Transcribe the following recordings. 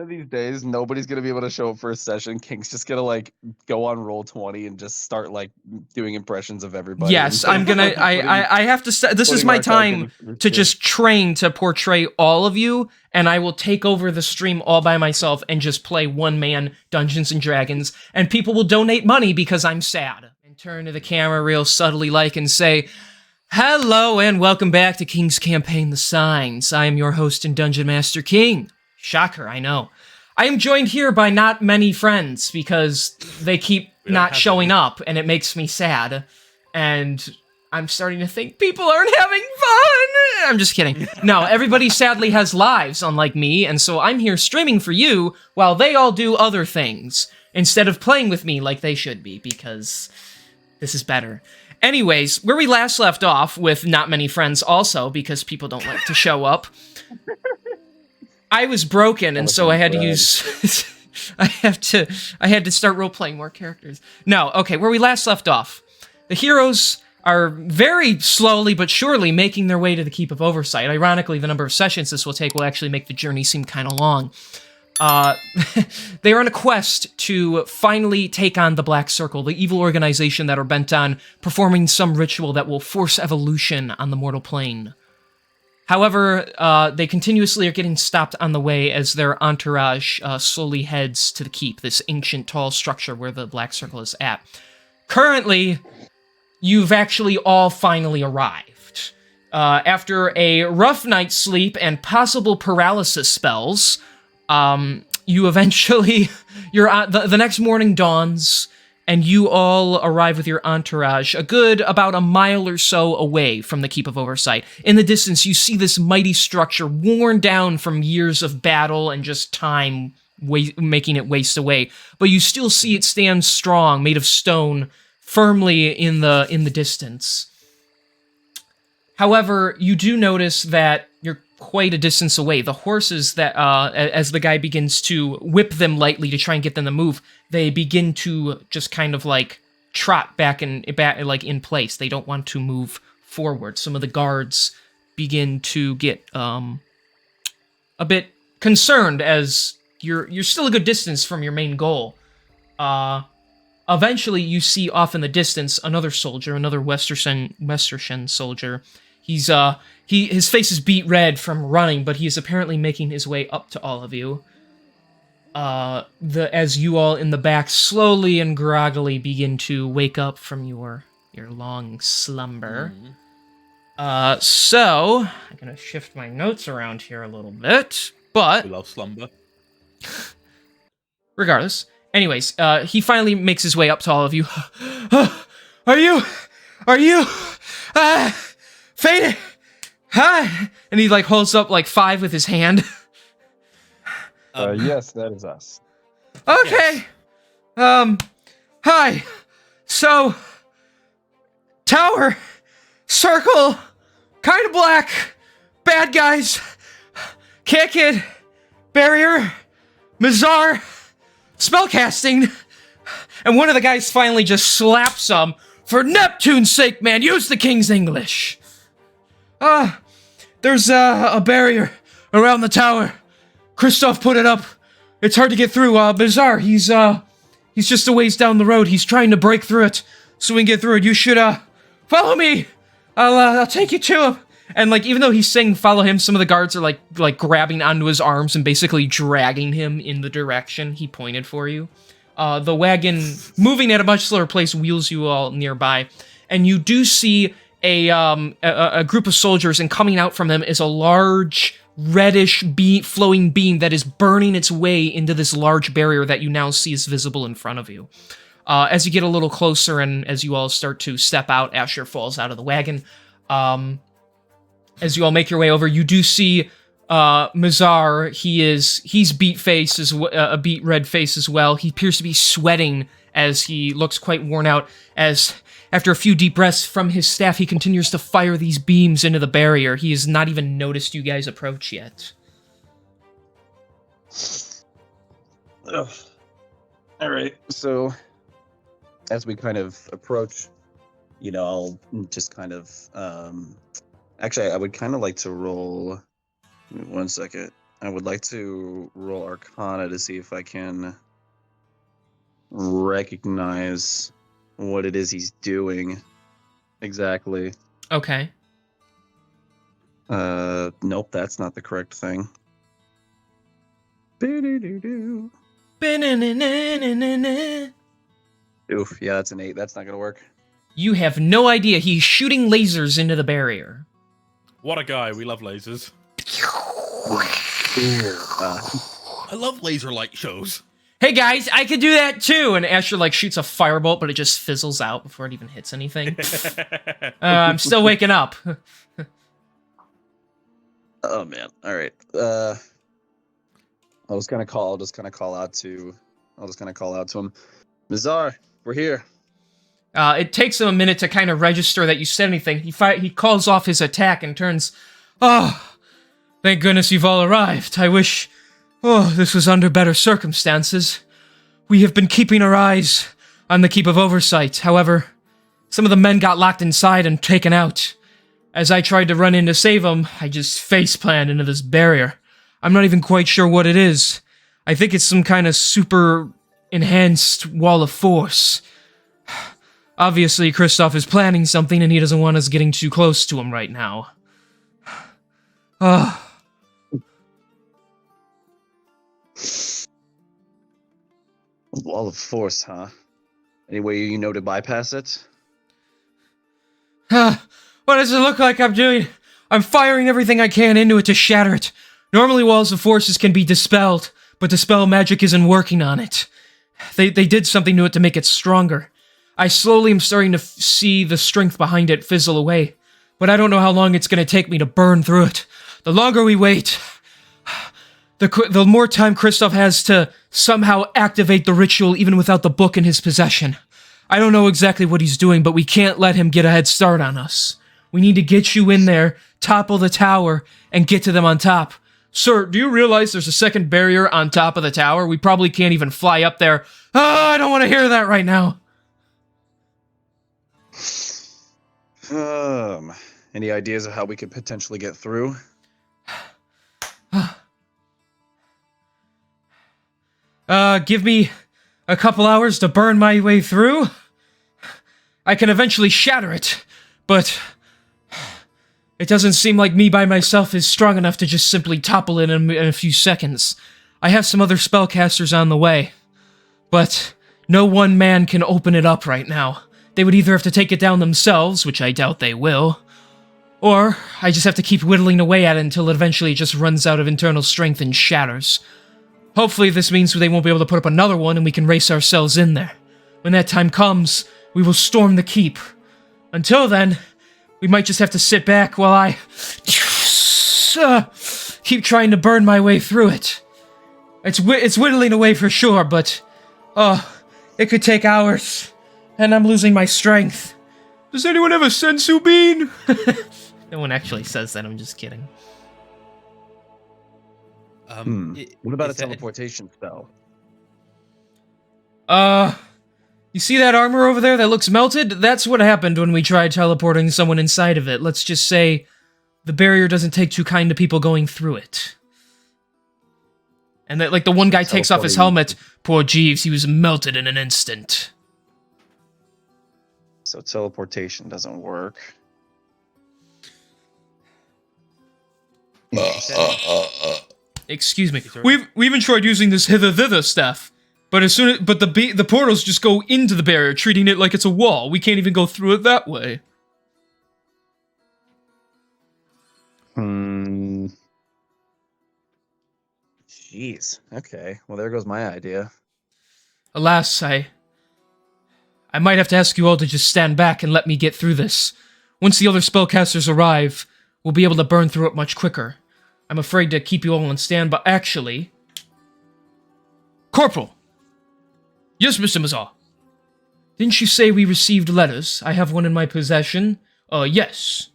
of these days, nobody's gonna be able to show up for a session. King's just gonna like go on Roll20 and just start like doing impressions of everybody. Yes, I'm gonna. I have to. This is my time to just train to portray all of you, and I will take over the stream all by myself and just play one-man Dungeons and Dragons, and people will donate money because I'm sad. And turn to the camera real subtly like and say, "Hello and welcome back to King's Campaign: The Signs. I am your host and Dungeon Master King." Shocker, I know. I am joined here by not many friends because they keep not showing up, and it makes me sad. And I'm starting to think people aren't having fun. I'm just kidding. No, everybody sadly has lives, unlike me, and so I'm here streaming for you while they all do other things instead of playing with me like they should be, because this is better. Anyways, where we last left off with not many friends also, because people don't like to show up, I was broken, and so I had to use... I had to start role-playing more characters. No, okay, where we last left off. The heroes are very slowly but surely making their way to the Keep of Oversight. Ironically, the number of sessions this will take will actually make the journey seem kind of long. They are on a quest to finally take on the Black Circle, the evil organization that are bent on performing some ritual that will force evolution on the mortal plane. However, they continuously are getting stopped on the way as their entourage slowly heads to the keep, this ancient tall structure where the Black Circle is at. Currently, you've actually all finally arrived. After a rough night's sleep and possible paralysis spells, you eventually, the next morning dawns, and you all arrive with your entourage about a mile or so away from the Keep of Oversight. In the distance, you see this mighty structure worn down from years of battle and just time making it waste away. But you still see it stand strong, made of stone, firmly in the distance. However, you do notice that you're quite a distance away. The horses that, as the guy begins to whip them lightly to try and get them to move, they begin to just kind of like trot back in place. They don't want to move forward. Some of the guards begin to get a bit concerned as you're still a good distance from your main goal. Eventually, you see off in the distance another soldier, another Westerschen soldier. His face is beat red from running, but he is apparently making his way up to all of you. As you all in the back slowly and groggily begin to wake up from your long slumber. So I'm gonna shift my notes around here a little bit, but we love slumber. Regardless, anyways, he finally makes his way up to all of you. Are you faded? Hi, and he like holds up like 5 with his hand. Yes, that is us. Okay. Yes. Hi. So, tower, circle, kind of black, bad guys, kick it, barrier, Mizar, spellcasting, and one of the guys finally just slaps him. For Neptune's sake, man, use the King's English. There's a barrier around the tower. Kristoff put it up. It's hard to get through. Bizarre. He's just a ways down the road. He's trying to break through it so we can get through it. You should, follow me. I'll take you to him. And, like, even though he's saying follow him, some of the guards are, like grabbing onto his arms and basically dragging him in the direction he pointed for you. The wagon, moving at a much slower pace, wheels you all nearby. And you do see a group of soldiers, and coming out from them is a large reddish flowing beam that is burning its way into this large barrier that you now see is visible in front of you. As you get a little closer and as you all start to step out, Asher falls out of the wagon. As you all make your way over, you do see Mizar. He's beat face, a beat red face as well. He appears to be sweating as he looks quite worn out, as after a few deep breaths from his staff, he continues to fire these beams into the barrier. He has not even noticed you guys approach yet. Ugh. All right, so as we kind of approach, I'll just kind of, actually, I would kind of like to roll, give me 1 second. I would like to roll Arcana to see if I can recognize what it is he's doing exactly. Okay. Nope, that's not the correct thing. Boo-doo-doo-doo. Oof, yeah, that's an 8. That's not gonna work. You have no idea. He's shooting lasers into the barrier. What a guy. We love lasers. I love laser light shows. Hey guys, I could do that too! And Asher like shoots a firebolt, but it just fizzles out before it even hits anything. I'm still waking up. Oh man. All right. I'll just kind of call out to him. Mizar, we're here. It takes him a minute to kind of register that you said anything. He calls off his attack and turns. Oh, thank goodness you've all arrived. I wish. Oh, this was under better circumstances. We have been keeping our eyes on the Keep of Oversight. However, some of the men got locked inside and taken out. As I tried to run in to save them, I just face-planted into this barrier. I'm not even quite sure what it is. I think it's some kind of super enhanced wall of force. Obviously, Kristoff is planning something and he doesn't want us getting too close to him right now. Ugh. Wall of force, huh? Any way you know to bypass it? What does it look like I'm doing? I'm firing everything I can into it to shatter it. Normally walls of forces can be dispelled, but dispel magic isn't working on it. They did something to it to make it stronger. I slowly am starting to see the strength behind it fizzle away, but I don't know how long it's going to take me to burn through it. The longer we wait, the more time Kristoff has to somehow activate the ritual even without the book in his possession. I don't know exactly what he's doing, but we can't let him get a head start on us. We need to get you in there, topple the tower, and get to them on top. Sir, do you realize there's a second barrier on top of the tower? We probably can't even fly up there. Oh, I don't want to hear that right now. Any ideas of how we could potentially get through? Give me a couple hours to burn my way through. I can eventually shatter it, but it doesn't seem like me by myself is strong enough to just simply topple it in a few seconds. I have some other spellcasters on the way, but no one man can open it up right now. They would either have to take it down themselves, which I doubt they will, or I just have to keep whittling away at it until it eventually just runs out of internal strength and shatters. Hopefully this means they won't be able to put up another one and we can race ourselves in there. When that time comes, we will storm the keep. Until then, we might just have to sit back while I keep trying to burn my way through it. It's whittling away for sure, but it could take hours, and I'm losing my strength. Does anyone have a sensu bean? No one actually says that, I'm just kidding. What about a teleportation spell? You see that armor over there that looks melted? That's what happened when we tried teleporting someone inside of it. Let's just say the barrier doesn't take too kind to people going through it. And that, like, the one guy takes off his helmet. Poor Jeeves, he was melted in an instant. So teleportation doesn't work. Excuse me. We've even tried using this hither-thither stuff, but the portals just go into the barrier, treating it like it's a wall. We can't even go through it that way. Jeez. Okay. Well, there goes my idea. Alas, I might have to ask you all to just stand back and let me get through this. Once the other spellcasters arrive, we'll be able to burn through it much quicker. I'm afraid to keep you all on stand, but actually... Corporal! Yes, Mr. Mazar. Didn't you say we received letters? I have one in my possession. Yes.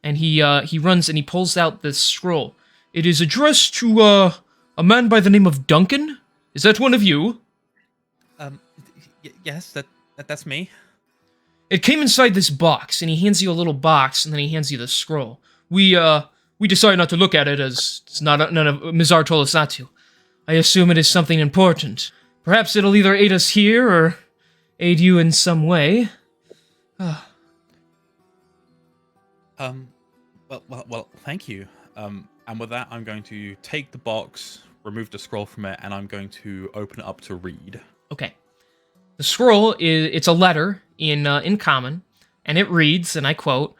And he runs and he pulls out this scroll. It is addressed to, a man by the name of Duncan? Is that one of you? Yes, that's me. We It came inside this box, and he hands you a little box, and then he hands you the scroll. We we decide not to look at it as it's not none of Mizar told us not to. I assume it is something important. Perhaps it'll either aid us here or aid you in some way. Well, thank you. And with that, I'm going to take the box, remove the scroll from it, and I'm going to open it up to read. Okay. The scroll it's a letter in common, and it reads, and I quote,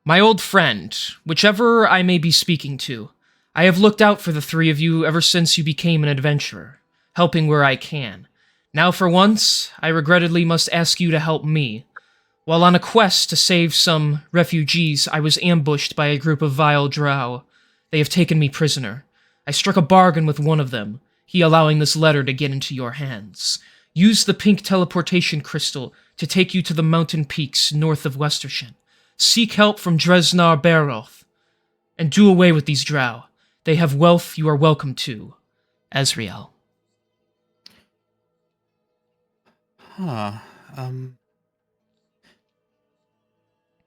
"My old friend, whichever I may be speaking to, I have looked out for the three of you ever since you became an adventurer, helping where I can. Now for once, I regrettably must ask you to help me. While on a quest to save some refugees, I was ambushed by a group of vile Drow. They have taken me prisoner. I struck a bargain with one of them, he allowing this letter to get into your hands. Use the pink teleportation crystal to take you to the mountain peaks north of Westershin. Seek help from Dresnar Baroth, and do away with these Drow. They have wealth you are welcome to. Azrael."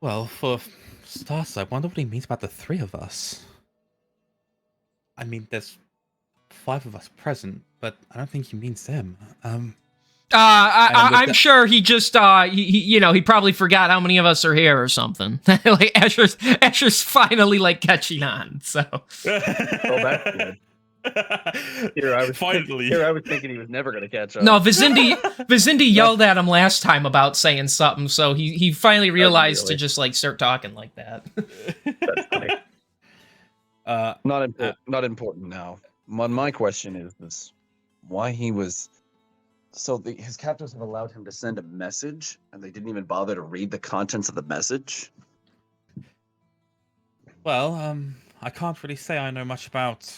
Well, for starters, I wonder what he means about the three of us. I mean, there's 5 of us present, but I don't think he means them. I'm sure he just, he probably forgot how many of us are here or something. Like, Asher's finally, like, catching on, so. Oh, that's good. Here I was thinking he was never going to catch up. No, Vizindi yelled at him last time about saying something, so he finally realized to just, like, start talking like that. That's funny. Not important now. My question is this: why he was... So his captors have allowed him to send a message, and they didn't even bother to read the contents of the message? Well, I can't really say I know much about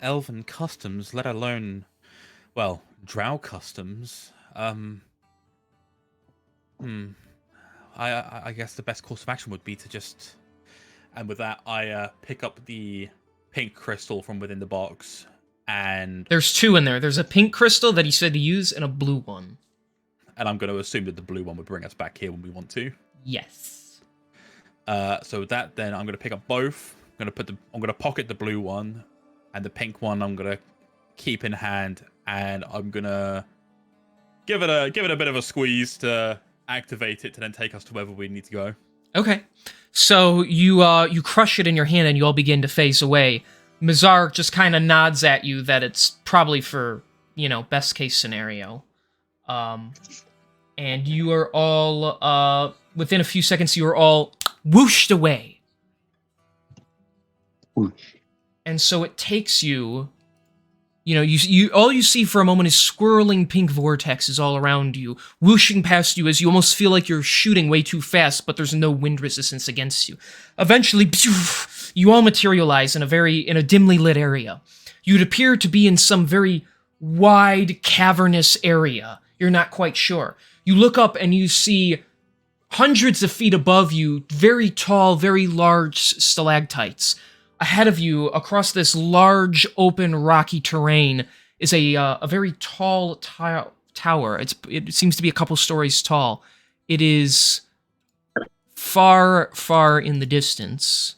elven customs, let alone, well, Drow customs. I guess the best course of action would be to just... And with that, I pick up the pink crystal from within the box, and... There's 2 in there. There's a pink crystal that he said to use, and a blue one. And I'm going to assume that the blue one would bring us back here when we want to. Yes. So that, then I'm going to pick up both. I'm going to pocket the blue one, and the pink one I'm going to keep in hand, and I'm going to give it a bit of a squeeze to activate it to then take us to wherever we need to go. Okay. So you crush it in your hand and you all begin to phase away. Mizar just kind of nods at you that it's probably for, best case scenario. And you are all, within a few seconds, you are all whooshed away. Whoosh. And so it takes you, you all you see for a moment is swirling pink vortexes all around you, whooshing past you as you almost feel like you're shooting way too fast, but there's no wind resistance against you. Eventually, you all materialize in a dimly lit area. You'd appear to be in some very wide, cavernous area. You're not quite sure. You look up and you see hundreds of feet above you, very tall, very large stalactites. Ahead of you, across this large, open, rocky terrain, is a very tall tower. It seems to be a couple stories tall. It is far, far in the distance.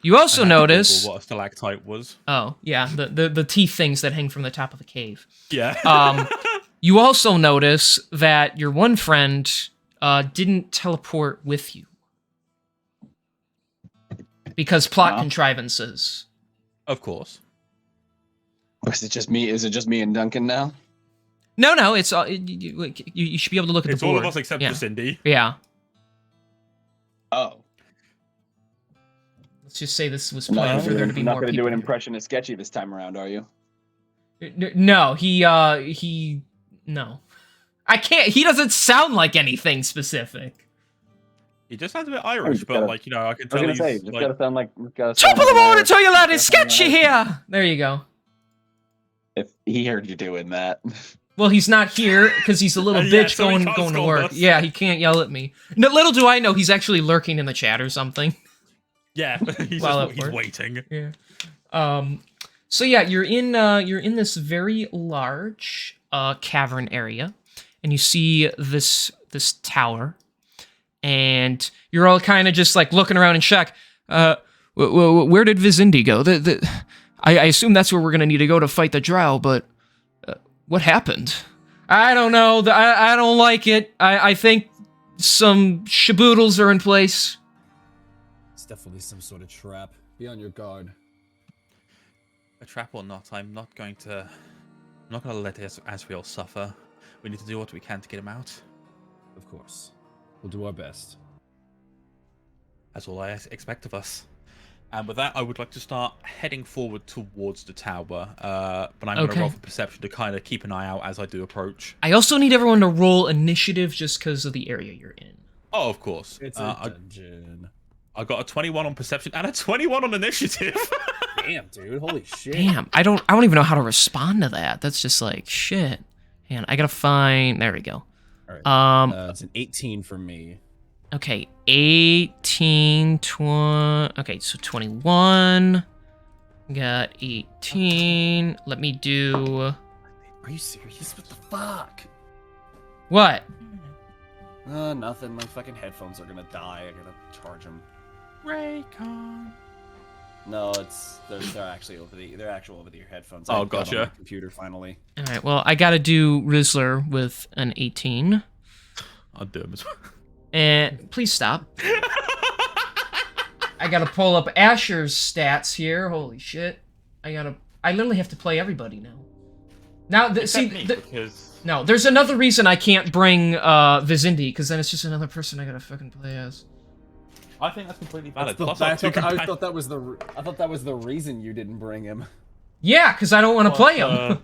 You also notice what a stalactite was. Oh yeah, the teeth things that hang from the top of the cave. Yeah. You also notice that your one friend didn't teleport with you. Because plot contrivances. Of course. Is it just me? Is it just me and Duncan now? No. It's you should be able to look at it's the board. All of us except for Cindy. Yeah. Oh. Let's just say this was planned for there to be more people. Not going to do an impression of Sketchy this time around, are you? No, no. I can't. He doesn't sound like anything specific. He just sounds a bit Irish, but I can tell I was gonna say, just gotta sound like. Top of the morning to you, lad. It's Sketchy here. There you go. If he heard you doing that. Well, he's not here because he's a little bitch going to work. Yeah, he can't yell at me. No, little do I know he's actually lurking in the chat or something. Yeah, he's waiting. Yeah. So yeah, you're in this very large cavern area, and you see this tower. And you're all kind of just like looking around in shock. Where did Vizindi go? I assume that's where we're gonna need to go to fight the Drow, but what happened? I don't know. I don't like it. I think some shaboodles are in place. It's definitely some sort of trap. Be on your guard. A trap or not, I'm not going to let Asriel suffer. We need to do what we can to get him out. Of course. We'll do our best. That's all I expect of us. And with that, I would like to start heading forward towards the tower. But I'm going to roll for perception to kind of keep an eye out as I do approach. I also need everyone to roll initiative just because of the area you're in. Oh, of course. It's a dungeon. I got a 21 on perception and a 21 on initiative. Damn, dude. Holy shit. Damn, I don't even know how to respond to that. That's just like shit. And I gotta find. There we go. All right. It's an 18 for me. Okay, 18, 20. Okay, so 21. Got 18. Let me do. Are you serious? What the fuck? What? Nothing. My fucking headphones are gonna die. I gotta charge them. Raycon. No, they're actually over the over-the-ear headphones. Oh, I got gotcha. on my computer finally. All right. Well, I gotta do Rizzler with an 18. I'll do him as well. And please stop. I gotta pull up Asher's stats here. Holy shit! I literally have to play everybody now. Now, no, there's another reason I can't bring Vizindi, because then it's just another person I gotta fucking play as. I think that's completely valid. I thought that was the reason you didn't bring him. Yeah, because I don't want to play him.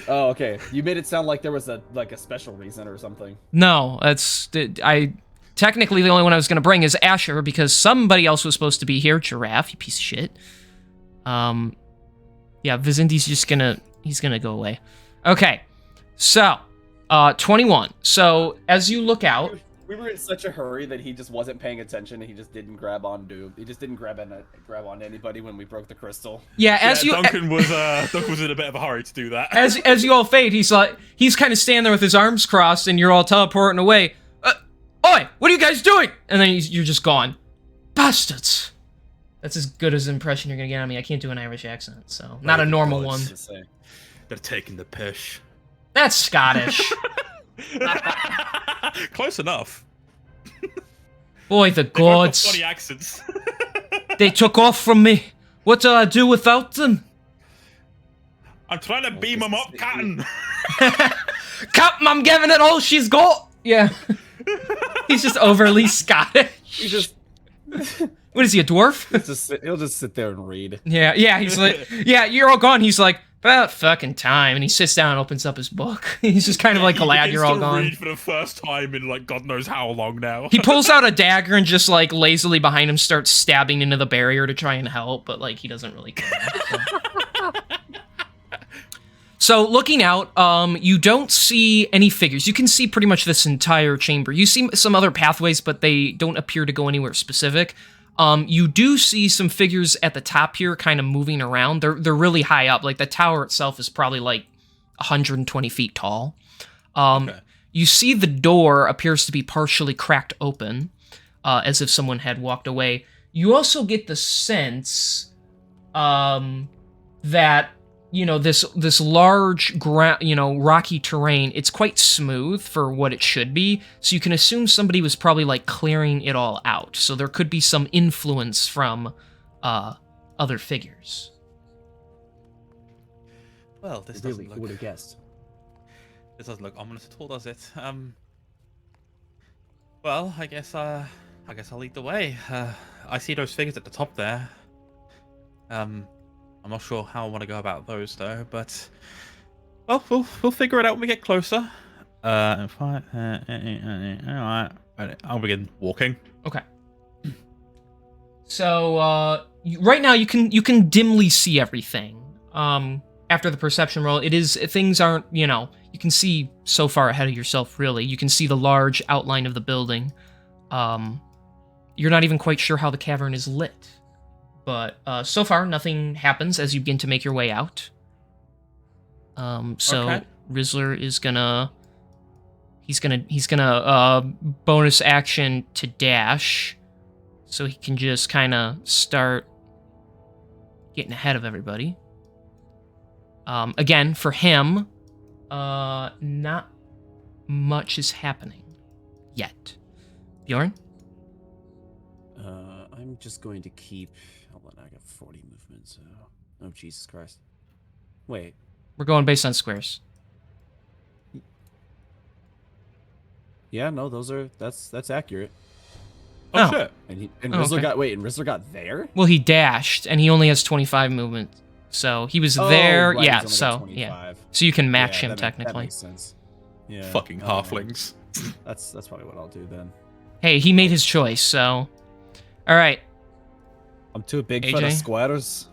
Oh, okay. You made it sound like there was a special reason or something. No, technically the only one I was gonna bring is Asher, because somebody else was supposed to be here. Giraffe, you piece of shit. Yeah, Vizindi's just he's gonna go away. Okay, so 21. So as you look out. We were in such a hurry that he just wasn't paying attention and he just didn't grab on He just didn't grab on anybody when we broke the crystal. Yeah, Duncan was in a bit of a hurry to do that. As you all fade, he's kind of standing there with his arms crossed, and you're all teleporting away. Oi, what are you guys doing? And then you're just gone. Bastards. That's as good as an impression you're gonna get on me. I can't do an Irish accent, so not a normal one. They're taking the piss. That's Scottish. Close enough. Boy, the gods. Funny accents. They took off from me. What do I do without them? I'm trying to beam them up, Captain. Captain, I'm giving it all she's got. Yeah. He's just overly Scottish. He's just... What is he, a dwarf? He'll just sit there and read. Yeah, he's like, yeah, you're all gone. He's like, about fucking time. And he sits down and opens up his book. He's just kind of like glad you're all gone. Read for the first time in like God knows how long now. He pulls out a dagger and just like lazily behind him starts stabbing into the barrier to try and help, but like he doesn't really care. So looking out, you don't see any figures. You can see pretty much this entire chamber. You see some other pathways, but they don't appear to go anywhere specific. You do see some figures at the top here kind of moving around. They're really high up. Like the tower itself is probably like 120 feet tall. Okay. You see the door appears to be partially cracked open, as if someone had walked away. You also get the sense that, you know, this large rocky terrain, it's quite smooth for what it should be, so you can assume somebody was probably like clearing it all out. So there could be some influence from other figures. Well, this really, doesn't who would have guessed? This doesn't look ominous at all, does it? Well, I guess I'll lead the way. I see those figures at the top there. I'm not sure how I want to go about those though, but well, we'll figure it out when we get closer. Alright, I'll begin walking. Okay. So right now you can dimly see everything. After the perception roll, things aren't, you can see so far ahead of yourself. Really, you can see the large outline of the building. You're not even quite sure how the cavern is lit. But so far, nothing happens as you begin to make your way out. Okay. Rizzler is gonna bonus action to dash, so he can just kind of start getting ahead of everybody. Again, for him, not much is happening yet. Bjorn? I'm just going to keep... Hold on, I got 40 movement, so... Oh, Jesus Christ. Wait. We're going based on squares. Yeah, no, that's accurate. Oh, shit. And Oh, Rizzler okay. Rizzler got there? Well, he dashed, and he only has 25 movement. So he was there. Right, Yeah, he's only got so, yeah. 25. So you can match him, that technically. makes sense. Yeah. Fucking halflings. That's probably what I'll do then. Hey, he made his choice, so... Alright. I'm too big for AJ? the squares.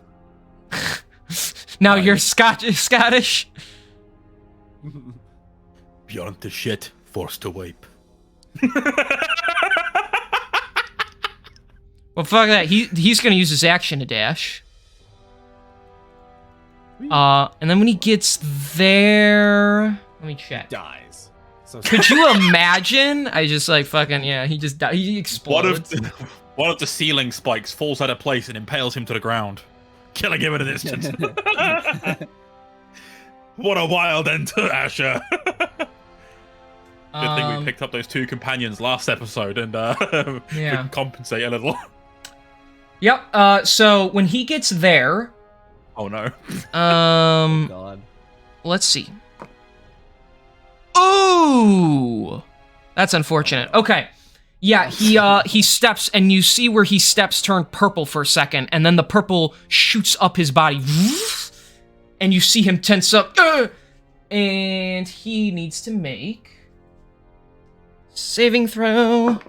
Now you're Scottish? Beyond the shit, forced to wipe. Well, fuck that. He's gonna use his action to dash. And then when he gets there... Let me check. Dies. So Could you imagine? I just, like, fucking... Yeah, he just... He explodes. One of the ceiling spikes falls out of place and impales him to the ground, killing him in an instant. What a wild end to Asher. Good thing we picked up those 2 companions last episode and we can compensate a little. Yep, so when he gets there... Oh no. God. Let's see. Ooh! That's unfortunate. Okay. Yeah, he steps, and you see where he steps turn purple for a second, and then the purple shoots up his body. And you see him tense up. And he needs to make... saving throw.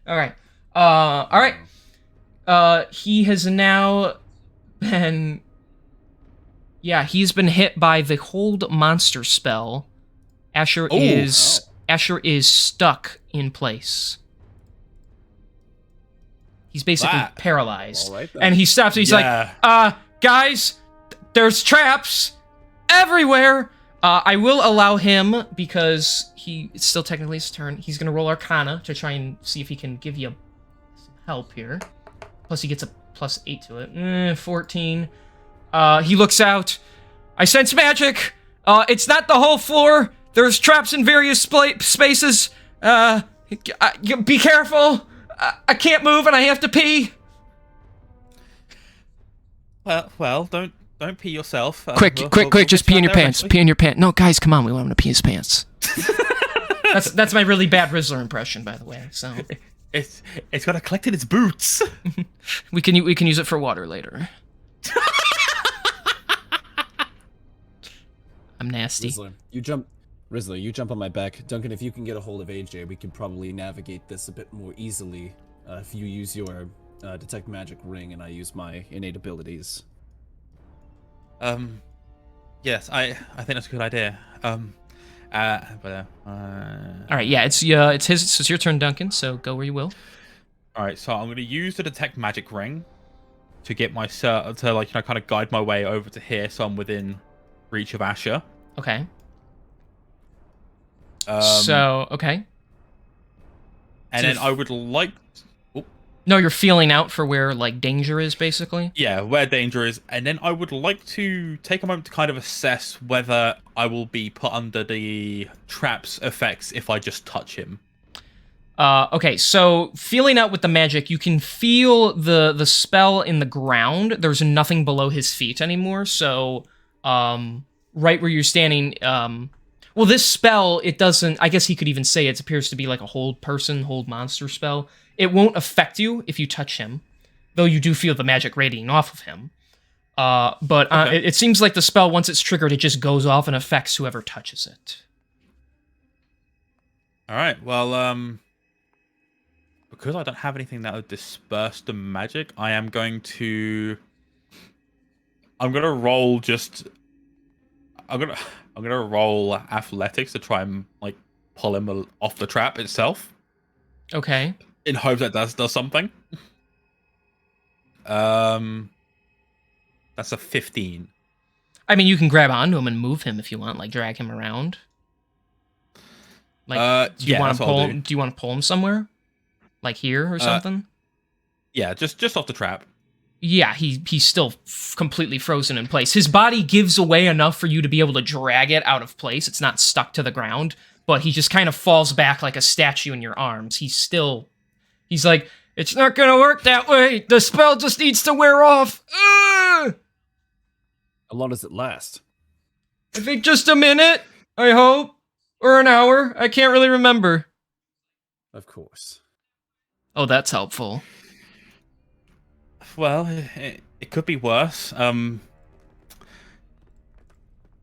Alright. Alright. He has now been... Yeah, he's been hit by the Hold Monster spell. Asher is stuck in place. He's basically paralyzed. All right, then. And he stops and he's like, guys, there's traps everywhere. I will allow him, because it's still technically his turn. He's going to roll Arcana to try and see if he can give you some help here. Plus he gets a +8 to it. 14. He looks out. I sense magic. It's not the whole floor. There's traps in various spaces. Be careful. I can't move and I have to pee. Well, don't pee yourself. Quick, just pee in your pants. Pee in your pants. No, guys, come on. We want him to pee his pants. That's my really bad Rizzler impression, by the way. So it's got to collect in its boots. we can use it for water later. I'm nasty. Rizzler, you jump on my back. Duncan, if you can get a hold of AJ, we can probably navigate this a bit more easily if you use your detect magic ring and I use my innate abilities. Yes, I think that's a good idea. All right, yeah, it's your turn, Duncan. So go where you will. All right, so I'm going to use the detect magic ring to get myself to kind of guide my way over to here, so I'm within reach of Asher. Okay. Okay. And then I would like... No, you're feeling out for where, like, danger is, basically? Yeah, where danger is. And then I would like to take a moment to kind of assess whether I will be put under the trap's effects if I just touch him. Okay, so feeling out with the magic, you can feel the spell in the ground. There's nothing below his feet anymore, so right where you're standing... well, this spell, it doesn't... I guess he could even say it appears to be like a hold monster spell. It won't affect you if you touch him, though you do feel the magic radiating off of him. But it seems like the spell, once it's triggered, it just goes off and affects whoever touches it. All right, well, because I don't have anything that would disperse the magic, I'm going to roll I'm gonna roll athletics to try and like pull him off the trap itself. Okay. In hopes that does something. That's a 15. I mean, you can grab onto him and move him if you want, like drag him around. Like, do you want to pull? Do you want to pull him somewhere, like here or something? Yeah, just off the trap. Yeah, he's still completely frozen in place. His body gives away enough for you to be able to drag it out of place. It's not stuck to the ground, but he just kind of falls back like a statue in your arms. He's like, it's not gonna work that way. The spell just needs to wear off. Ugh! How long does it last? I think just a minute, I hope. Or an hour. I can't really remember. Of course. Oh, that's helpful. Well, it could be worse.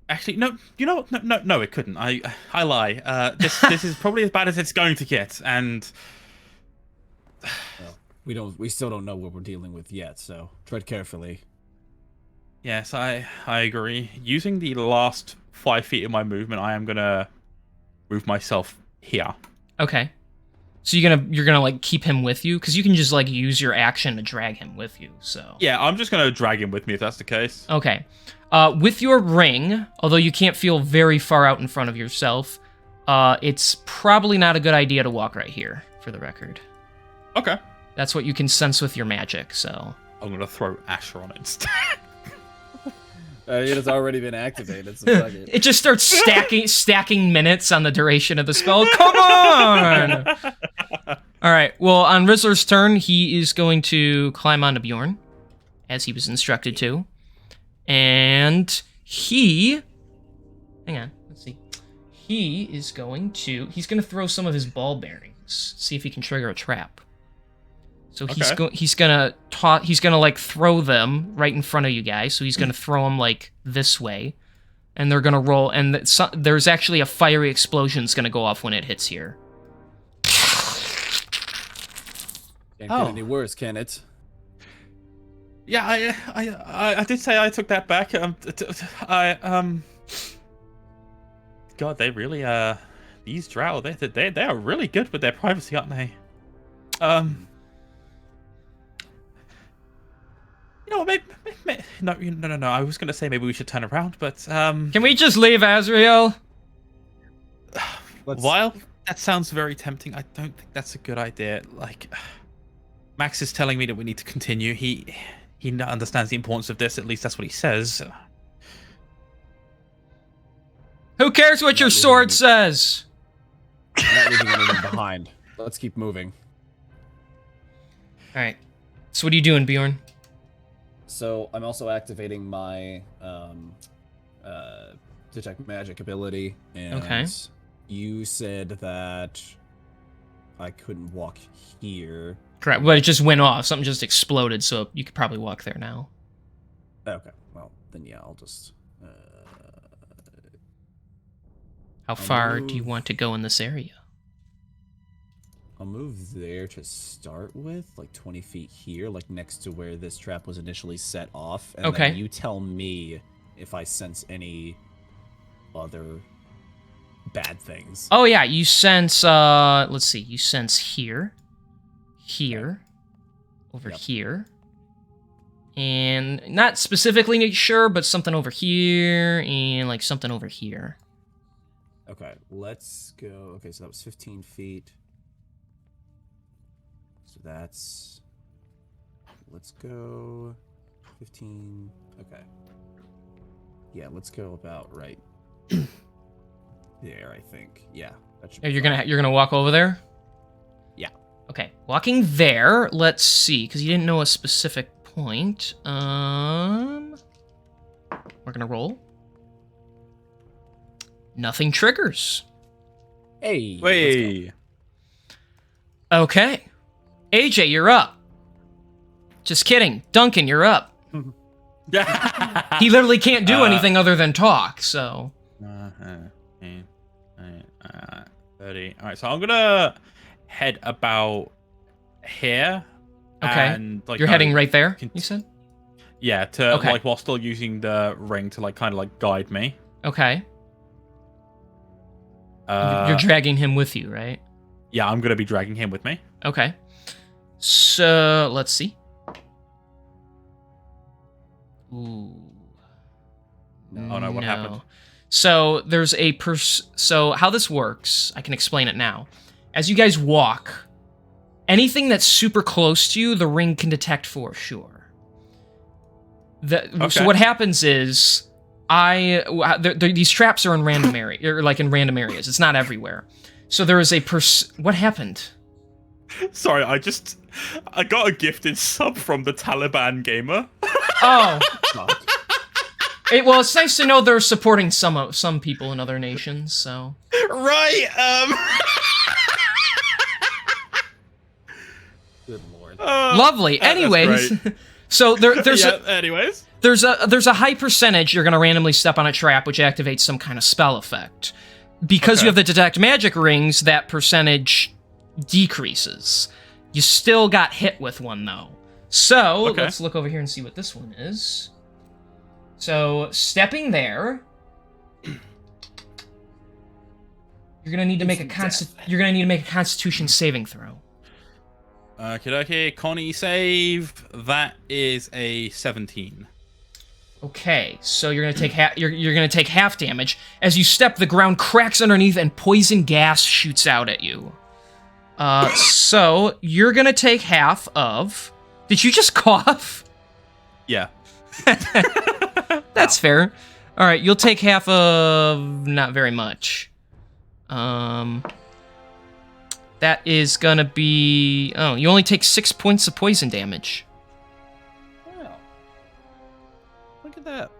Actually, no. You know what? No, it couldn't. I lie. This is probably as bad as it's going to get, and well, we still don't know what we're dealing with yet, so tread carefully. yes, I agree. Using the last 5 feet of my movement, I am gonna move myself here. Okay. So you're gonna like keep him with you, because you can just like use your action to drag him with you. So Yeah, I'm just gonna drag him with me if that's the case. okay. With your ring, although you can't feel very far out in front of yourself, it's probably not a good idea to walk right here. For the record. Okay. That's what you can sense with your magic. So I'm gonna throw Asher on it instead. It has already been activated, so fuck it. it just starts stacking minutes on the duration of the spell. Come on! All right. Well, on Rizzler's turn, he is going to climb onto Bjorn, as he was instructed to. And hang on, let's see. He's going to throw some of his ball bearings, see if he can trigger a trap. So he's gonna like throw them right in front of you guys. So he's gonna throw them like this way, and they're gonna roll. And there's actually a fiery explosion that's gonna go off when it hits here. Can't get any worse, can it? Yeah, I did say I took that back. God, they really these Drow, they are really good with their privacy, aren't they? You know, maybe no. I was gonna say maybe we should turn around, but Can we just leave, Azrael? while that sounds very tempting, I don't think that's a good idea. Like, Max is telling me that we need to continue. He understands the importance of this. At least that's what he says. Who cares what your sword says? I'm not leaving anyone behind. Let's keep moving. All right. So what are you doing, Bjorn? So I'm also activating my detect magic ability, and Okay. you said that I couldn't walk here. Correct. But it just went off. Something just exploded, so you could probably walk there now. Okay, well then yeah, I'll just. How far do you want to go in this area? I'll move there to start with, like 20 feet here, like next to where this trap was initially set off. And Okay. then you tell me if I sense any other bad things. Oh yeah, you sense. Let's see. You sense here, over Yep. here, and not specifically sure, but something over here and like something over here. Okay, let's go. Okay, so that was 15 feet. So that's. Let's go 15. Okay. Yeah, let's go about right there, I think. Yeah, that should be You're fine. gonna walk over there. Yeah. Okay, walking there. Let's see, because you didn't know a specific point. We're gonna roll. Nothing triggers. Hey. Wait. Okay. AJ, you're up. Just kidding. Duncan, you're up. Yeah. He literally can't do anything other than talk, so. 30. All right, so I'm gonna head about here. Okay. And, like, You're heading right there, can- you said? Yeah, to Okay. like while still using the ring to like kind of like guide me. Okay. You're dragging him with you, right? Yeah, I'm gonna be dragging him with me. Okay. So, let's see. Ooh. Oh no, what happened? So, there's a so how this works, I can explain it now. As you guys walk, anything that's super close to you, the ring can detect for sure. So what happens is, these traps are in random in random areas. It's not everywhere. So there is what happened? Sorry, I got a gifted sub from the Taliban gamer. Oh. Well, it's nice to know they're supporting some people in other nations, so. Right, Good lord. Lovely. Anyways, so anyways. There's a high percentage you're going to randomly step on a trap, which activates some kind of spell effect. Because you have the detect magic rings, that percentage decreases. You still got hit with one, though. So, let's look over here and see what this one is. So, stepping there, you're gonna need to make a Constitution saving throw. Okay, Connie save. That is a 17. Okay, so you're gonna take you're gonna take half damage as you step. The ground cracks underneath, and poison gas shoots out at you. So you're gonna take half of. Did you just cough? Yeah. That's fair. All right, you'll take half of not very much. That is gonna be. Oh, you only take 6 points of poison damage. Wow. Look at that.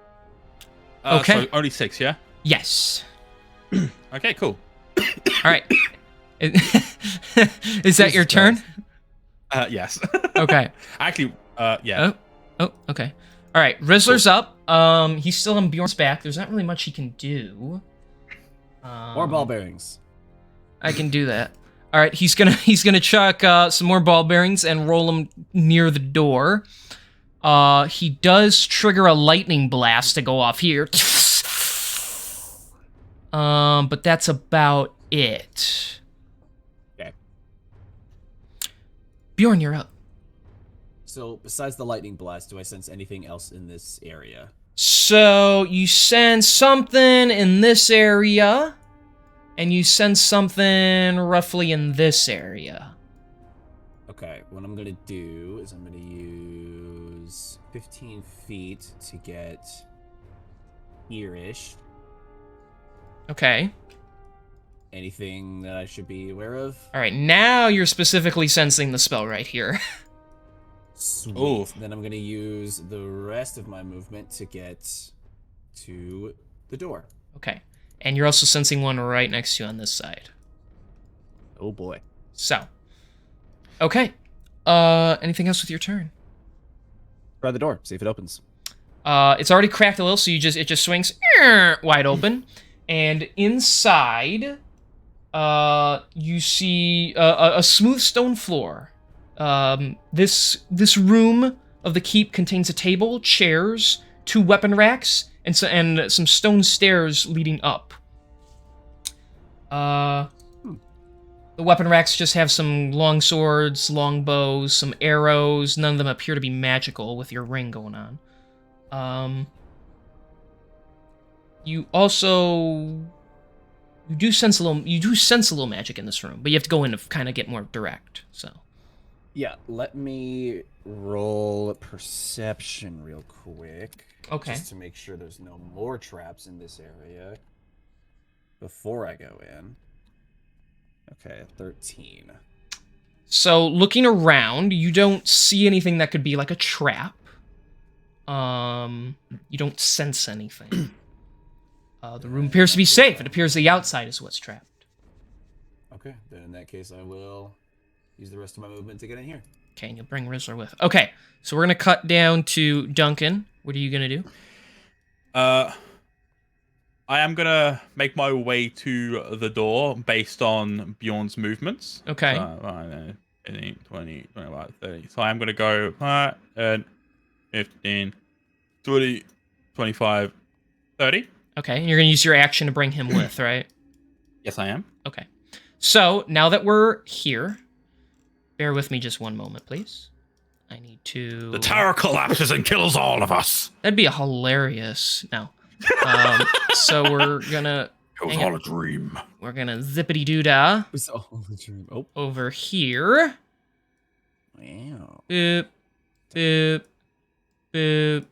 Okay. So only 6, yeah? Yes. Okay, cool. All right. Is that your turn? Yes. Okay. Actually, yeah. Oh, okay. All right, Rizzler's up. He's still on Bjorn's back. There's not really much he can do. More ball bearings. I can do that. All right, he's gonna chuck some more ball bearings and roll them near the door. He does trigger a lightning blast to go off here. But that's about it. Okay. Bjorn, you're up. So, besides the lightning blast, do I sense anything else in this area? So, you sense something in this area, and you sense something roughly in this area. Okay, what I'm gonna do is I'm gonna use 15 feet to get here-ish. Okay. Anything that I should be aware of? All right, now you're specifically sensing the spell right here. Sweet. Ooh. Then I'm gonna use the rest of my movement to get to the door. Okay. And you're also sensing one right next to you on this side. Oh boy. So. Okay. Anything else with your turn? Try the door, see if it opens. It's already cracked a little, so it just swings wide open. And inside, you see a smooth stone floor. This room of the keep contains a table, chairs, 2 weapon racks, and some stone stairs leading up. The weapon racks just have some long swords, long bows, some arrows. None of them appear to be magical with your ring going on. You do sense a little magic in this room, but you have to go in to kind of get more direct. So. Yeah, let me roll perception real quick. Okay. Just to make sure there's no more traps in this area before I go in. Okay, 13. So, looking around, you don't see anything that could be like a trap. You don't sense anything. The room appears to be safe. It appears the outside is what's trapped. Okay, then in that case I will use the rest of my movement to get in here. Okay, and you'll bring Rizzler with. Okay, so we're going to cut down to Duncan. What are you going to do? I am going to make my way to the door based on Bjorn's movements. Okay. 15, 20, 25, 30. So I'm going to go 10, 15, 20, 25, 30. Okay, and you're going to use your action to bring him with, right? Yes, I am. Okay. So, now that we're here, bear with me just one moment, please. I need to... The tower collapses and kills all of us. That'd be hilarious. No. So we're gonna... It was all a dream. We're gonna zippity-doo-dah It was all a dream. Oh. over here. Wow. Boop, boop, boop,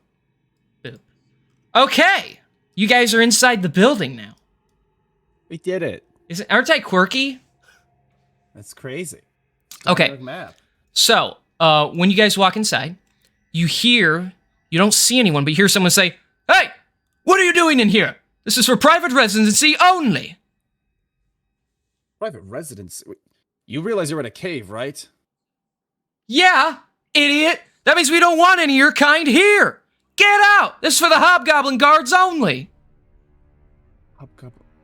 Okay, you guys are inside the building now. We did it. Aren't I quirky? That's crazy. Okay. Map. So, when you guys walk inside, you don't see anyone, but you hear someone say, "Hey, what are you doing in here? This is for private residency only." Private residence? You realize you're in a cave, right? Yeah, idiot. That means we don't want any of your kind here. Get out. This is for the hobgoblin guards only.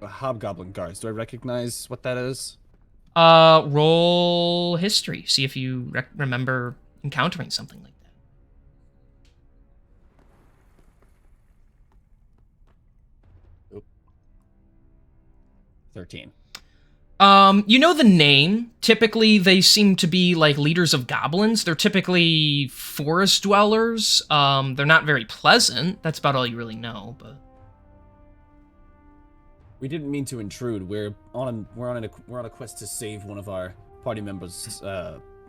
Hobgoblin guards. Do I recognize what that is? Roll history. See if you remember encountering something like that. Oop. 13. You know the name. Typically, they seem to be like leaders of goblins. They're typically forest dwellers. They're not very pleasant. That's about all you really know, but... We didn't mean to intrude. We're on a quest to save one of our party members'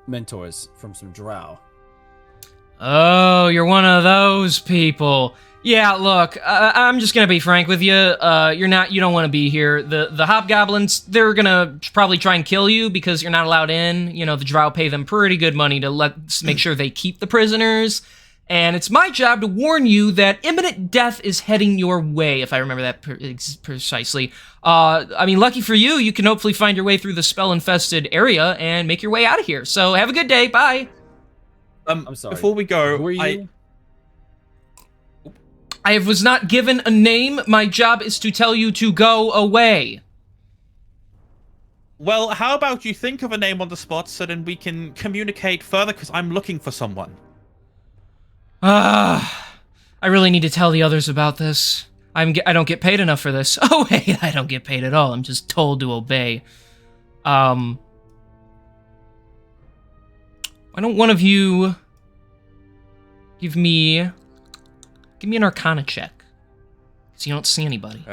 mentors from some drow. Oh, you're one of those people. Yeah, look, I'm just gonna be frank with you. You don't want to be here. The hobgoblins, they're gonna probably try and kill you because you're not allowed in. You know, the drow pay them pretty good money to make sure they keep the prisoners. And it's my job to warn you that imminent death is heading your way, if I remember that precisely. I mean, lucky for you, you can hopefully find your way through the spell-infested area and make your way out of here. So have a good day. Bye. I'm sorry. Before we go, Who are you? I was not given a name. My job is to tell you to go away. Well, how about you think of a name on the spot so then we can communicate further, because I'm looking for someone. I really need to tell the others about this. I don't get paid enough for this. Oh, hey, I don't get paid at all. I'm just told to obey. Why don't one of you give me an Arcana check, so you don't see anybody.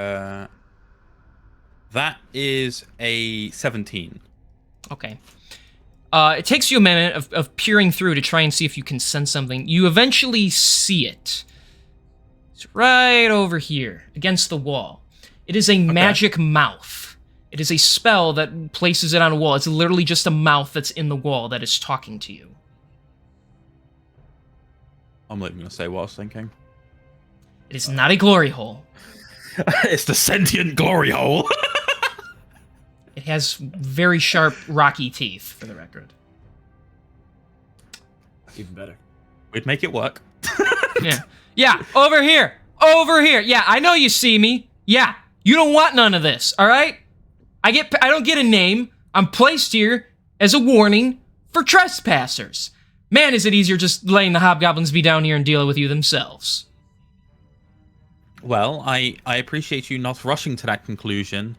That is a 17. Okay. It takes you a minute of peering through to try and see if you can sense something. You eventually see it. It's right over here, against the wall. It is a magic mouth. It is a spell that places it on a wall. It's literally just a mouth that's in the wall that is talking to you. I'm not even going to say what I was thinking. It is not a glory hole. It's the sentient glory hole. It has very sharp, rocky teeth, for the record. Even better. We'd make it work. Yeah. Yeah, over here. Over here. Yeah, I know you see me. Yeah, you don't want none of this, all right? I don't get a name. I'm placed here as a warning for trespassers. Man, is it easier just letting the hobgoblins be down here and deal with you themselves. Well, I appreciate you not rushing to that conclusion.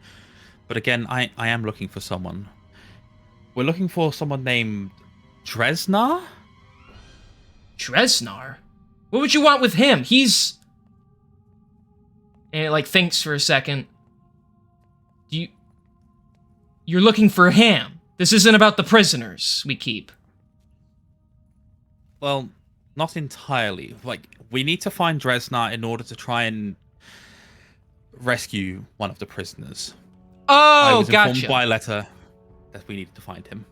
But again, I am looking for someone. We're looking for someone named Dresnar? Dresnar? What would you want with him? He's... And it, thinks for a second. You're looking for him. This isn't about the prisoners we keep. Well, not entirely. We need to find Dresnar in order to try and rescue one of the prisoners. I Oh, was informed gotcha. by letter that we needed to find him.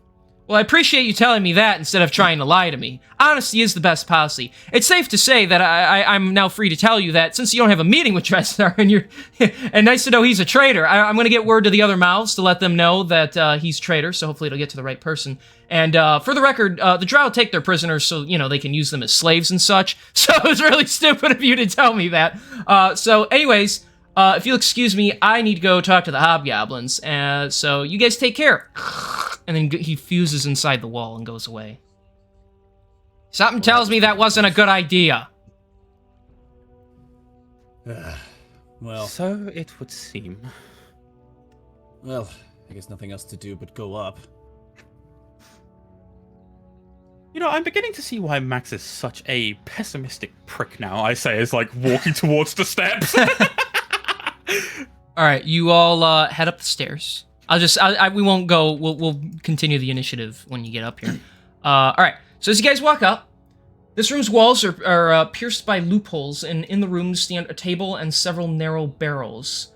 Well, I appreciate you telling me that instead of trying to lie to me. Honesty is the best policy. It's safe to say that I'm now free to tell you that since you don't have a meeting with Dresnar and nice to know he's a traitor, I'm going to get word to the other mouths to let them know that he's traitor, so hopefully it'll get to the right person. And for the record, the Drow take their prisoners so, they can use them as slaves and such. So it was really stupid of you to tell me that. So anyways... if you'll excuse me, I need to go talk to the hobgoblins, so you guys take care. And then he fuses inside the wall and goes away. Something tells me that wasn't a good idea. Well, So it would seem. well, I guess nothing else to do but go up. I'm beginning to see why Max is such a pessimistic prick now, I say, as walking towards the steps. All right, you all head up the stairs. We won't go. We'll continue the initiative when you get up here. All right. So as you guys walk up, This room's walls are pierced by loopholes, and in the room stand a table and several narrow barrels.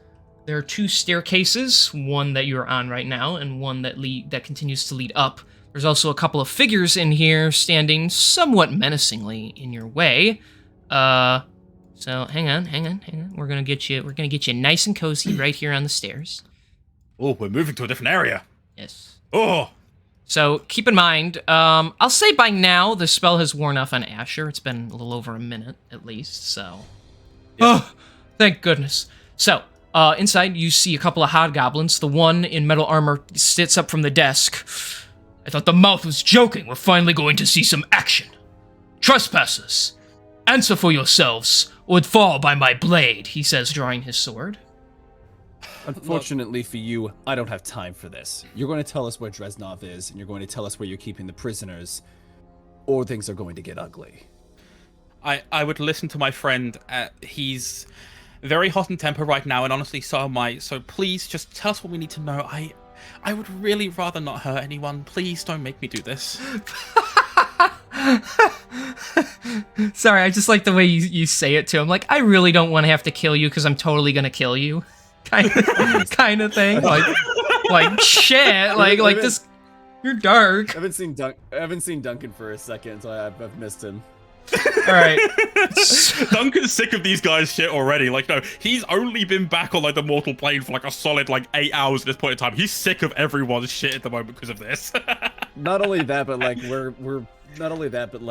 There are 2 staircases, one that you're on right now, and one that continues to lead up. There's also a couple of figures in here standing somewhat menacingly in your way. So hang on. We're gonna get you nice and cozy right here on the stairs. Oh, we're moving to a different area. Yes. Oh. So keep in mind, I'll say by now the spell has worn off on Asher. It's been a little over a minute at least, so. Yeah. Oh, thank goodness. So, inside you see a couple of hobgoblins. The one in metal armor sits up from the desk. I thought the mouth was joking. We're finally going to see some action. Trespassers, answer for yourselves, or fall by my blade, he says, drawing his sword. Unfortunately for you, I don't have time for this. You're going to tell us where Dresnov is, and you're going to tell us where you're keeping the prisoners, or things are going to get ugly. I would listen to my friend. He's very hot in temper right now, and honestly, so am I. So please, just tell us what we need to know. I would really rather not hurt anyone. Please don't make me do this. Sorry, I just like the way you say it, too. I'm like, I really don't want to have to kill you because I'm totally going to kill you. Kind of thing. Like shit. Like this. You're dark. I haven't seen Duncan for a second, so I've missed him. All right. Duncan's sick of these guys' shit already. Like, no, he's only been back on like the mortal plane for like a solid 8 hours at this point in time. He's sick of everyone's shit at the moment because of this. Not only that, but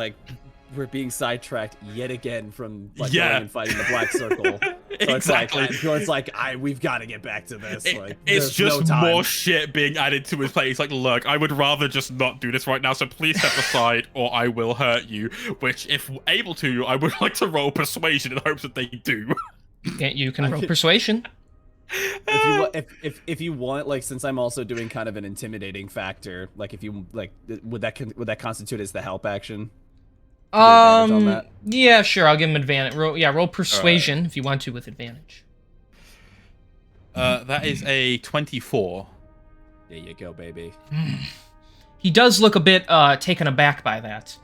we're being sidetracked yet again from going and fighting the Black Circle. So Exactly. It's like we've got to get back to this. It's just more shit being added to his plate. He's like, look, I would rather just not do this right now, so please step aside or I will hurt you. Which, if able to, I would like to roll persuasion in hopes that they do. You can roll persuasion. If you want, like, since I'm also doing kind of an intimidating factor, like, if you like, would that constitute as the help action? Yeah, sure. I'll give him advantage. Roll persuasion if you want to with advantage. That is a 24. There you go, baby. He does look a bit taken aback by that.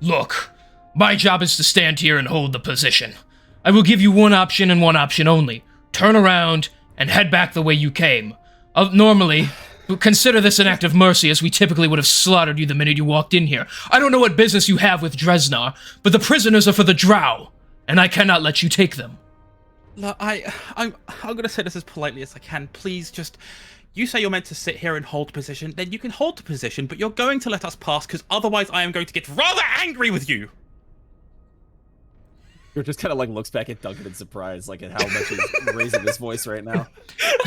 Look, my job is to stand here and hold the position. I will give you one option and one option only. Turn around and head back the way you came. Normally, consider this an act of mercy, as we typically would have slaughtered you the minute you walked in here. I don't know what business you have with Dresnar, but the prisoners are for the Drow, and I cannot let you take them. Look, I'm gonna say this as politely as I can. Please, just, you say you're meant to sit here and hold position, then you can hold the position, but you're going to let us pass, because otherwise I am going to get rather angry with you. You're just kind of like looks back at Duncan in surprise, like at how much he's raising his voice right now.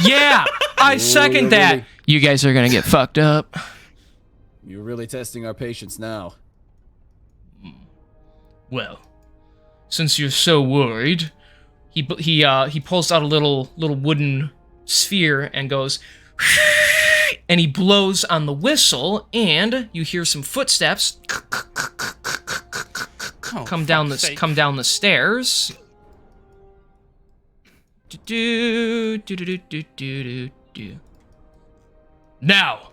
Yeah, I second that. Really, you guys are gonna get fucked up. You're really testing our patience now. Well, since you're so worried, he pulls out a little wooden sphere and goes, and he blows on the whistle, and you hear some footsteps come down the stairs. Now,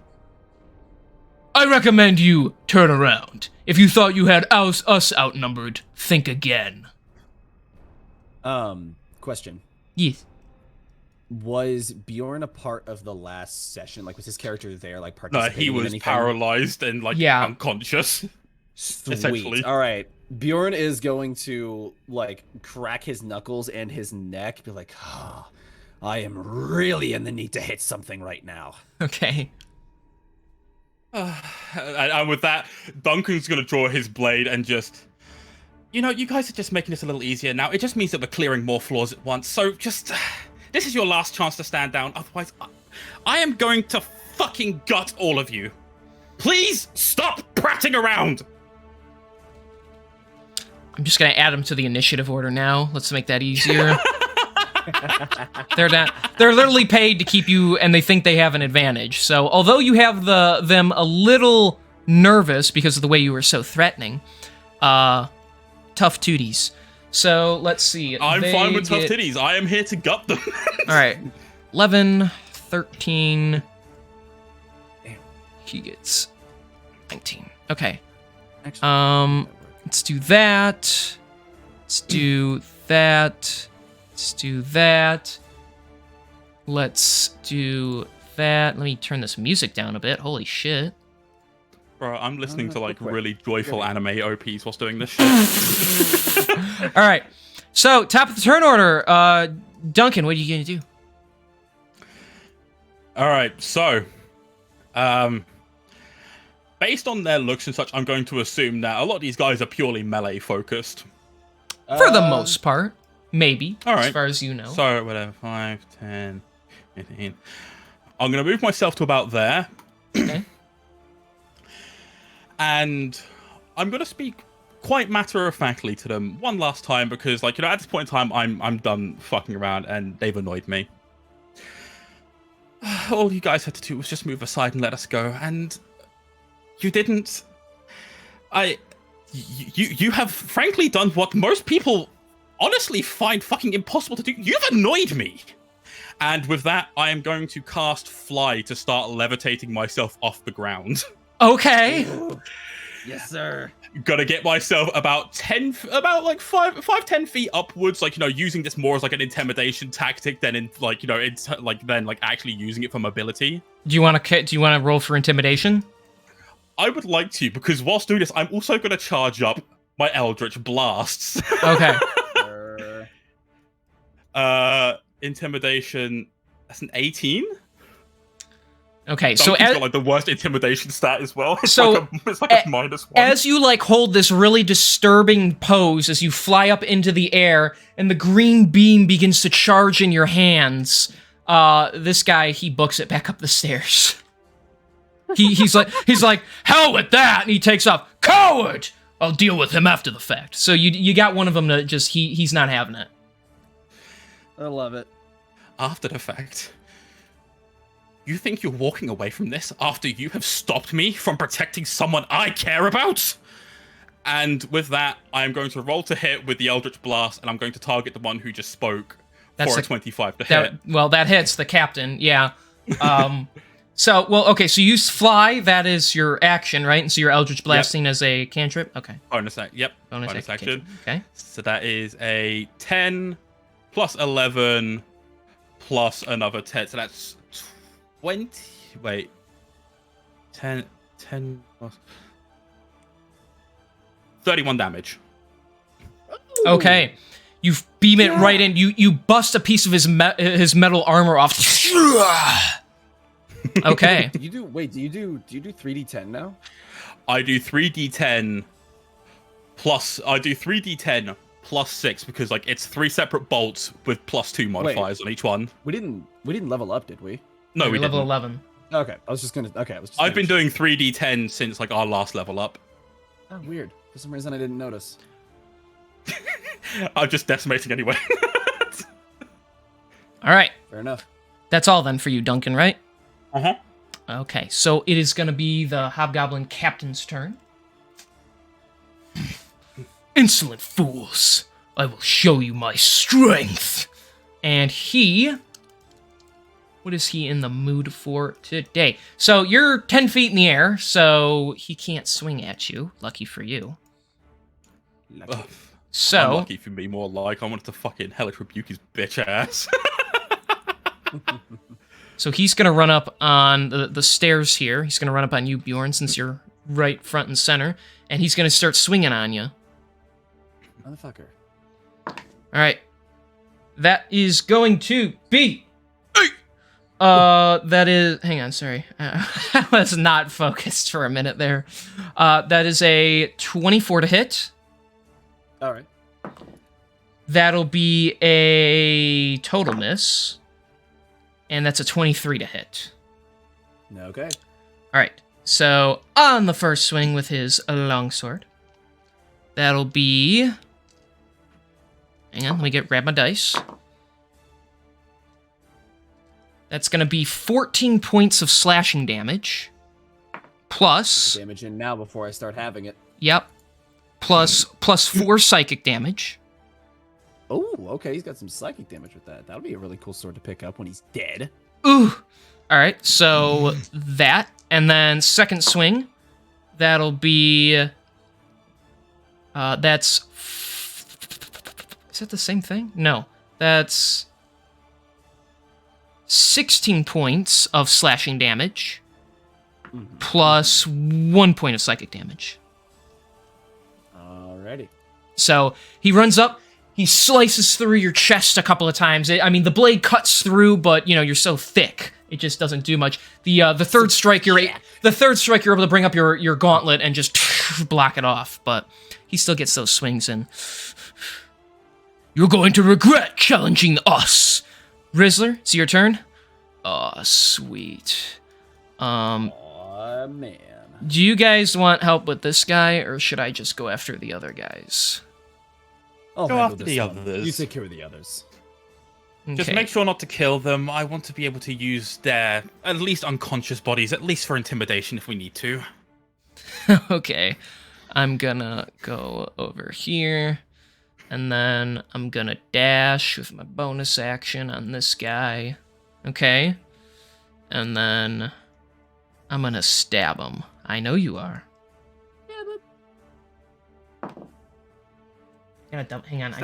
I recommend you turn around. If you thought you had us outnumbered, think again. Question. Yes. Was Bjorn a part of the last session? Like, was his character there, like, participating he was in anything? paralyzed and, like, unconscious. Sweet. Essentially. All right. Bjorn is going to, like, crack his knuckles and his neck, be like, oh, I am really in the need to hit something right now. Okay. And with that, Duncan's going to draw his blade and just... You know, you guys are just making this a little easier now. It just means that we're clearing more floors at once. So just... This is your last chance to stand down. Otherwise, I am going to fucking gut all of you. Please stop prattling around! I'm just gonna add them to the initiative order now. Let's make that easier. They're literally paid to keep you, and they think they have an advantage. So, although you have them a little nervous because of the way you were so threatening, tough tooties. So, let's see. I'm fine with tough titties. I am here to gut them. All right. 11, 13. Damn. He gets 19. Okay. Let's do that. Let's do that. Let's do that. Let's do that. Let me turn this music down a bit. Holy shit. Bro, I'm listening to like really joyful anime OPs whilst doing this shit. All right. So, top of the turn order. Duncan, what are you going to do? All right, so, based on their looks and such, I'm going to assume that a lot of these guys are purely melee focused. For the most part. Maybe. All right. As far as you know. So, whatever, 5, 10, 15. I'm going to move myself to about there. Okay. And I'm going to speak quite matter-of-factly to them one last time because, like, you know, at this point in time, I'm done fucking around and they've annoyed me. All you guys had to do was just move aside and let us go, and you didn't. You have frankly done what most people honestly find fucking impossible to do. You've annoyed me. And with that, I am going to cast Fly to start levitating myself off the ground. Okay. Yes, sir. Gotta get myself about 10, about like 10 feet upwards, like, you know, using this more as like an intimidation tactic than in like, you know, it's like then like actually using it for mobility. Do you want to roll for intimidation? I would like to, because whilst doing this, I'm also gonna charge up my Eldritch Blasts. Okay. Intimidation, that's an 18. Okay, so Duncan's got like the worst intimidation stat as well. It's so like it's like a -1. As you like hold this really disturbing pose as you fly up into the air and the green beam begins to charge in your hands, this guy, he books it back up the stairs. He's like, hell with that, and he takes off. Coward! I'll deal with him after the fact. So you got one of them to just he's not having it. I love it. After the fact. You think you're walking away from this after you have stopped me from protecting someone I care about? And with that, I'm going to roll to hit with the Eldritch Blast, and I'm going to target the one who just spoke for a 25 to hit. Well, that hits the captain, yeah. So you use Fly, that is your action, right? And so you're Eldritch Blasting as a cantrip? Okay. Bonus action. Yep. Bonus action. Okay. So that is a 10 plus 11 plus another 10. So that's 20. Wait. 10 plus 31 damage. Okay. You beam it right in. You bust a piece of his metal armor off. Okay. Do you do 3d10 now? I do 3d10 plus 6 because like it's 3 separate bolts with +2 modifiers on each one. We didn't level up, did we? No, we level didn't. 11. Okay, I've been doing 3d10 since like our last level up. Oh, weird. For some reason I didn't notice. I'm just decimating anyway. All right. Fair enough. That's all then for you, Duncan, right? Uh-huh. Okay, so it is going to be the Hobgoblin Captain's turn. Insolent fools! I will show you my strength! And what is he in the mood for today? So you're 10 feet in the air, so he can't swing at you. Lucky for you. So Unlucky for me, more like I wanted to fucking hellish rebuke his bitch ass. So he's going to run up on the stairs here. He's going to run up on you, Bjorn, since you're right front and center. And he's going to start swinging on you. Motherfucker. All right. That is going to be... that is... Hang on, sorry. I was not focused for a minute there. That is a 24 to hit. All right. That'll be a total miss. And that's a 23 to hit. Okay. All right. So on the first swing with his longsword, that'll be... Hang on, let me grab my dice. That's going to be 14 points of slashing damage. Plus... Damage in now before I start having it. Yep. Plus 4 psychic damage. Oh, okay, he's got some psychic damage with that. That'll be a really cool sword to pick up when he's dead. Ooh! Alright, so that, and then second swing, that'll be That's... Is that the same thing? No. That's 16 points of slashing damage plus 1 point of psychic damage. Alrighty. So he runs up, he slices through your chest a couple of times. I mean, the blade cuts through, but you know you're so thick, it just doesn't do much. The third strike, you're able to bring up your gauntlet and just block it off, but he still gets those swings in. You're going to regret challenging us. Rizzler, it's your turn. Oh, sweet. Oh, man. Do you guys want help with this guy, or should I just go after the other guys? I'll Go handle after this the one. others. You take care of the others. Just Okay. make sure not to kill them. I want to be able to use their at least unconscious bodies, at least for intimidation if we need to. Okay. I'm gonna go over here. And then I'm gonna dash with my bonus action on this guy. Okay. And then I'm gonna stab him. I know you are. Hang on, I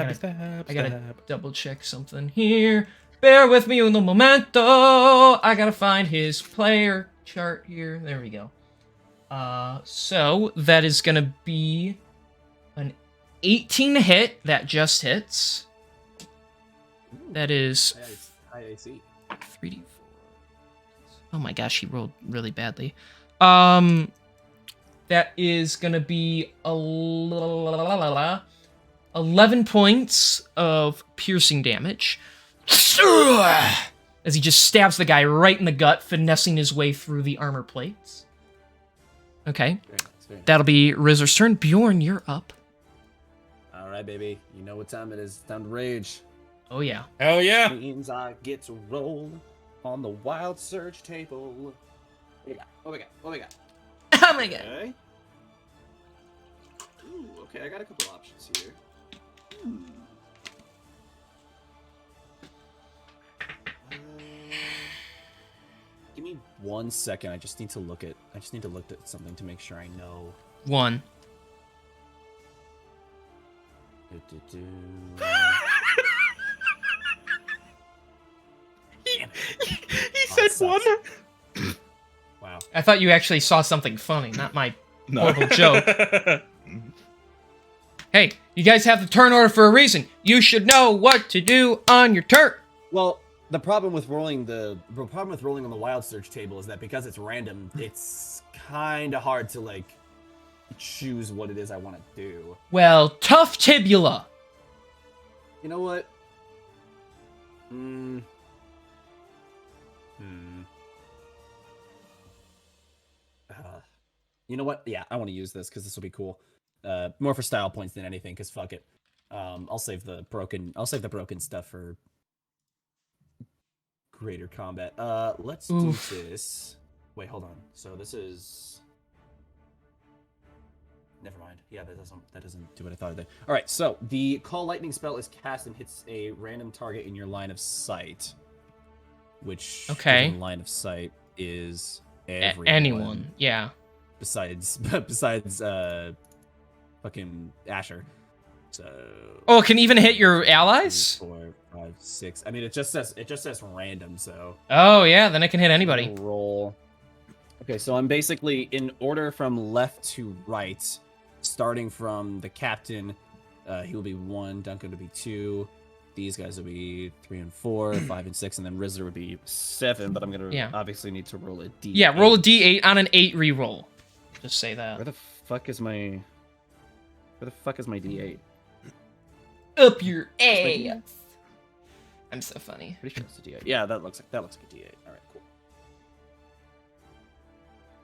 gotta double check something here. Bear with me un momento. I gotta find his player chart here. There we go. So that is gonna be an 18 hit. That just hits. That is High AC. 3d4. Oh my gosh, he rolled really badly. That is gonna be 11 points of piercing damage. As he just stabs the guy right in the gut, finessing his way through the armor plates. Okay. Very nice, very nice. That'll be Rizzer's turn. Bjorn, you're up. All right, baby. You know what time it is. Time to rage. Oh yeah. Hell yeah! Means I get to roll on the wild surge table. What we got? What we got? What we got? Oh my god. Okay. Ooh, okay. I got a couple options here. Give me 1 second. I just need to look at something to make sure I know. 1. He Oh, said one. Wow. I thought you actually saw something funny, not my No. horrible joke. Hey, you guys have the turn order for a reason. You should know what to do on your turn. Well, the problem with rolling on the wild search table is that because it's random, it's kind of hard to like choose what it is I want to do. Well, tough tibula. You know what? You know what? Yeah, I want to use this because this will be cool. More for style points than anything. Because fuck it. I'll save the broken stuff for greater combat. Let's Oof. do this. Wait, hold on. So this is. Never mind. Yeah, that doesn't do what I thought it did. All right. So the call lightning spell is cast and hits a random target in your line of sight, which Okay. given line of sight is everyone. Anyone. Yeah. Besides fucking Asher. So Oh, it can even hit your allies? 3, 4, 5, 6. I mean, it just says random, so Oh, yeah, then it can hit anybody. I'll roll. Okay, so I'm basically in order from left to right, starting from the captain. He will be 1, Duncan will be 2, these guys will be 3 and 4, 5 and 6, and then Rizzler would be 7. But I'm gonna obviously need to roll a D. Yeah, roll a D8 on an 8 reroll. Just say that. Where the fuck is my D8? Up your ass. I'm so funny. Pretty sure it's a D8. Yeah, that looks like a D8. All right, cool.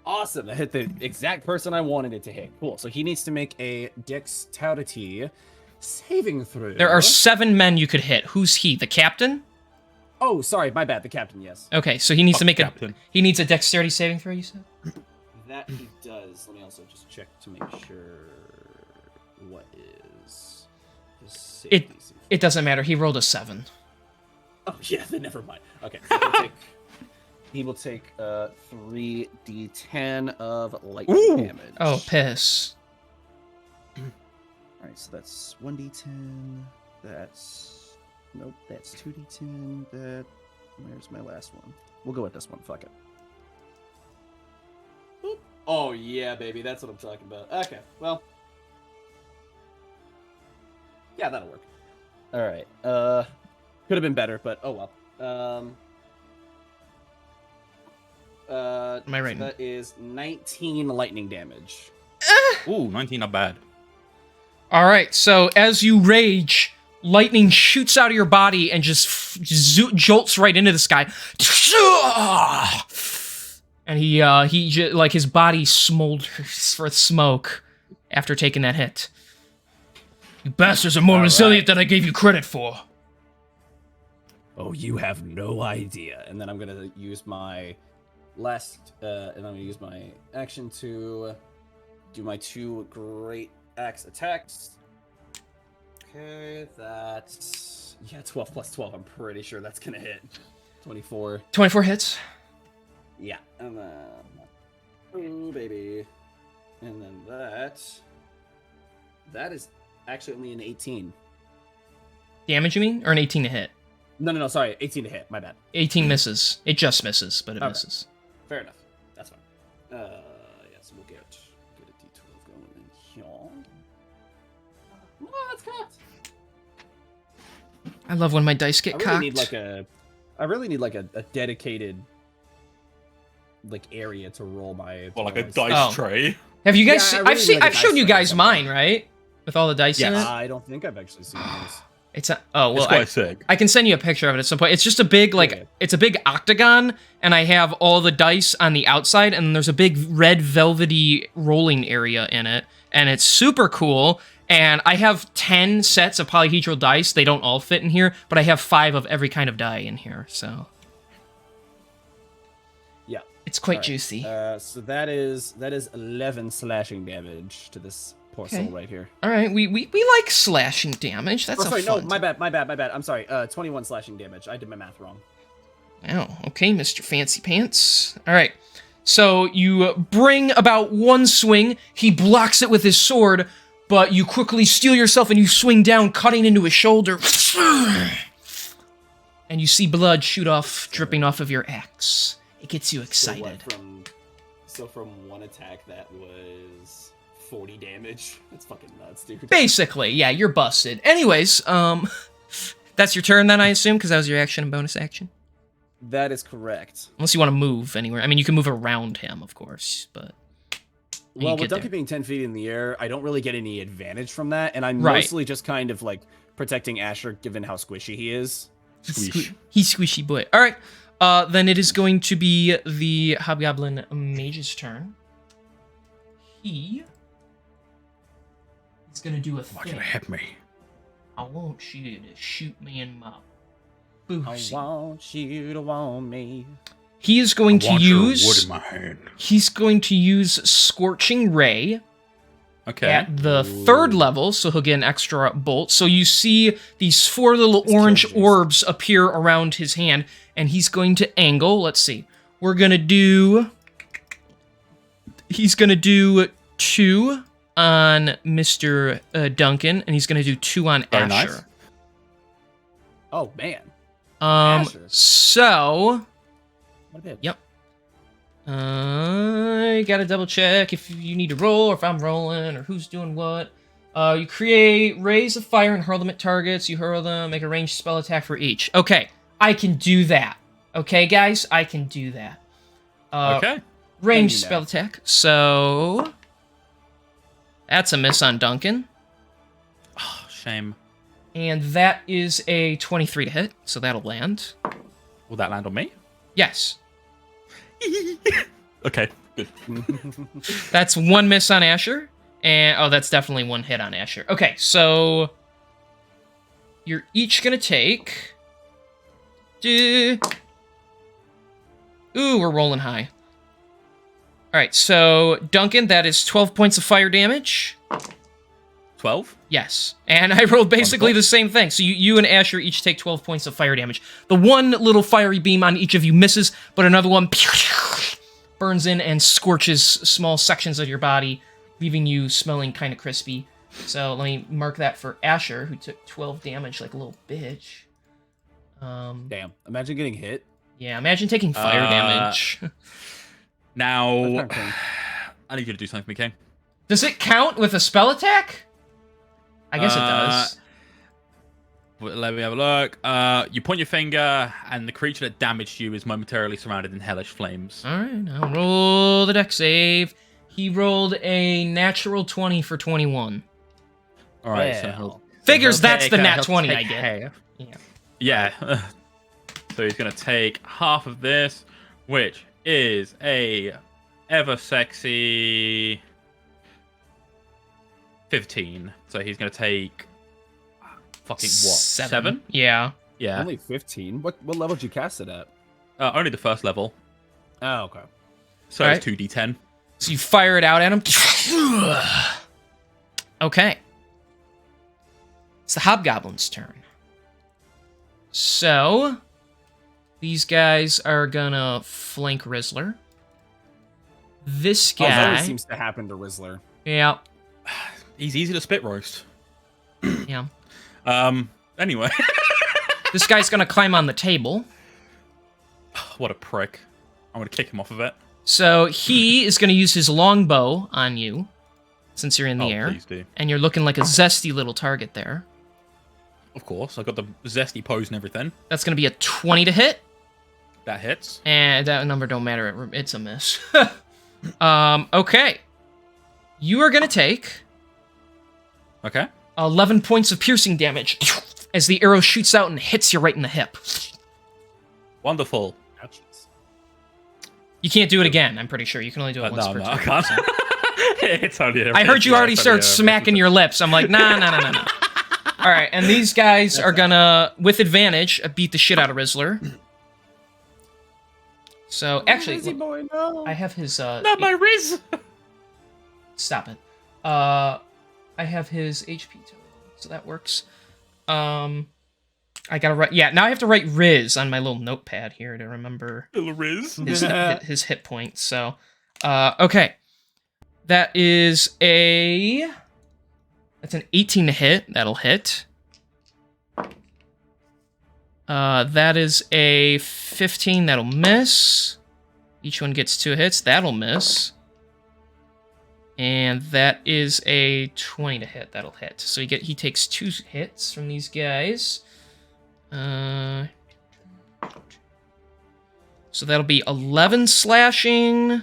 Awesome. That hit the exact person I wanted it to hit. Cool. So he needs to make a dexterity saving throw. There are 7 men you could hit. Who's he? The captain? Oh, sorry, my bad. The captain, yes. Okay, so he needs to make Captain. he needs a dexterity saving throw, you said? That he does. Let me also just check to make sure what is his safety. It doesn't matter. He rolled a 7. Oh yeah, then never mind. Okay. He will take 3d10 of lightning damage. Oh, piss. Alright, so that's 1d10. That's... Nope, that's 2d10. Where's my last one? We'll go with this one, fuck it. Boop. Oh, yeah, baby, that's what I'm talking about. Okay, well... Yeah, that'll work. Alright, could have been better, but oh well. Am I right? So that is 19 lightning damage. Ooh, 19, not bad. All right, so as you rage, lightning shoots out of your body and just jolts right into this guy. And he like his body smolders with smoke after taking that hit. You bastards are more resilient than I gave you credit for. Oh, you have no idea. And then I'm gonna use my last, and I'm gonna use my action to do my 2 great axe attacks. Okay, that's 12 plus 12. I'm pretty sure that's gonna hit. 24. 24 hits. Yeah, and then ooh baby, and then that is actually only an 18. Damage, you mean, or an 18 to hit? No, sorry, 18 to hit. My bad. 18 misses. It just misses, but it Okay. misses. Fair enough. That's fine. So we'll get a D12 going in here. Oh, that's cocked. I love when my dice get I cocked. really need like a dedicated like area to roll my. Well, like a dice. dice tray. Have you guys? Yeah, I really need, like, I've a shown dice you tray or guys something. mine, right? With all the dice in it. I don't think I've actually seen this. It's a, oh well, It's quite sick. I can send you a picture of it at some point. It's just a big Yeah. it's a big octagon, and I have all the dice on the outside, and there's a big red velvety rolling area in it, and it's super cool. And I have 10 sets of polyhedral dice. They don't all fit in here, but I have 5 of every kind of die in here, so Yeah. it's quite All right. juicy. So that is 11 slashing damage to this poor soul right here. All right, we like slashing damage. That's Sorry, a no, fun. my bad. I'm sorry. 21 slashing damage. I did my math wrong. Oh, okay, Mr. Fancy Pants. All right. So you bring about one swing. He blocks it with his sword, but you quickly steel yourself and you swing down, cutting into his shoulder. And you see blood shoot off, dripping off of your axe. It gets you excited. So from one attack, that was 40 damage. That's fucking nuts, dude. Basically, yeah, you're busted. Anyways, that's your turn then, I assume, because that was your action and bonus action. That is correct. Unless you want to move anywhere. I mean, you can move around him, of course, but... Well, with Duncan being 10 feet in the air, I don't really get any advantage from that, and I'm Right. mostly just kind of like protecting Asher, given how squishy he is. Squish. He's squishy boy. All right. Then it is going to be the Hobgoblin Mage's turn. He's going to do a Why thing. can I hit me? I want you to shoot me in my I booty. want you to want me. He is going to Want your wood use... in my hand. He's going to use Scorching Ray Okay. at the 3rd level, so he'll get an extra bolt. So you see these 4 little orange killing orbs appear around his hand, and he's going to angle. Let's see. We're going to do... He's going to do 2 on Mr. Duncan, and he's going to do 2 on Very Asher. nice. Oh man. Asher. So... What a bit. Yep. I gotta double check if you need to roll, or if I'm rolling, or who's doing what. You create rays of fire and hurl them at targets. You hurl them, make a ranged spell attack for each. Okay, I can do that. Okay, guys, I can do that. Okay. Ranged And you know. spell attack. So that's a miss on Duncan, Oh, shame. and that is a 23 to hit. So that'll land. Will that land on me? Yes, Okay, good. that's 1 miss on Asher. And, oh, that's definitely 1 hit on Asher. Okay, so you're each gonna take... Ooh, we're rolling high. Alright, so, Duncan, that is 12 points of fire damage. 12? Yes. And I rolled basically Wonderful. the same thing. So you and Asher each take 12 points of fire damage. The one little fiery beam on each of you misses, but another one burns in and scorches small sections of your body, leaving you smelling kind of crispy. So let me mark that for Asher, who took 12 damage like a little bitch. Damn. Imagine getting hit. Yeah, imagine taking fire damage. Now, That's not I need you to do something for me, King. Does it count with a spell attack? I guess it does. Let me have a look. You point your finger, and the creature that damaged you is momentarily surrounded in hellish flames. Alright, I'll roll the dex save. He rolled a natural 20 for 21. All right, so Well. Figures he'll that's take, the nat he'll 20 take I get. half. Yeah. Yeah. So he's gonna take half of this, which is a ever sexy 15. So he's gonna take fucking what? 7? Yeah. Yeah. Only 15? What level did you cast it at? Only the first level. Oh, okay. So All it's 2d10. So you fire it out at him. Okay. It's the Hobgoblin's turn. So, these guys are gonna flank Rizzler. This Oh, that guy... always seems to happen to Rizzler. Yeah, He's easy to spit roast. yeah. Anyway. This guy's gonna climb on the table. What a prick. I'm gonna kick him off of it. So, he is gonna use his longbow on you, since you're in the air. Please do. And you're looking like a zesty little target there. Of course, I got the zesty pose and everything. That's gonna be a 20 to hit. That hits. And that number don't matter. It's a miss. Okay. You are going to take Okay. 11 points of piercing damage as the arrow shoots out and hits you right in the hip. Wonderful. Ouchies. You can't do it again, I'm pretty sure. You can only do it once No, per no, I turn. can't. so. It's only a I heard you yeah, already it's start only a- smacking your lips. I'm like, nah. All right, and these guys are gonna, with advantage, beat the shit out of Rizzler. So, actually, Rizzy boy, no. I have his, Not my Riz! Stop it. I have his HP total, so that works. I gotta write. Yeah, now I have to write Riz on my little notepad here to remember Little Riz. his hit points. So, okay, that is that's an 18 to hit. That'll hit. That is a 15. That'll miss. Each one gets 2 hits. That'll miss. And that is a 20 to hit. That'll hit. So he takes 2 hits from these guys. So that'll be 11 slashing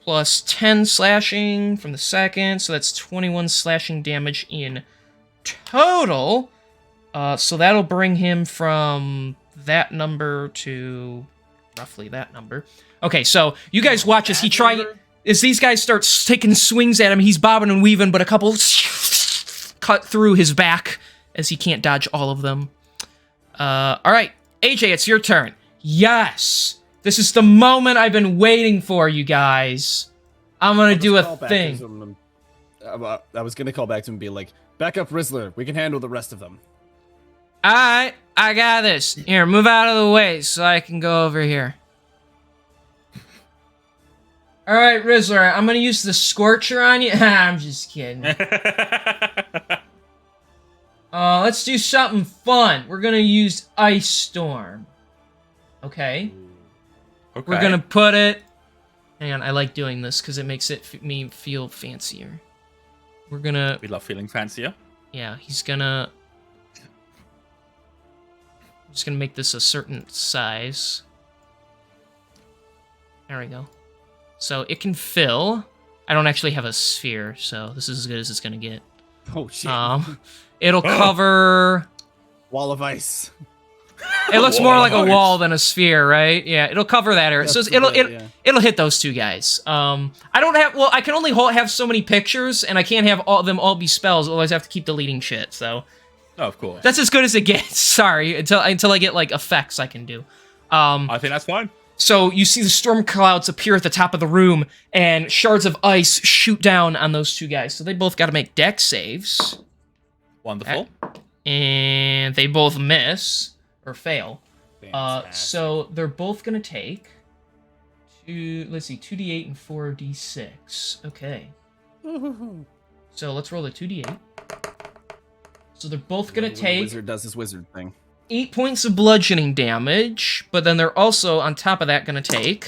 plus 10 slashing from the second. So that's 21 slashing damage in total. So that'll bring him from that number to roughly that number. Okay, so you guys watch as as these guys start taking swings at him. He's bobbing and weaving, but a couple cut through his back as he can't dodge all of them. All right, AJ, it's your turn. Yes, this is the moment I've been waiting for, you guys. I'm gonna do a thing. I was gonna call back to him and be like, back up Rizzler, we can handle the rest of them. Alright, I got this. Here, move out of the way so I can go over here. Alright, Rizzler, I'm gonna use the Scorcher on you. I'm just kidding. Let's do something fun. We're gonna use Ice Storm. Okay? Okay. We're gonna put it... Hang on, I like doing this because it makes me feel fancier. We're gonna... We love feeling fancier. Yeah, he's gonna... I'm just gonna make this a certain size. There we go. So it can fill. I don't actually have a sphere, so this is as good as it's gonna get. Oh shit. It'll cover... Wall of ice. It looks Wall more of like a ice. wall than a sphere, right? Yeah, it'll cover that area. So it'll hit those two guys. I don't have... Well, I can only have so many pictures, and I can't have all of them all be spells, otherwise I have to keep deleting shit, so... Oh, of course. That's as good as it gets. Sorry, until I get like effects I can do. I think that's fine. So you see the storm clouds appear at the top of the room, and shards of ice shoot down on those two guys. So they both got to make dex saves, Wonderful. and they both miss or fail. Fantastic. So they're both gonna take 2d8 and 4d6. Okay. So let's roll a 2d8. So they're both gonna When the take wizard does his wizard thing. 8 points of bludgeoning damage, but then they're also on top of that gonna take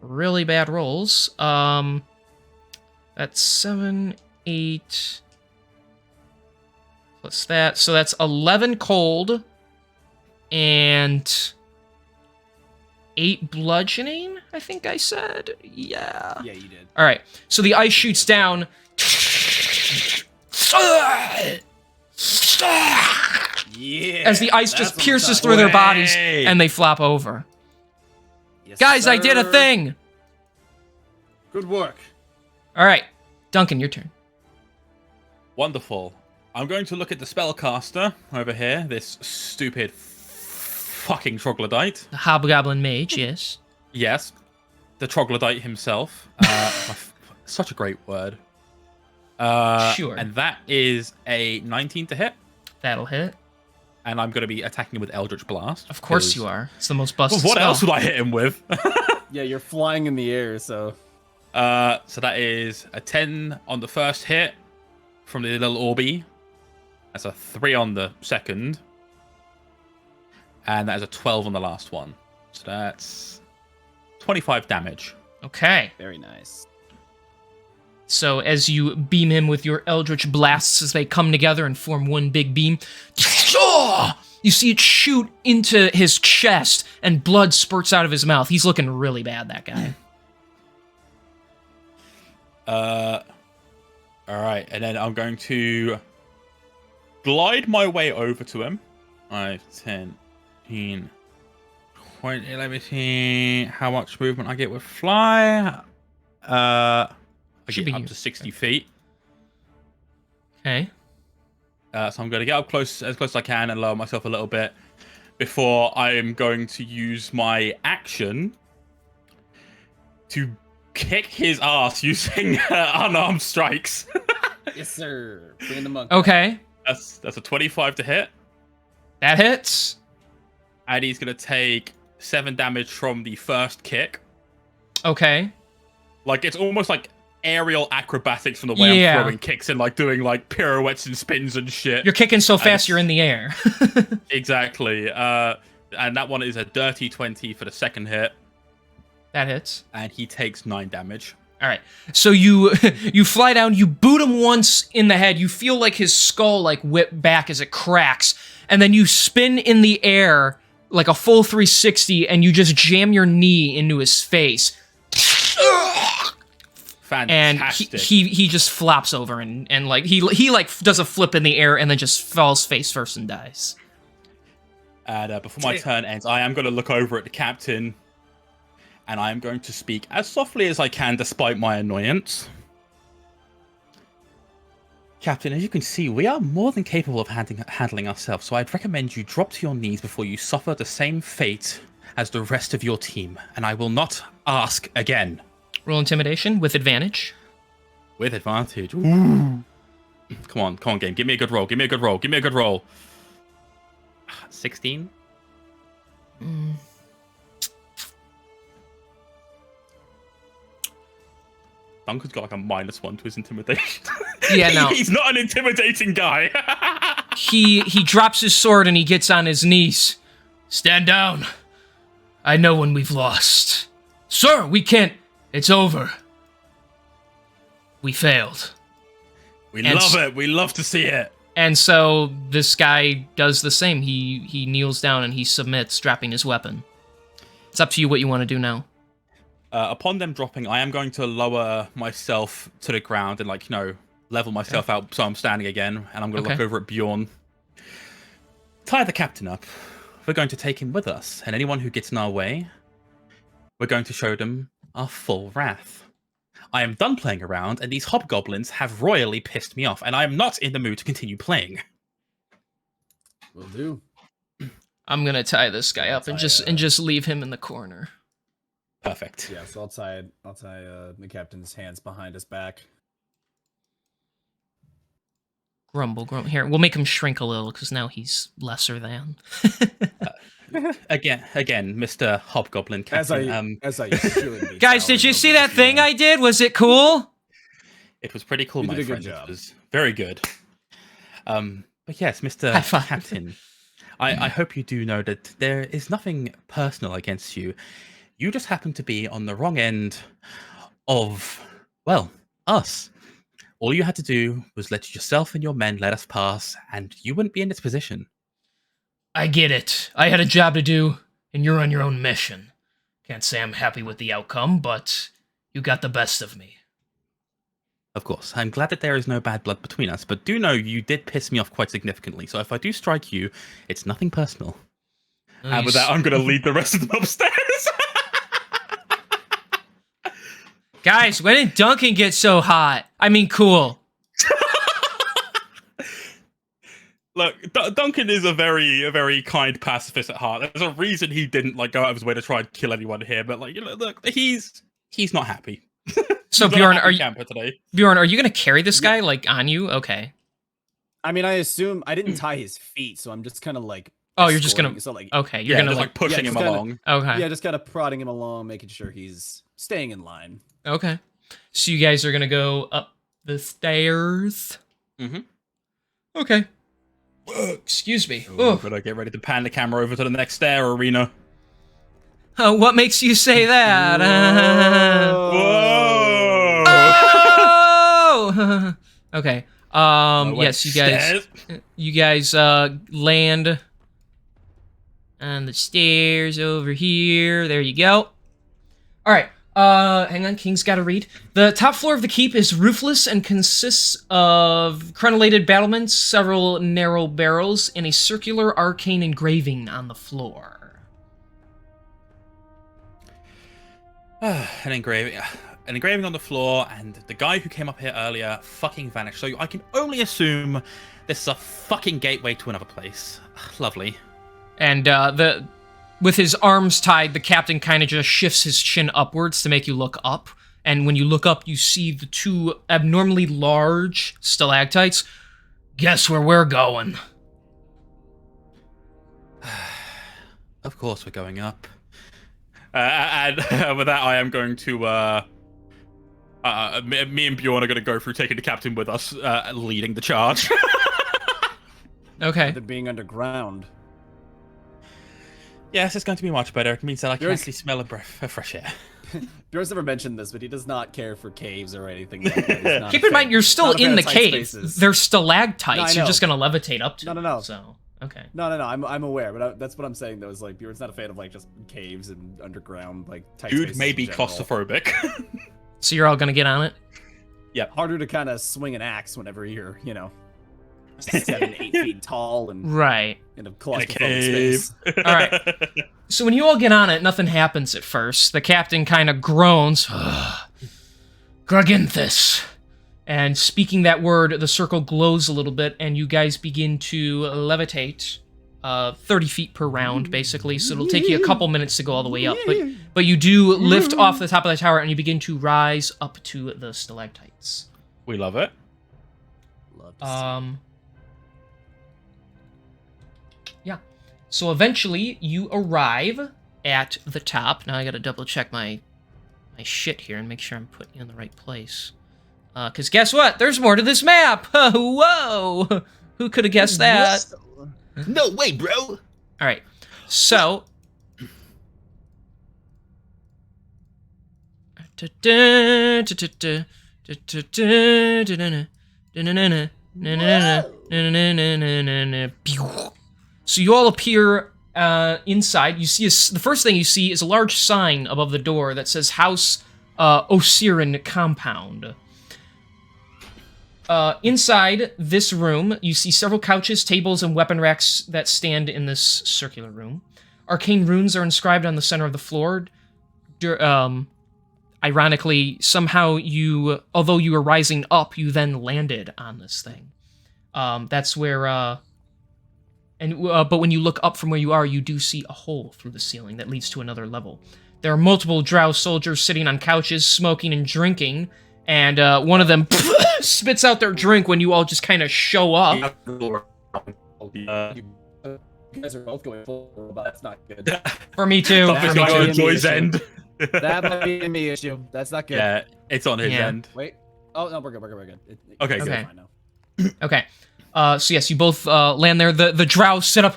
really bad rolls. That's 7, 8 plus that, so that's 11 cold and 8 bludgeoning, I think I said. Yeah. Yeah, you did. All right. So the ice shoots down. Yeah. As the ice that's just what I'm pierces talking through their about. bodies Way. and they flop over. Yes, Guys, I did a sir. thing. Good work. All right. Duncan, your turn. Wonderful. I'm going to look at the spellcaster over here. This stupid fucking troglodyte. The Hobgoblin Mage, yes. Yes, the troglodyte himself. Such a great word. Sure. And that is a 19 to hit. That'll hit. And I'm going to be attacking with Eldritch Blast. Of course 'cause- you are. It's the most busted Well, what spell. else would I hit him with? Yeah, you're flying in the air, so So that is a 10 on the first hit from the little Orby. That's a 3 on the second. And that is a 12 on the last one. So that's 25 damage. Okay. Very nice. So as you beam him with your Eldritch Blasts as they come together and form one big beam, you see it shoot into his chest and blood spurts out of his mouth. He's looking really bad, that guy. All right, and then I'm going to glide my way over to him. 5, 10, 15, 20. Let me see how much movement I get with fly. I Should get be up you. to 60 feet. Okay. So I'm going to get up close as I can and lower myself a little bit before I'm going to use my action to kick his ass using unarmed strikes. Yes, sir. Bring in the monk. Okay. That's a 25 to hit. That hits. And he's going to take 7 damage from the first kick. Okay. Like, it's almost like aerial acrobatics from the way Yeah. I'm throwing kicks and, like, doing, like, pirouettes and spins and shit. You're kicking so fast just- you're in the air. Exactly. And that one is a dirty 20 for the second hit. That hits. And he takes 9 damage. All right. So you you fly down, you boot him once in the head. You feel like his skull like whip back as it cracks, and then you spin in the air like a full 360 and you just jam your knee into his face. And Fantastic. he just flops over and like he like does a flip in the air and then just falls face first and dies. And before my turn ends, I am going to look over at the captain, and I am going to speak as softly as I can, despite my annoyance. Captain, as you can see, we are more than capable of handling ourselves, so I'd recommend you drop to your knees before you suffer the same fate as the rest of your team, and I will not ask again. Roll intimidation with advantage. With advantage. Ooh. Come on, game. Give me a good roll. Give me a good roll. Give me a good roll. 16? Duncan's got like a -1 to his intimidation. Yeah, no. He's not an intimidating guy. He drops his sword and he gets on his knees. Stand down. I know when we've lost. Sir, we can't. It's over. We failed. We And love it. We love to see it. And so this guy does the same. He kneels down and he submits, dropping his weapon. It's up to you what you want to do now. Upon them dropping, I am going to lower myself to the ground and, like, level myself out so I'm standing again. And I'm going to look over at Bjorn. Tie the captain up. We're going to take him with us. And anyone who gets in our way, we're going to show them our full wrath. I am done playing around, and these hobgoblins have royally pissed me off, and I am not in the mood to continue playing. Will do. I'm gonna tie this guy up and just leave him in the corner. Perfect. Yeah, so I'll tie the captain's hands behind his back. Grumble. Here, we'll make him shrink a little because now he's lesser than. Again, Mr. Hobgoblin Captain. As I should be. Guys, did you see that thing I did? Was it cool? It was pretty cool, You my did a good friend. job. It was very good. But yes, Mr. High five. Captain, I hope you do know that there is nothing personal against you. You just happen to be on the wrong end of, well, us. All you had to do was let yourself and your men let us pass, and you wouldn't be in this position. I get it. I had a job to do, and you're on your own mission. Can't say I'm happy with the outcome, but you got the best of me. Of course, I'm glad that there is no bad blood between us, but do know you did piss me off quite significantly, so if I do strike you, it's nothing personal. And with that, I'm going to lead the rest of them upstairs. Guys, when did Duncan get so hot? I mean, cool. Look, Duncan is a very kind pacifist at heart. There's a reason he didn't go out of his way to try and kill anyone here, but look, he's not happy. So He's Bjorn, not a happy camper today. Bjorn, are you gonna carry this guy on you? Okay. I mean, I assume I didn't tie his feet, so I'm just kind of Oh, you're just gonna. escorting, so like Okay, you're gonna just pushing him along. Okay. yeah, just kind of prodding him along, making sure he's staying in line. Okay. So you guys are gonna go up the stairs. Okay. Excuse me. Oh, gotta get ready to pan the camera over to the next stair arena. What makes you say that? Whoa! Oh! Okay. Yes, you guys land on the stairs over here. There you go. All right. Hang on, King's got to read. The top floor of the keep is roofless and consists of crenellated battlements, several narrow barrels, and a circular arcane engraving on the floor. An engraving on the floor, and the guy who came up here earlier fucking vanished. So I can only assume this is a fucking gateway to another place. Lovely. And with his arms tied, the captain kind of just shifts his chin upwards to make you look up. And when you look up, you see the two abnormally large stalactites. Guess where we're going? Of course we're going up. And with that, I am going to... me and Bjorn are going to go through taking the captain with us, leading the charge. Okay. They're being underground. Yes, it's going to be much better. It means that I can actually smell a breath of fresh air. Bjorn's never mentioned this, but he does not care for caves or anything like that. He's not Keep a in mind, fan- you're still not a fan in the of tight cave. spaces. They're stalactites. No, I You're know. just going to levitate up to No, them. no. So, okay. No, I'm aware, but that's what I'm saying though. Is like Bjorn's not a fan of just caves and underground tight Dude spaces may in be general. claustrophobic. So you're all going to get on it? Harder to kind of swing an axe whenever you're 7-8 feet tall and Right. in a In a claustrophobic cave. space. All right. So when you all get on it, nothing happens at first. The captain kind of groans. Graginthus. And speaking that word, the circle glows a little bit, and you guys begin to levitate 30 feet per round, basically. So it'll take you a couple minutes to go all the way up. But you do lift off the top of the tower, and you begin to rise up to the stalactites. We love it. Love to see. Yeah. So eventually you arrive at the top. Now I gotta double check my shit here and make sure I'm putting you in the right place. Cause guess what? There's more to this map! Whoa! Who could have guessed that? No way, bro! Alright. So So you all appear inside. You see the first thing you see is a large sign above the door that says House Osirin Compound. Inside this room, you see several couches, tables, and weapon racks that stand in this circular room. Arcane runes are inscribed on the center of the floor. Ironically, somehow although you were rising up, you then landed on this thing. That's where, but when you look up from where you are, you do see a hole through the ceiling that leads to another level. There are multiple Drow soldiers sitting on couches, smoking and drinking, and one of them spits out their drink when you all just kind of show up. You guys are both going full, but that's not good. For me too. Stuff is For me going too. on Joy's end. That might be a me issue. That's not good. Yeah, it's on his Yeah. end. Wait. Oh no, we're good. Okay, it's good. fine now. Okay. So yes, you both land there. The drow sit up.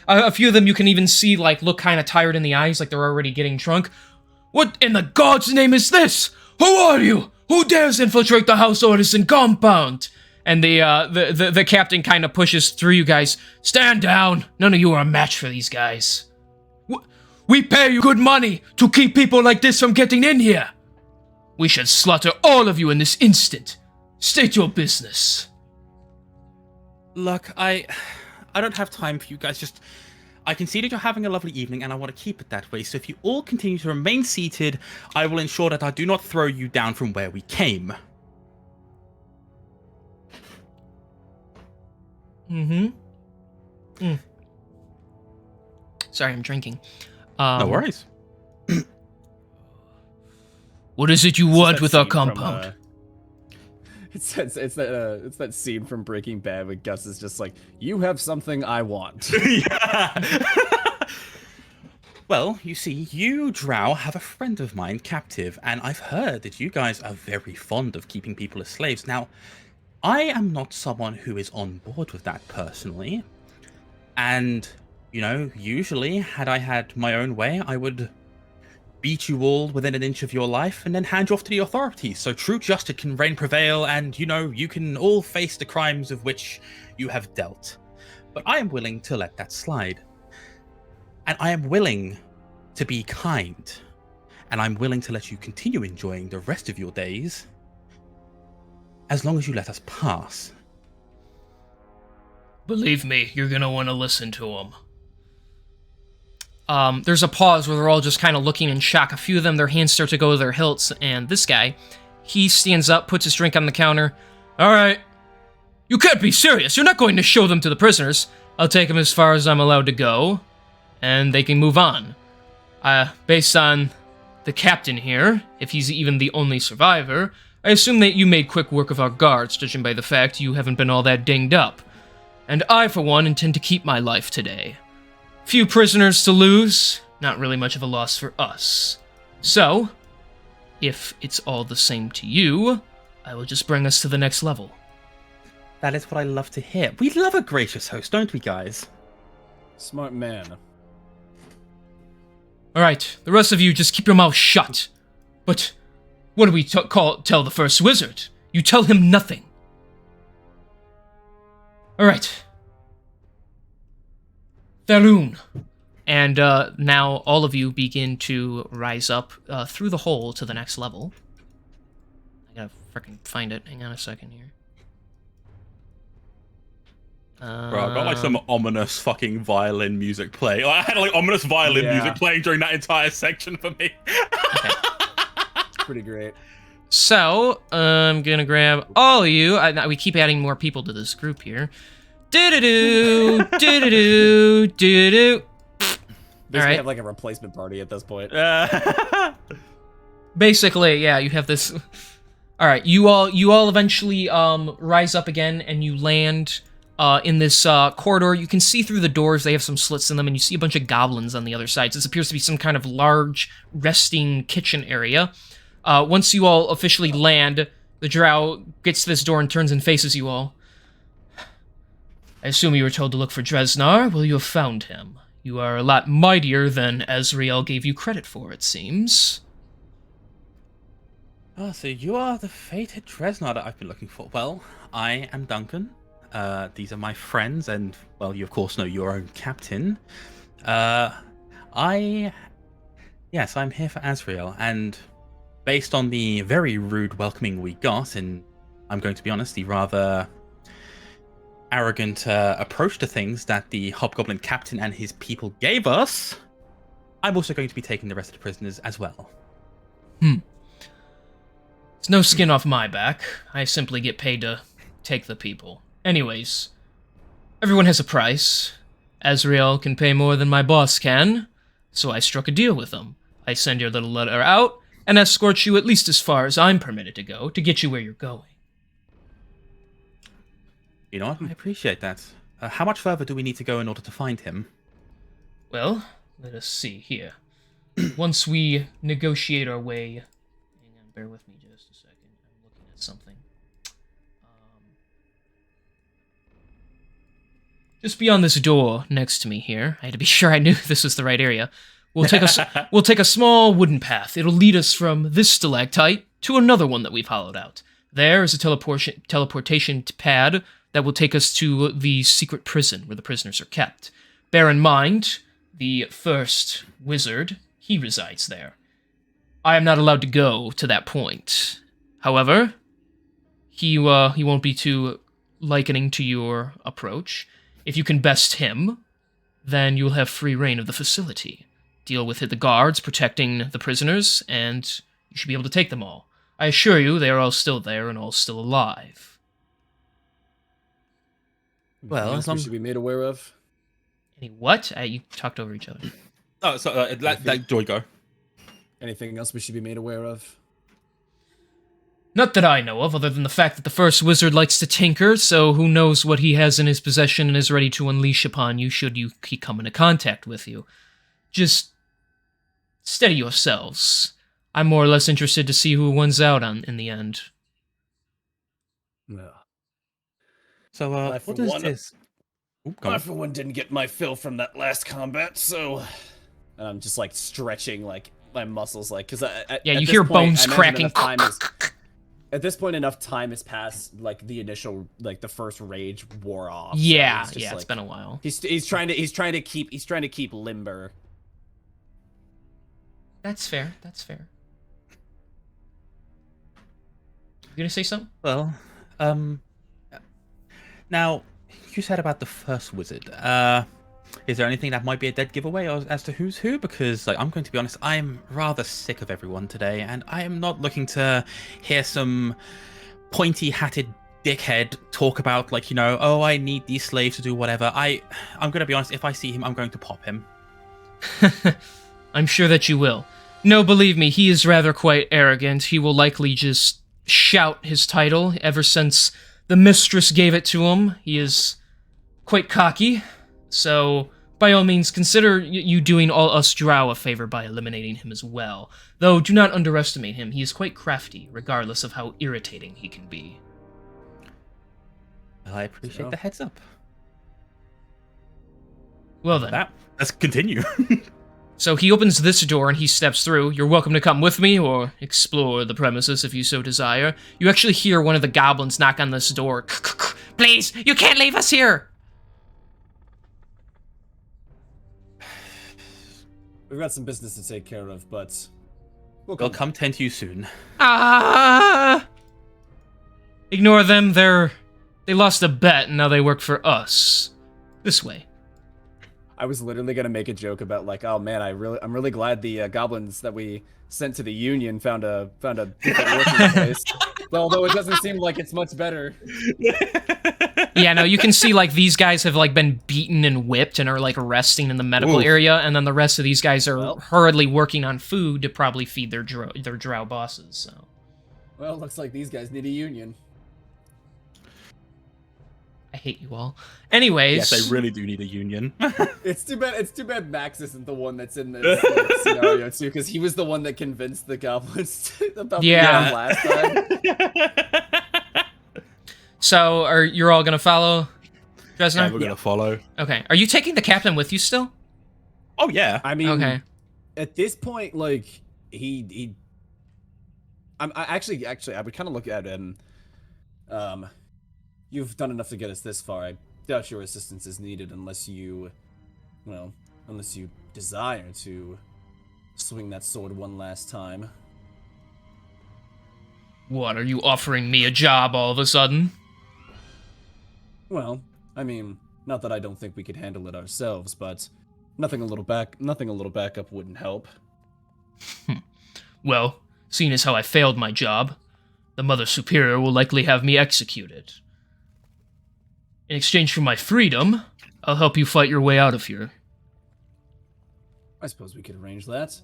A few of them you can even see like look kind of tired in the eyes, like they're already getting drunk. What in the God's name is this? Who are you? Who dares infiltrate the House Orison compound? And the captain kind of pushes through you guys. Stand down. None of you are a match for these guys. We pay you good money to keep people like this from getting in here. We should slaughter all of you in this instant. State your business. Look, I don't have time for you guys. Just, I can see that you're having a lovely evening, and I want to keep it that way. So if you all continue to remain seated, I will ensure that I do not throw you down from where we came. Sorry, I'm drinking. No worries. What is it you want with our compound? It's that scene from Breaking Bad where Gus is just like, "You have something I want." Yeah. Well, you see, you, Drow, have a friend of mine captive, and I've heard that you guys are very fond of keeping people as slaves. Now, I am not someone who is on board with that personally, and, you know, usually, had I had my own way, I would beat you all within an inch of your life and then hand you off to the authorities, so true justice can reign prevail, and, you know, you can all face the crimes of which you have dealt. But I am willing to let that slide. And I am willing to be kind. And I'm willing to let you continue enjoying the rest of your days, as long as you let us pass. Believe me, you're gonna want to listen to him. There's a pause where they're all just kind of looking in shock. A few of them, their hands start to go to their hilts, and this guy, he stands up, puts his drink on the counter. All right. You can't be serious. You're not going to show them to the prisoners. I'll take them as far as I'm allowed to go, and they can move on. Based on the captain here, if he's even the only survivor, I assume that you made quick work of our guards, judging by the fact you haven't been all that dinged up. And I, for one, intend to keep my life today. Few prisoners to lose, not really much of a loss for us. So, if it's all the same to you, I will just bring us to the next level. That is what I love to hear. We love a gracious host, don't we, guys? Smart man. Alright, the rest of you just keep your mouth shut. But what do we tell the first wizard? You tell him nothing. Alright. Faroon. And now all of you begin to rise up through the hole to the next level. I gotta freaking find it. Hang on a second here. Bro, I got like some ominous fucking violin music play. I had like ominous violin music playing during that entire section for me. Okay. It's pretty great. So, I'm gonna grab all of you. We keep adding more people to this group here. Do-do-do, do-do-do, do-do. Basically have like a replacement party at this point. Basically, yeah, you have this. All right, you all eventually rise up again, and you land in this corridor. You can see through the doors; they have some slits in them, and you see a bunch of goblins on the other side. So this appears to be some kind of large resting kitchen area. Once you all officially land, the drow gets to this door and turns and faces you all. I assume you were told to look for Dresnar. Well, you have found him. You are a lot mightier than Azrael gave you credit for, it seems. Oh, so you are the fated Dresnar that I've been looking for. Well, I am Duncan. These are my friends, and, well, you of course know your own captain. Yes, I'm here for Azrael, and based on the very rude welcoming we got, and I'm going to be honest, the rather arrogant approach to things that the Hobgoblin captain and his people gave us, I'm also going to be taking the rest of the prisoners as well. It's no skin off my back. I simply get paid to take the people. Anyways, everyone has a price. Azrael can pay more than my boss can, so I struck a deal with him. I send your little letter out and escort you at least as far as I'm permitted to go to get you where you're going. You know what? I appreciate that. How much further do we need to go in order to find him? Well, let us see here. Once we negotiate our way... Hang on, bear with me just a second. I'm looking at something. Just beyond this door next to me here, I had to be sure I knew this was the right area. We'll take a small wooden path. It'll lead us from this stalactite to another one that we've hollowed out. There is a teleportation pad that will take us to the secret prison where the prisoners are kept. Bear in mind, the first wizard, he resides there. I am not allowed to go to that point. However, he won't be too likening to your approach. If you can best him, then you'll have free reign of the facility. Deal with the guards protecting the prisoners, and you should be able to take them all. I assure you, they are all still there and all still alive. Well, we should be made aware of. Any what? You talked over each other. Oh, so let Joy go. Anything else we should be made aware of? Not that I know of, other than the fact that the first wizard likes to tinker, so who knows what he has in his possession and is ready to unleash upon you should he come into contact with you. Just steady yourselves. I'm more or less interested to see who wins out in the end. No. So, what is this? I, for one, didn't get my fill from that last combat, so... And I'm just, like, stretching, like, my muscles, like, because yeah, you hear bones cracking. At this point, enough time has passed, like, the initial, like, the first rage wore off. Yeah, so it's been a while. He's trying to keep limber. That's fair, You gonna say something? Well, now, you said about the first wizard. Is there anything that might be a dead giveaway as to who's who? Because, like, I'm going to be honest, I'm rather sick of everyone today, and I am not looking to hear some pointy-hatted dickhead talk about, like, you know, oh, I need these slaves to do whatever. I'm going to be honest, if I see him, I'm going to pop him. I'm sure that you will. No, believe me, he is rather quite arrogant. He will likely just shout his title. Ever since the mistress gave it to him, he is quite cocky. So, by all means, consider you doing all us Drow a favor by eliminating him as well. Though, do not underestimate him. He is quite crafty, regardless of how irritating he can be. Well, I appreciate the heads up. Well then. Let's continue. So he opens this door and he steps through. You're welcome to come with me or explore the premises if you so desire. You actually hear one of the goblins knock on this door. Please, you can't leave us here! We've got some business to take care of, but we'll come tend to you soon. Ignore them. They lost a bet and now they work for us. This way. I was literally gonna make a joke about, like, oh man, I'm really glad the goblins that we sent to the Union found a different working place. Although it doesn't seem like it's much better. Yeah, no, you can see, like, these guys have, like, been beaten and whipped and are, like, resting in the medical area, and then the rest of these guys are hurriedly working on food to probably feed their drow bosses, so. Well, looks like these guys need a union. I hate you all. Anyways. Yes, they really do need a union. It's too bad Max isn't the one that's in this like, scenario, too, because he was the one that convinced the goblins about the last time. So, you're all gonna follow Dresner? Yeah, we're gonna follow. Okay. Are you taking the captain with you still? Oh, yeah. I mean, okay. At this point, like, I would kind of look at him. You've done enough to get us this far. I doubt your assistance is needed unless you desire to swing that sword one last time. What, are you offering me a job all of a sudden? Well, I mean, not that I don't think we could handle it ourselves, but nothing a little backup wouldn't help. Well, seeing as how I failed my job, the Mother Superior will likely have me executed. In exchange for my freedom, I'll help you fight your way out of here. I suppose we could arrange that.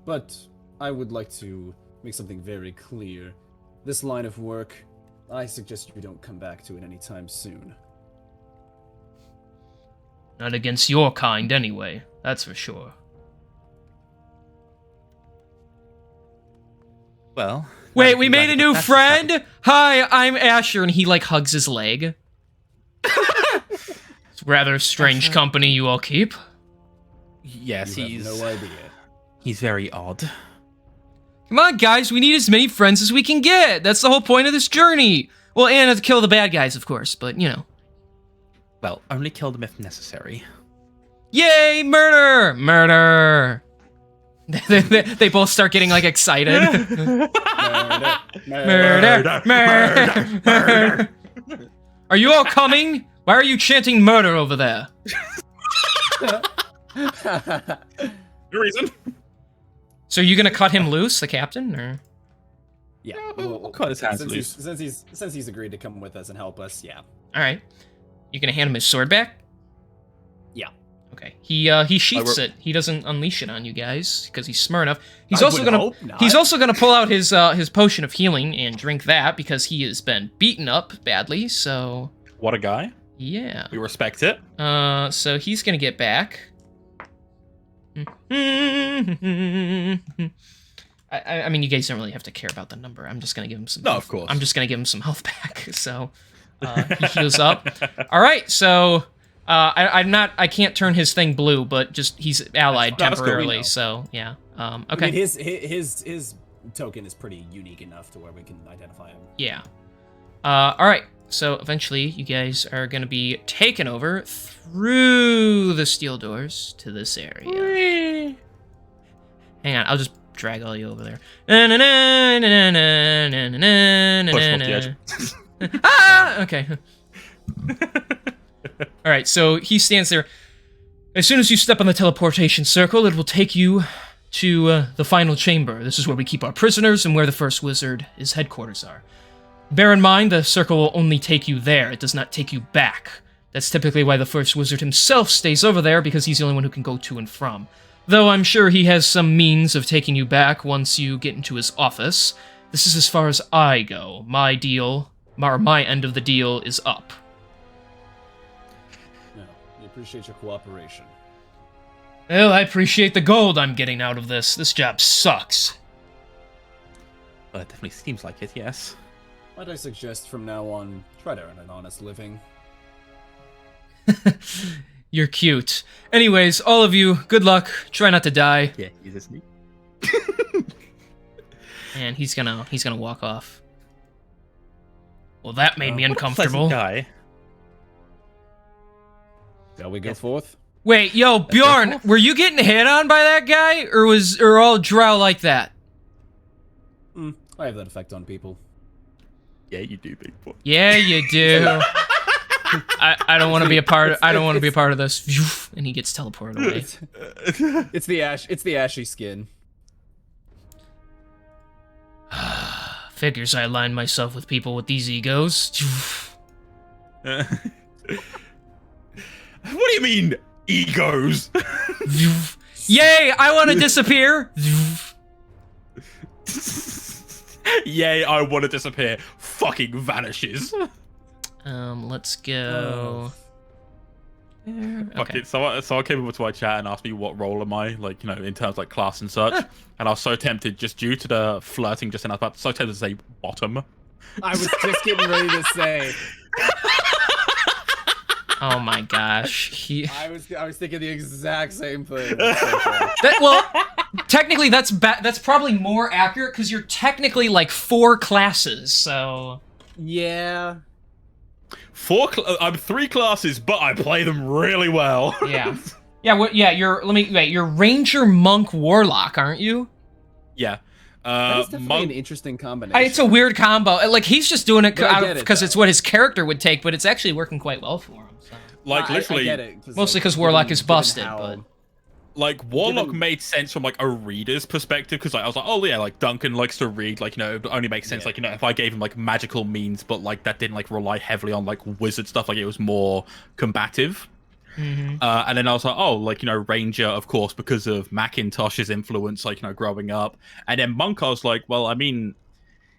But I would like to make something very clear. This line of work, I suggest you don't come back to it anytime soon. Not against your kind, anyway. That's for sure. Well, Wait, we made a new friend? Hi, I'm Asher, and he, like, hugs his leg. It's rather strange company you all keep. Yes, You have no idea. He's very odd. Come on, guys, we need as many friends as we can get. That's the whole point of this journey. Well, and to kill the bad guys, of course, but, you know. Well, only kill them if necessary. Yay, murder! Murder! They both start getting, like, excited. Murder! Murder! Are you all coming? Why are you chanting murder over there? No reason. So are you gonna cut him loose, the captain, or? Yeah, We'll cut his hands loose. Since he's agreed to come with us and help us, yeah. All right. You gonna hand him his sword back? Yeah. Okay. He sheaths it. He doesn't unleash it on you guys because he's smart enough. He's also gonna pull out his potion of healing and drink that because he has been beaten up badly. So. What a guy. Yeah. We respect it. So he's gonna get back. I mean, you guys don't really have to care about the number. I'm just gonna give him some. No, of course. I'm just gonna give him some health back. So he heals up. All right. So I can't turn his thing blue, but just he's allied temporarily. So yeah. Okay. I mean, his token is pretty unique enough to where we can identify him. Yeah. All right. So eventually, you guys are gonna be taken over through the steel doors to this area. Whee! Hang on, I'll just drag all you over there. Ah! Okay. All right, so he stands there. As soon as you step on the teleportation circle, it will take you to the final chamber. This is where we keep our prisoners and where the first wizard's headquarters are. Bear in mind, the circle will only take you there. It does not take you back. That's typically why the first wizard himself stays over there, because he's the only one who can go to and from. Though I'm sure he has some means of taking you back once you get into his office. This is as far as I go. My end of the deal is up. No, we appreciate your cooperation. Well, I appreciate the gold I'm getting out of this. This job sucks. Well, it definitely seems like it, yes. Might I suggest from now on, try to earn an honest living? You're cute. Anyways, all of you, good luck. Try not to die. Yeah, he's a sneak. And he's gonna walk off. Well, that made me uncomfortable. Guy. Shall we go forth? Wait, yo, Bjorn, were you getting hit on by that guy, or are all Drow like that? I have that effect on people. Yeah, you do, big boy. Yeah, you do. I don't want to be a part. I don't want to be a part of this. And he gets teleported away. It's the ashy skin. Figures I align myself with people with these egos. What do you mean, egos? Yay! I want to disappear. Yay! I want to disappear. Fucking vanishes. Let's go. There. Okay. Someone came over to my chat and asked me what role am I, like, you know, in terms of, like, class and such. And I was so tempted, just due to the flirting just then, I was so tempted to say bottom. I was just getting ready to say. Oh my gosh. I was thinking the exact same thing. Technically that's probably more accurate because you're technically like 4 classes, so. Yeah. I'm 3 classes, but I play them really well. Yeah. Yeah, you're Ranger, Monk, Warlock, aren't you? Yeah. That's definitely an interesting combination. It's a weird combo. Like, he's just doing it because it, it's what his character would take, but it's actually working quite well for him. So. Like, literally. I get it, mostly because Warlock is busted, but. Like, Warlock made sense from, like, a reader's perspective, because, like, I was like, oh, yeah, like, Duncan likes to read, like, you know, it only makes sense, like, you know, if I gave him, like, magical means, but, like, that didn't, like, rely heavily on, like, wizard stuff, like, it was more combative. Mm-hmm. And then I was like, oh, like, you know, Ranger, of course, because of Macintosh's influence, like, you know, growing up. And then Monk, I was like, well, I mean,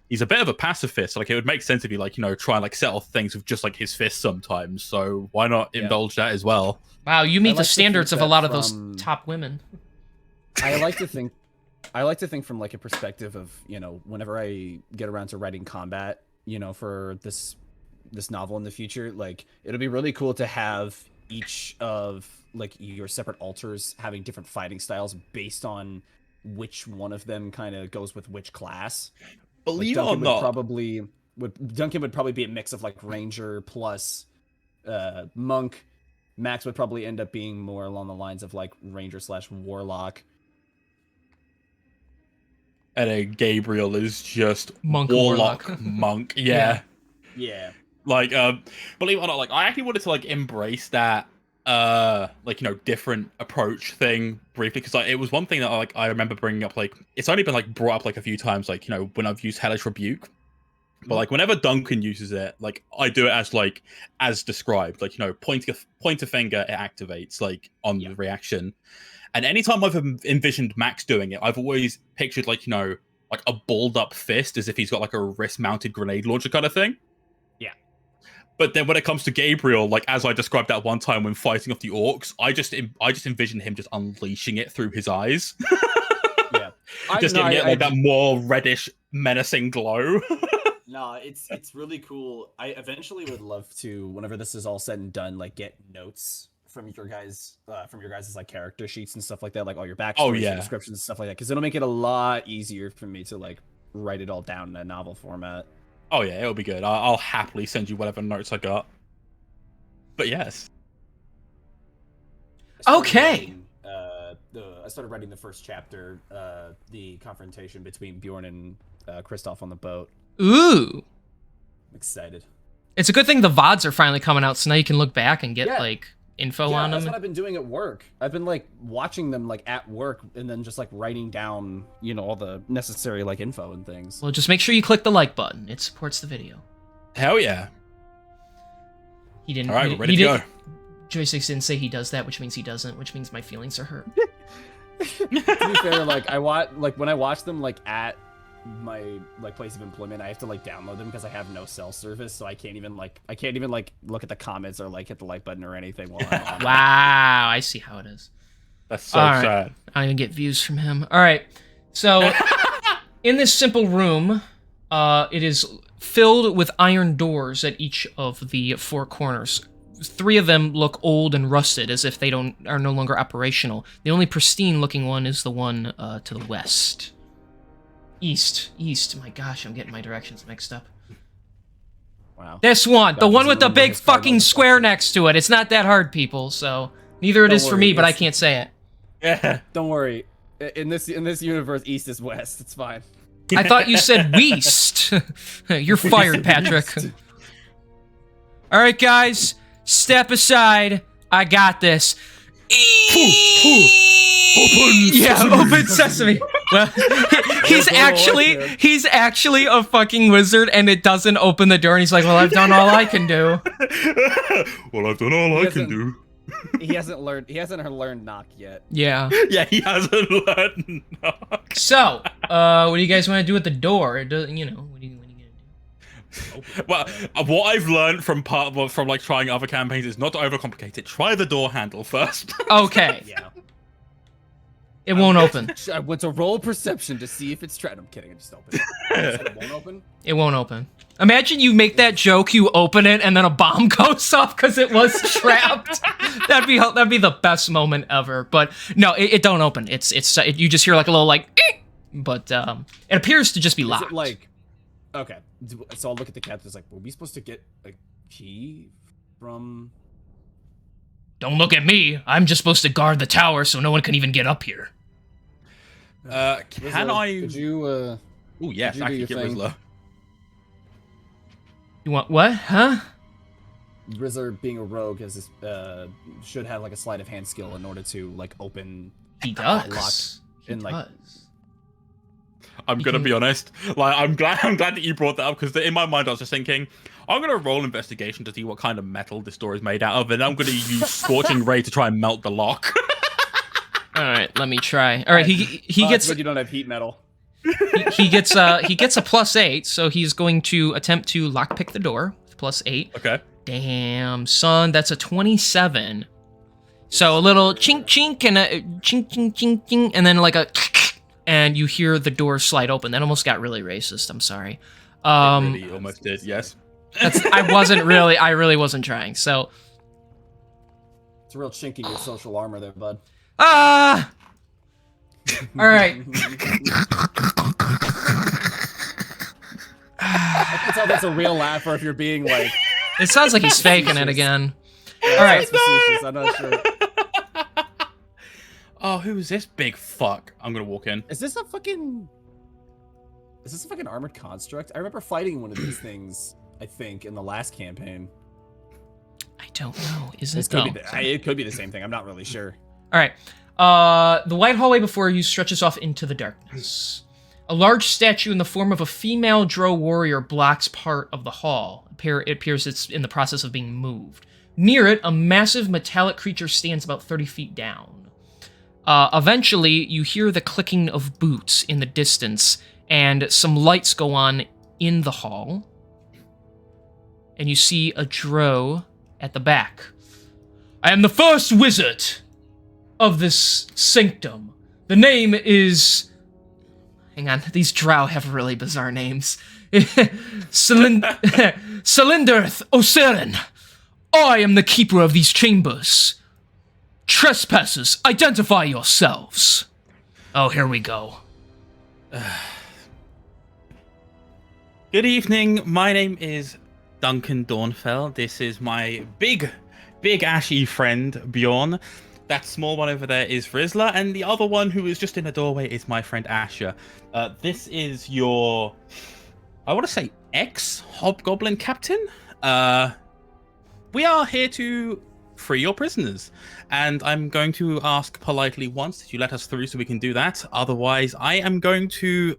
he's a bit of a pacifist. Like, it would make sense if he, like, you know, try and, like, settle things with just, like, his fists sometimes. So why not indulge that as well? Wow, you meet the standards of a lot of those top women. I like to think I like to think from like a perspective of, you know, whenever I get around to writing combat, you know, for this novel in the future, like it'll be really cool to have each of like your separate alters having different fighting styles based on which one of them kind of goes with which class. Believe like it or not, Duncan would probably be a mix of like ranger plus monk. Max would probably end up being more along the lines of like ranger / warlock. and then Gabriel is just Monk warlock warlock. monk. Yeah. Yeah. Like, believe it or not, like I actually wanted to like embrace that, like, you know, different approach thing briefly, because like it was one thing that like I remember bringing up. Like, it's only been like brought up like a few times, like, you know, when I've used Hellish Rebuke. But like whenever Duncan uses it, like I do it as described, like, you know, point a finger, it activates like on the reaction. And anytime I've envisioned Max doing it, I've always pictured like, you know, like a balled up fist as if he's got like a wrist mounted grenade launcher kind of thing. Yeah. But then when it comes to Gabriel, like as I described that one time when fighting off the orcs, I just envision him just unleashing it through his eyes. Yeah. Just giving it like that more reddish menacing glow. No, it's really cool. I eventually would love to, whenever this is all said and done, like get notes from your guys' like character sheets and stuff like that, like all your backstories and descriptions and stuff like that, because it'll make it a lot easier for me to like write it all down in a novel format. Oh yeah, it'll be good. I'll happily send you whatever notes I got. But yes. Okay. I started writing the first chapter, the confrontation between Bjorn and Kristoff on the boat. Ooh. I'm excited. It's a good thing the VODs are finally coming out, so now you can look back and get like info on them. That's what I've been doing at work. I've been like watching them like at work and then just like writing down, you know, all the necessary like info and things. Well, just make sure you click the like button. It supports the video. Hell yeah. He didn't. All right, we're ready to go. Joysticks didn't say he does that, which means he doesn't, which means my feelings are hurt. To be fair, like when I watch them like at my like place of employment, I have to like download them because I have no cell service, so I can't even like look at the comments or like hit the like button or anything while I'm on. Wow, I see how it is. That's so sad. I'm gonna get views from him. All right, so in this simple room, it is filled with iron doors at each of the four corners. 3 of them look old and rusted, as if they are no longer operational. The only pristine-looking one is the one to the west. East. My gosh, I'm getting my directions mixed up. Wow. This one, the one with the big fucking square next to it. It's not that hard, people. So neither it is for me, but I can't say it. Yeah. Don't worry. In this universe, east is west. It's fine. I thought you said weast. You're fired, Patrick. All right, guys, step aside. I got this. Open sesame. Well, he's actually a fucking wizard, and it doesn't open the door. And he's like, "Well, I've done all I can do." Well, I've done all I can do. He hasn't learned knock yet. Yeah. Yeah, he hasn't learned knock. So, what do you guys want to do with the door? What are you gonna do? Well, what I've learned from like trying other campaigns is not to overcomplicate it. Try the door handle first. Okay. Yeah. It won't open. I went to roll perception to see if it's trapped. I'm kidding. It just opened. It won't open. It won't open. Imagine you make that joke, you open it, and then a bomb goes off because it was trapped. That'd be the best moment ever. But no, it don't open. You just hear like a little like, eek! But it appears to just be locked. Is it like, okay, so I'll look at the captain. It's like, were we supposed to get a key from? Don't look at me. I'm just supposed to guard the tower so no one can even get up here. Can I? Could you? Oh yes, I can get Rizzler. You want what? Huh? Rizzler, being a rogue, has this, should have like a sleight of hand skill in order to like open. He does. Lock He in, like, does. I'm gonna be honest. Like, I'm glad that you brought that up, because in my mind I was just thinking, I'm gonna roll investigation to see what kind of metal this door is made out of, and I'm gonna use Scorching Ray to try and melt the lock. All right, let me try. All right, he gets. But you don't have heat metal. He gets a +8, so he's going to attempt to lockpick the door with +8. Okay. Damn, son, that's a 27. So a little chink chink and a chink chink chink chink, and then like a and you hear the door slide open. That almost got really racist. I'm sorry. It really almost did. Yes. I really wasn't trying. So. It's a real chink in your social armor there, bud. Ah! All right. I can tell that's a real laugh or if you're being like... It sounds like he's faking it again. Yeah, all right. Facetious, I'm not sure. Oh, who is this big fuck? I'm gonna walk in. Is this a fucking armored construct? I remember fighting one of these things, I think, in the last campaign. I don't know. Is it? It could be the same thing. I'm not really sure. All right. The wide hallway before you stretches off into the darkness. A large statue in the form of a female Drow warrior blocks part of the hall. It appears it's in the process of being moved. Near it, a massive metallic creature stands about 30 feet down. Eventually, you hear the clicking of boots in the distance, and some lights go on in the hall. And you see a Drow at the back. I am the first wizard of this sanctum. The name is... Hang on, these Drow have really bizarre names. Cylinderth Osirin. I am the keeper of these chambers. Trespassers, identify yourselves. Oh, here we go. Good evening. My name is Duncan Dornfell. This is my big ashy friend, Bjorn. That small one over there is Rizla, and the other one who is just in the doorway is my friend Asher. This is your, I want to say, ex-hobgoblin captain. We are here to free your prisoners, and I'm going to ask politely once that you let us through so we can do that. Otherwise, I am going to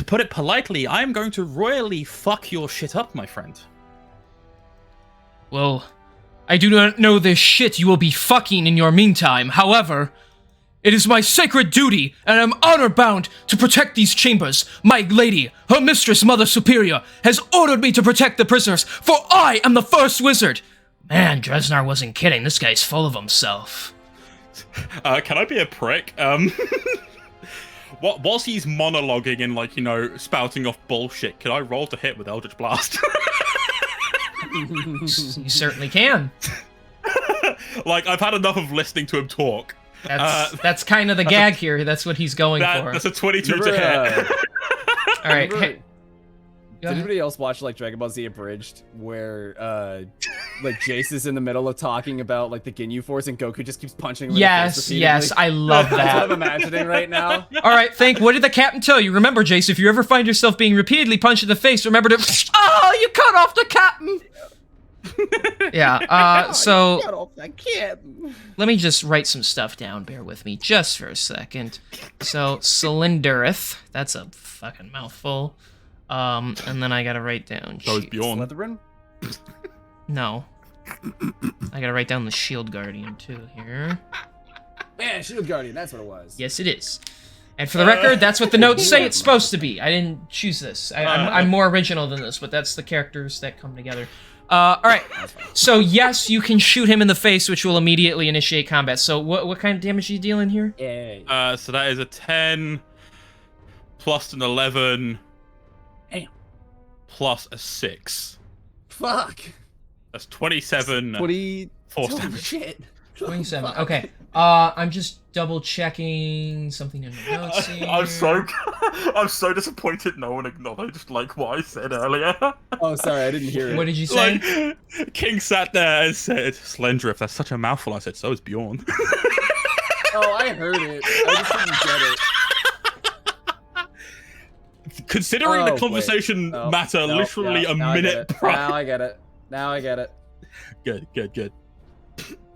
put it politely, I am going to royally fuck your shit up, my friend. Well, I do not know this shit you will be fucking in your meantime. However, it is my sacred duty, and I'm honor-bound to protect these chambers. My lady, her mistress, Mother Superior, has ordered me to protect the prisoners, for I am the first wizard. Man, Dresnar wasn't kidding. This guy's full of himself. Can I be a prick? Whilst he's monologuing and, like, you know, spouting off bullshit, can I roll to hit with Eldritch Blast? You certainly can. Like, I've had enough of listening to him talk. That's kind of the gag here. That's what he's going for. That's a 22 to hit. All right. Hey, did anybody else watch like Dragon Ball Z Abridged, where like Jace is in the middle of talking about like the Ginyu Force and Goku just keeps punching him? Yes, I love that. That's what I'm imagining right now. All right, Think. What did the captain tell you? Remember, Jace, if you ever find yourself being repeatedly punched in the face, remember to. Oh, you cut off the captain. Yeah. So. Cut off that kid. Let me just write some stuff down. Bear with me just for a second. So, Cylinderith. That's a fucking mouthful. And then I gotta write down. That was Bjorn. Slytherin? No. I gotta write down the Shield Guardian too here. Yeah, Shield Guardian. That's what it was. Yes, it is. And for the record, that's what the notes say it's supposed to be. I didn't choose this. I'm more original than this, but that's the characters that come together. All right. So yes, you can shoot him in the face, which will immediately initiate combat. So what kind of damage are you dealing here? Yeah. So that is a 10 plus an 11 plus a 6. Fuck. That's 27 force damage. Shit. 27. Okay. I'm just double checking something in the notes here. I'm so disappointed no one acknowledged like what I said earlier. Oh, sorry, I didn't hear it. What did you say? Like, King sat there and said, Slendrift, that's such a mouthful. I said, so is Bjorn. Oh, I heard it. I just didn't get it. Considering the conversation literally a minute prior. Now I get it. Now I get it. Good.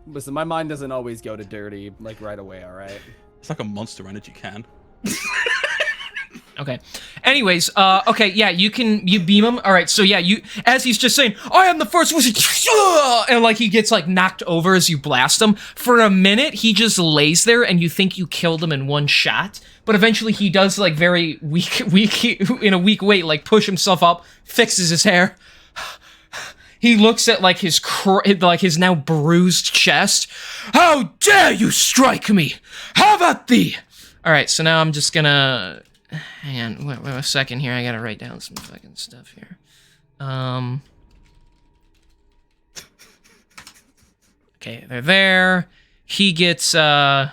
Listen, my mind doesn't always go to dirty, like, right away, alright? It's like a Monster Energy can. Okay. Anyways, okay, yeah, you beam him. All right, so yeah, as he's just saying, I am the first wizard, and like he gets like knocked over as you blast him. For a minute, he just lays there, and you think you killed him in one shot. But eventually, he does like very weak in a weak way, like push himself up, fixes his hair. He looks at like his now bruised chest. How dare you strike me? Have at thee! All right, so now I'm just gonna hang on. Wait a second here. I gotta write down some fucking stuff here. Okay, they're there. He gets I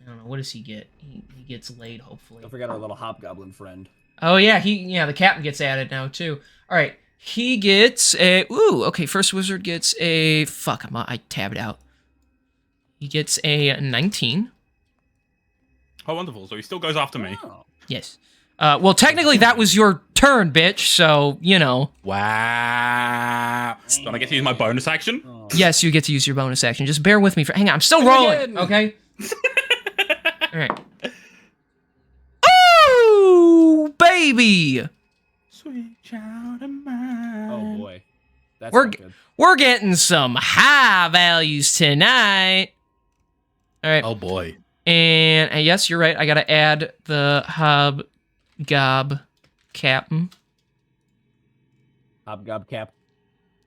don't know, what does he get? He gets laid, hopefully. Don't forget our little hobgoblin friend. Oh yeah, the captain gets added now too. All right, he gets a okay. First wizard gets a fuck. I tabbed out. He gets a 19. Oh, wonderful. So he still goes after me. Oh. Yes. Well, technically that was your turn, bitch. So you know. Wow. Don't I get to use my bonus action? Oh. Yes, you get to use your bonus action. Just bear with me hang on. I'm still rolling. Okay. All right. Ooh, baby. Sweet child of mine. Oh boy. That's We're not good. we're getting some high values tonight. All right. Oh boy. And yes, you're right. I gotta add the hobgob captain. Hobgob cap.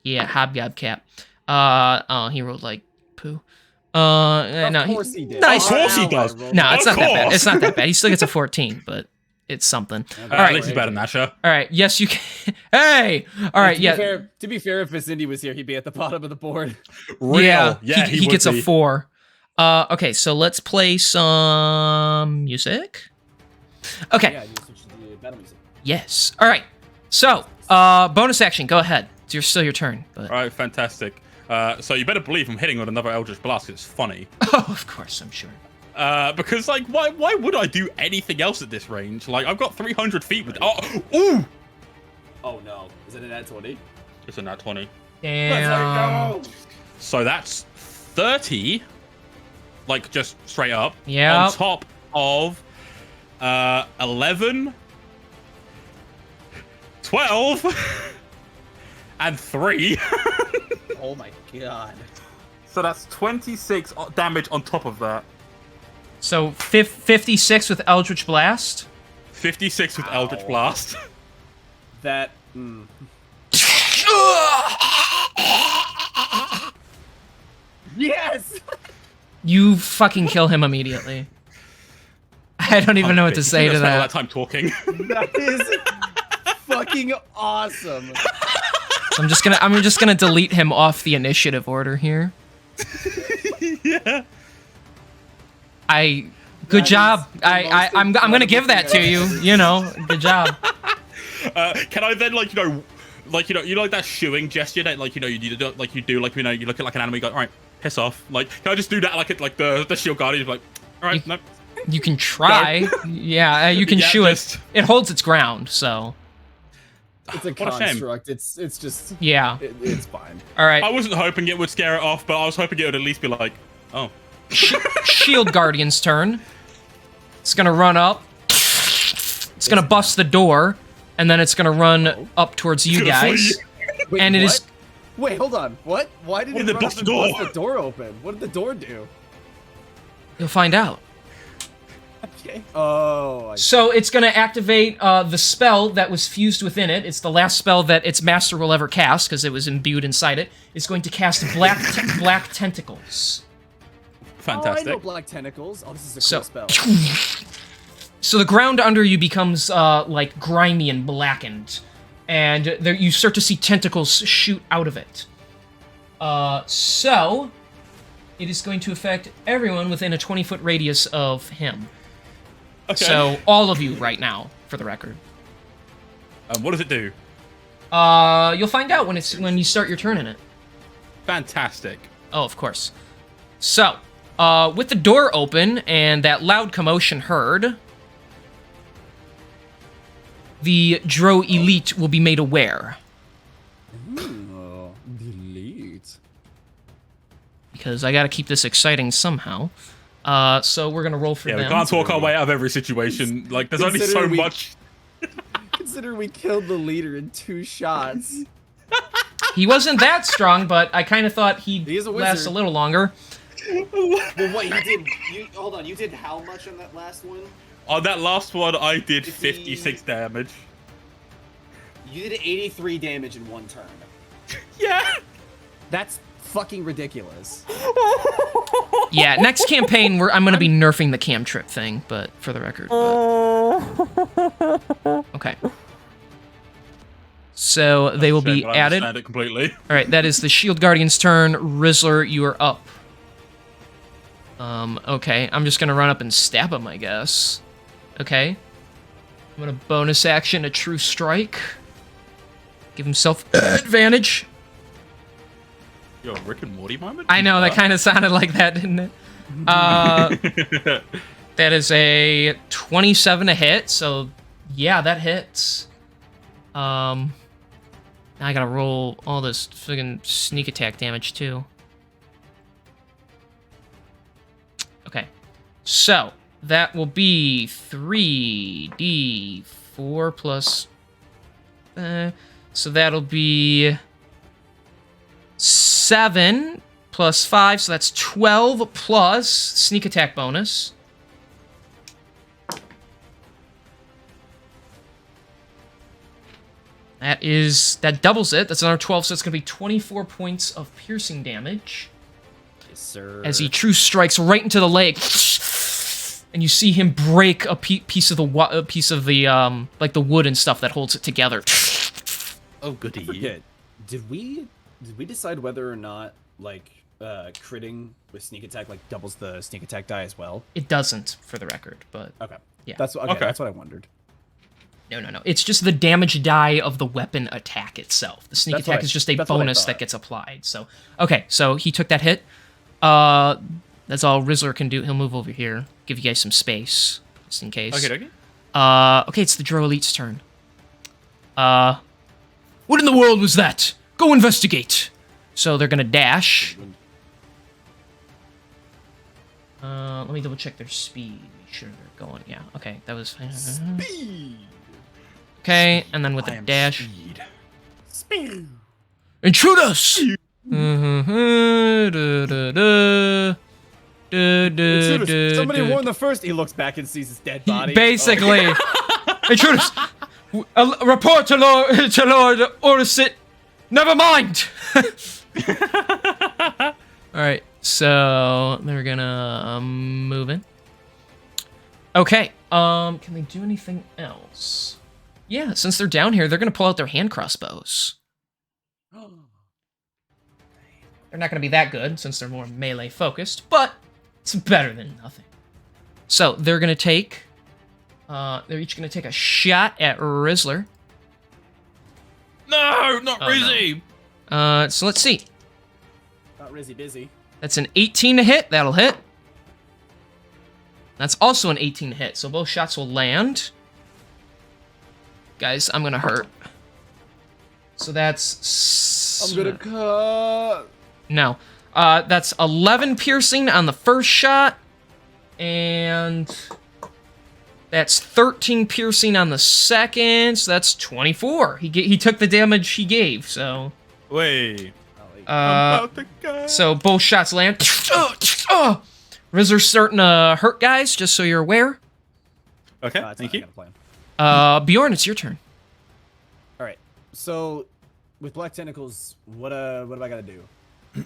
Yeah, hobgob cap. Oh, he rolled like poo. No, Of course he did. Nice. Of course he does. No, it's Of not that bad. course. It's not that bad. He still gets a 14, but it's something. Okay, All At right. least he's better than that, sure. All right. Yes, you can. Hey. All right. Yeah. To be fair, if Vicindy was here, he'd be at the bottom of the board. Real. Yeah. He would gets a be. 4. Okay. So let's play some music. Okay. Yeah, you switch to the battle music. Yes. All right. So, bonus action. Go ahead. It's still your turn. But... All right, fantastic. So you better believe I'm hitting with another Eldritch Blast 'cause it's funny. Oh, of course, I'm sure. Because, like, why would I do anything else at this range? Like, I've got 300 feet with... Oh, ooh! Oh no. Is it an at 20? It's a nat 20. Damn. So that's 30, like, just straight up. Yeah. On top of 11, 12, and 3. Oh my god. So that's 26 damage on top of that. So 56 with Eldritch Blast. 56 with Ow. Eldritch Blast. That. Yes! You fucking kill him immediately. I don't even know what to say to Spend all that. that time talking. That is fucking awesome. So I'm just gonna delete him off the initiative order here. Yeah. Good That job. is the I'm most gonna give that to you. You know, good job. Can I then, like, you know, like that shooing gesture that, like, you know, you do, you look at like an enemy, you go, all right, piss off. Like, can I just do that like the shield guardian, like, all right, no. You can try. Yeah, you can Yeah, shoot just- it. It holds its ground, so It's a What a shame. construct. It's just. yeah. It's fine. All right. I wasn't hoping it would scare it off, but I was hoping it would at least be like, oh. Shield Guardian's turn. It's gonna run up. It's gonna bust the door, and then it's gonna run up towards you Gonna guys. flee. Wait, And it what? is- Wait, hold on. What? Why did Why it did they run bust up the and door? bust the door open? What did the door do? You'll find out. Okay. Oh. So it's gonna activate the spell that was fused within it. It's the last spell that its master will ever cast because it was imbued inside it. It's going to cast black tentacles. Oh, I know Fantastic. black tentacles. Oh, this is a So- cool spell. So the ground under you becomes like grimy and blackened, and there you start to see tentacles shoot out of it. So it is going to affect everyone within a 20-foot radius of him. Okay. So all of you right now, for the record. What does it do? You'll find out when you start your turn in it. Fantastic. Oh, of course. So, with the door open and that loud commotion heard, the Drow elite will be made aware. Oh, delete. Because I gotta keep this exciting somehow. So we're gonna roll for Yeah, them. we can't talk our way out of every situation. Like, there's only so Considering we- much. Consider we killed the leader in 2 shots. He wasn't that strong, but I kind of thought he'd He is a last wizard. a little longer. Well, what you did? Hold on. You did how much on that last one? On that last one, I did 50 56 damage. You did 83 damage in 1 turn. Yeah. That's fucking ridiculous. Yeah, next campaign I'm gonna be nerfing the cam trip thing, but for the record. Okay. So they will be I added. understand it completely. All right, that is the Shield Guardian's turn. Rizzler, you are up. Okay, I'm just gonna run up and stab him, I guess. Okay. I'm gonna bonus action a True Strike. Give himself advantage. Yo, Rick and Morty moment? I know, that kind of sounded like that, didn't it? That is a 27 to hit, so yeah, that hits. Now I gotta roll all this friggin' sneak attack damage too. Okay, so that will be 3d4 plus... so that'll be 7 plus 5, so that's 12 plus sneak attack bonus. That doubles it. That's another 12, so it's going to be 24 points of piercing damage. Yes, sir. As he True Strikes right into the leg. And you see him break a piece of the like the wood and stuff that holds it together. Oh, goody. I forget. Did we decide whether or not like critting with sneak attack like doubles the sneak attack die as well? It doesn't, for the record, but Okay. yeah. That's okay. That's what I wondered. No. It's just the damage die of the weapon attack itself. The sneak attack is just a bonus that gets applied. So, okay, so he took that hit. That's all Rizzler can do. He'll move over here, give you guys some space, just in case. Okay. Okay, it's the Drow Elite's turn. What in the world was that? Go investigate. So they're gonna dash. Let me double check their speed. Make sure they're going. Yeah. Okay, that was fine. Speed. Okay, and then with the dash. Speed. Intruders! Somebody warn the first. He looks back and sees his dead body. Basically. Intruders! Report to Lord Orsit. Never mind! Alright, so they're gonna move in. Okay, can they do anything else? Yeah, since they're down here, they're gonna pull out their hand crossbows. They're not gonna be that good since they're more melee focused, but it's better than nothing. So they're gonna take, they're each gonna take a shot at Rizzler. No, not Rizzy! No. So let's see. Not Rizzy busy. That's an 18 to hit. That'll hit. That's also an 18 to hit, so both shots will land. Guys, I'm gonna hurt. So that's... I'm gonna cut. No. That's 11 piercing on the first shot, and that's 13 piercing on the second, so that's 24. He took the damage he gave, so... Wait. I'm about to go. So both shots land. Rizzer's starting to hurt guys, just so you're aware. Okay, thank you. Bjorn, it's your turn. All right. So, with black tentacles, what am I gonna do? You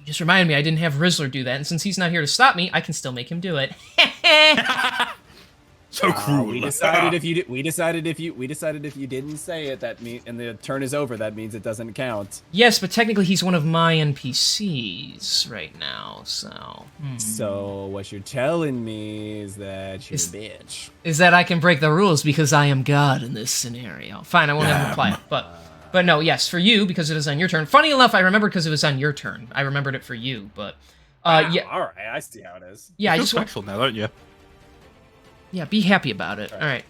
just reminded me I didn't have Rizzler do that, and since he's not here to stop me, I can still make him do it. So cruel. We decided if you didn't say it, that mean, and the turn is over, that means it doesn't count. Yes, but technically he's one of my NPCs right now, so... So what you're telling me is that you're a bitch. Is that I can break the rules because I am God in this scenario. Fine, I won't have him apply it, but no, yes, for you, because it is on your turn. Funny enough, I remember because it was on your turn. I remembered it for you, but... yeah. All right, I see how it is. Yeah, I You're just... special now, don't you? Yeah, be happy about it. All right.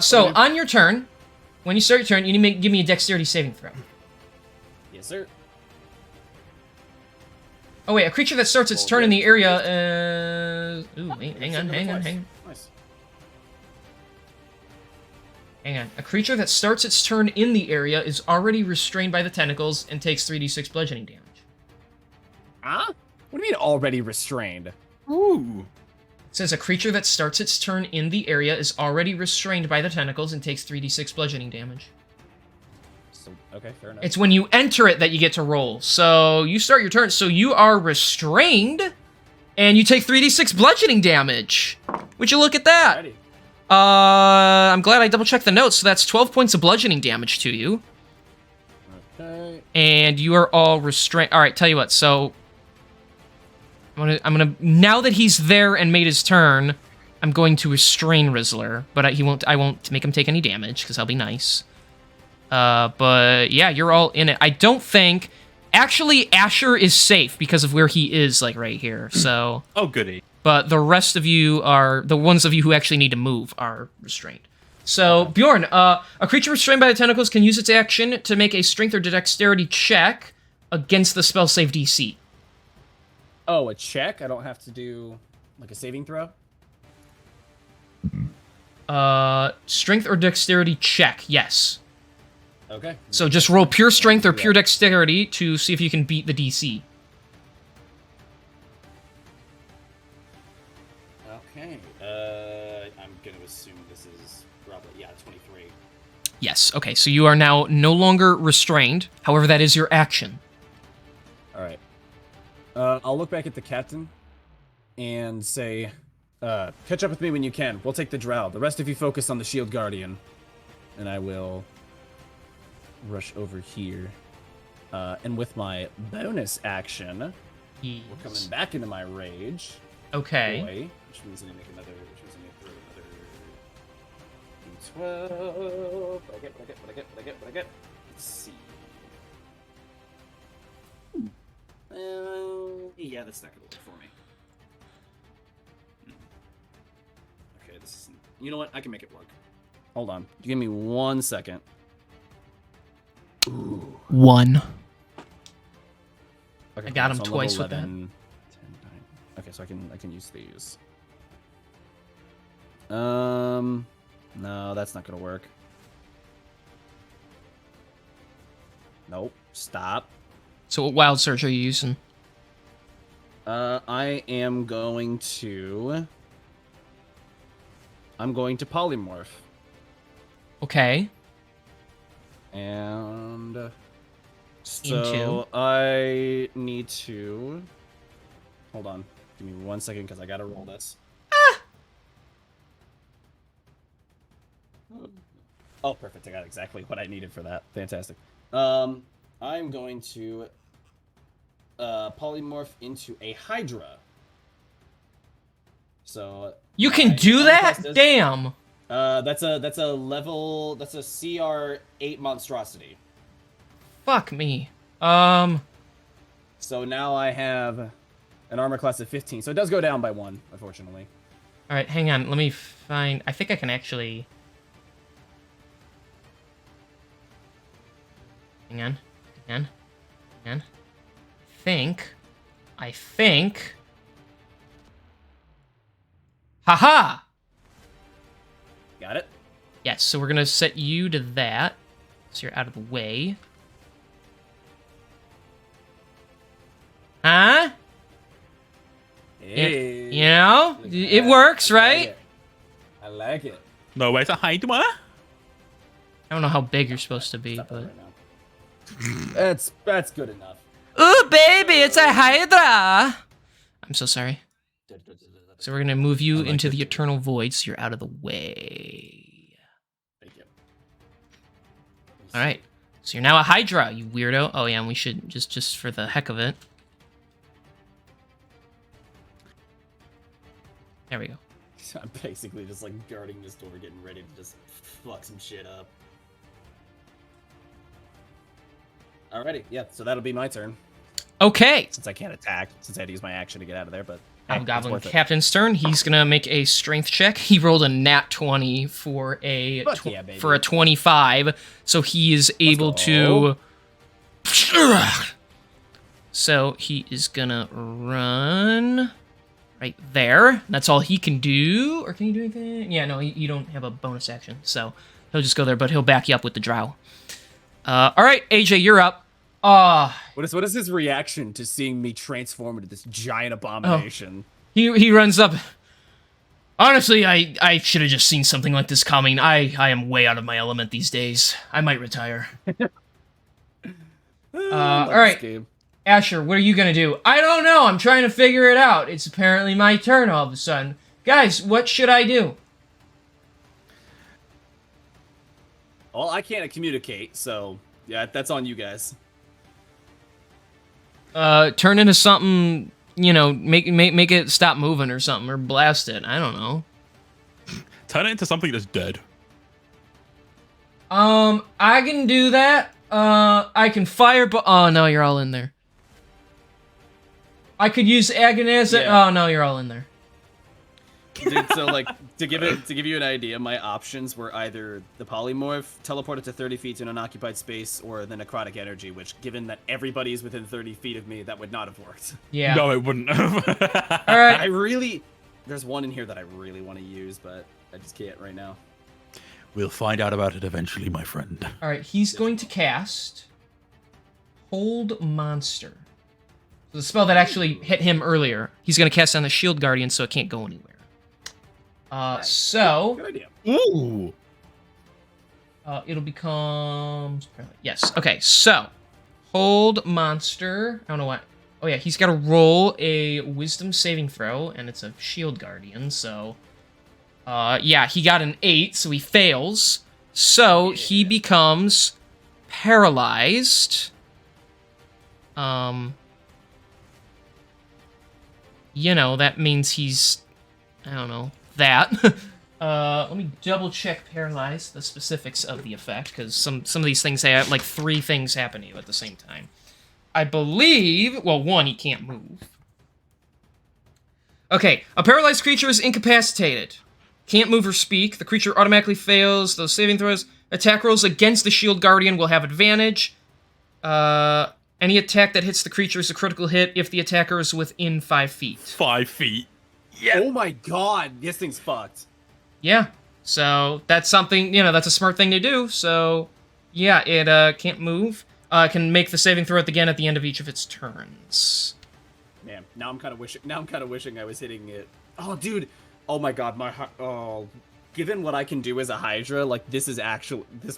So on your turn, when you start your turn, you need to give me a dexterity saving throw. Yes, sir. Oh wait, a creature that starts its turn in the area. Ooh, wait, hang on. Nice. Hang on. A creature that starts its turn in the area is already restrained by the tentacles and takes 3d6 bludgeoning damage. Huh? What do you mean already restrained? Ooh. It says a creature that starts its turn in the area is already restrained by the tentacles and takes 3d6 bludgeoning damage. So, okay, fair enough. It's when you enter it that you get to roll. So you start your turn. So you are restrained, and you take 3d6 bludgeoning damage. Would you look at that? Alrighty. I'm glad I double checked the notes. So that's 12 points of bludgeoning damage to you. Okay. And you are all restrained. All right, tell you what. So I'm gonna now that he's there and made his turn, I'm going to restrain Rizzler, but I won't make him take any damage because I'll be nice. But yeah, you're all in it. I don't think actually Asher is safe because of where he is, like right here. So Oh, goody. but the rest of you are the ones of you who actually need to move are restrained. So Bjorn, a creature restrained by the tentacles can use its action to make a strength or dexterity check against the spell save DC. Oh, a check? I don't have to do like a saving throw? Strength or dexterity check, yes. Okay. So just roll pure strength or pure dexterity to see if you can beat the DC. Okay. I'm gonna assume this is probably 23. Yes, okay, so you are now no longer restrained. However, that is your action. All right. I'll look back at the captain and say, catch up with me when you can. We'll take the Drow. The rest of you focus on the Shield Guardian. And I will rush over here. And with my bonus action, we're coming back into my rage. Okay. Boy, Which means I need to make another. Which means I need to throw another D12. What I get? Let's see. Yeah, that's not gonna work for me. Okay, this is. You know what? I can make it work. hold on. Give me 1 second. 1. Okay, I got him so I'm twice level with that. 11, 10, 9. Okay, so I can use these. No, that's not gonna work. Nope. Stop. So what wild surge are you using? I am going to. I'm going to polymorph. Okay. And Into? so I need to hold on. Give me 1 second because I gotta roll this. Oh, perfect! I got exactly what I needed for that. Fantastic. I'm going to polymorph into a Hydra. So You can my do that? armor class is- Damn. That's a level. That's a CR 8 monstrosity. Fuck me. So now I have an armor class of 15. So it does go down by 1, unfortunately. All right, hang on. Let me find. I think I can actually. Hang on. Hang on. I think. Haha! Got it? Yes, so we're gonna set you to that. So you're out of the way. Huh? Hey. You know? Look at It that. works, I like right? it. I like it. No way to hide, what? I don't know how big you're supposed to be, Stop that but. right now. That's good enough. Ooh, baby, it's a Hydra! I'm so sorry. So we're gonna move you I like into it the too. Eternal Void so you're out of the way. Thank you. Alright. So you're now a Hydra, you weirdo. Oh yeah, and we should, just for the heck of it. There we go. So I'm basically just like guarding this door, getting ready to just fuck some shit up. Alrighty, yeah, so that'll be my turn. Okay. Since I can't attack, since I had to use my action to get out of there, but hey, it's Hobgoblin worth it. Captain's turn. He's gonna make a strength check. He rolled a nat 20 for a Fuck yeah, baby. for a 25, so he is able to. So he is gonna run right there. That's all he can do. Or can you do anything? Yeah, no, you don't have a bonus action, so he'll just go there. But he'll back you up with the Drow. All right, AJ, you're up. What is his reaction to seeing me transform into this giant abomination? He runs up. Honestly, I should have just seen something like this coming. I am way out of my element these days. I might retire. All right. Asher, what are you gonna do? I don't know. I'm trying to figure it out. It's apparently my turn all of a sudden. Guys, what should I do? Well, I can't communicate, so yeah, that's on you guys. Turn into something, you know, make it stop moving or something, or blast it. I don't know. Turn it into something that's dead. I can do that. I can fire, but oh no, you're all in there. I could use Agonize. Yeah. Oh no, you're all in there. Dude, so like to give you an idea, my options were either the polymorph, teleport it to 30 feet to an unoccupied space, or the necrotic energy. Which, given that everybody is within 30 feet of me, that would not have worked. Yeah. No, it wouldn't. All right. There's one in here that I really want to use, but I just can't right now. We'll find out about it eventually, my friend. All right. He's going to cast Hold Monster. So the spell that actually hit him earlier. He's going to cast on the Shield Guardian, so it can't go anywhere. So Good idea. Ooh. it'll become yes. Okay, so Hold Monster. I don't know what. Oh yeah, he's got to roll a Wisdom saving throw, and it's a Shield Guardian. So, yeah, he got an 8, so he fails. So he becomes paralyzed. You know, that means he's, I don't know, that. Let me double check paralyzed, the specifics of the effect, because some of these things have, like, 3 things happen to you at the same time. I believe, well, 1, he can't move. Okay, a paralyzed creature is incapacitated. Can't move or speak. The creature automatically fails those saving throws. Attack rolls against the Shield Guardian will have advantage. Any attack that hits the creature is a critical hit if the attacker is within 5 feet. 5 feet. Yeah. Oh my god, this thing's fucked. Yeah, so that's something, you know, that's a smart thing to do. So, yeah, it can't move. Can make the saving throw again at the end of each of its turns. Man, now I'm kind of wishing I was hitting it. Oh, dude. Oh my god, oh. Given what I can do as a Hydra, like this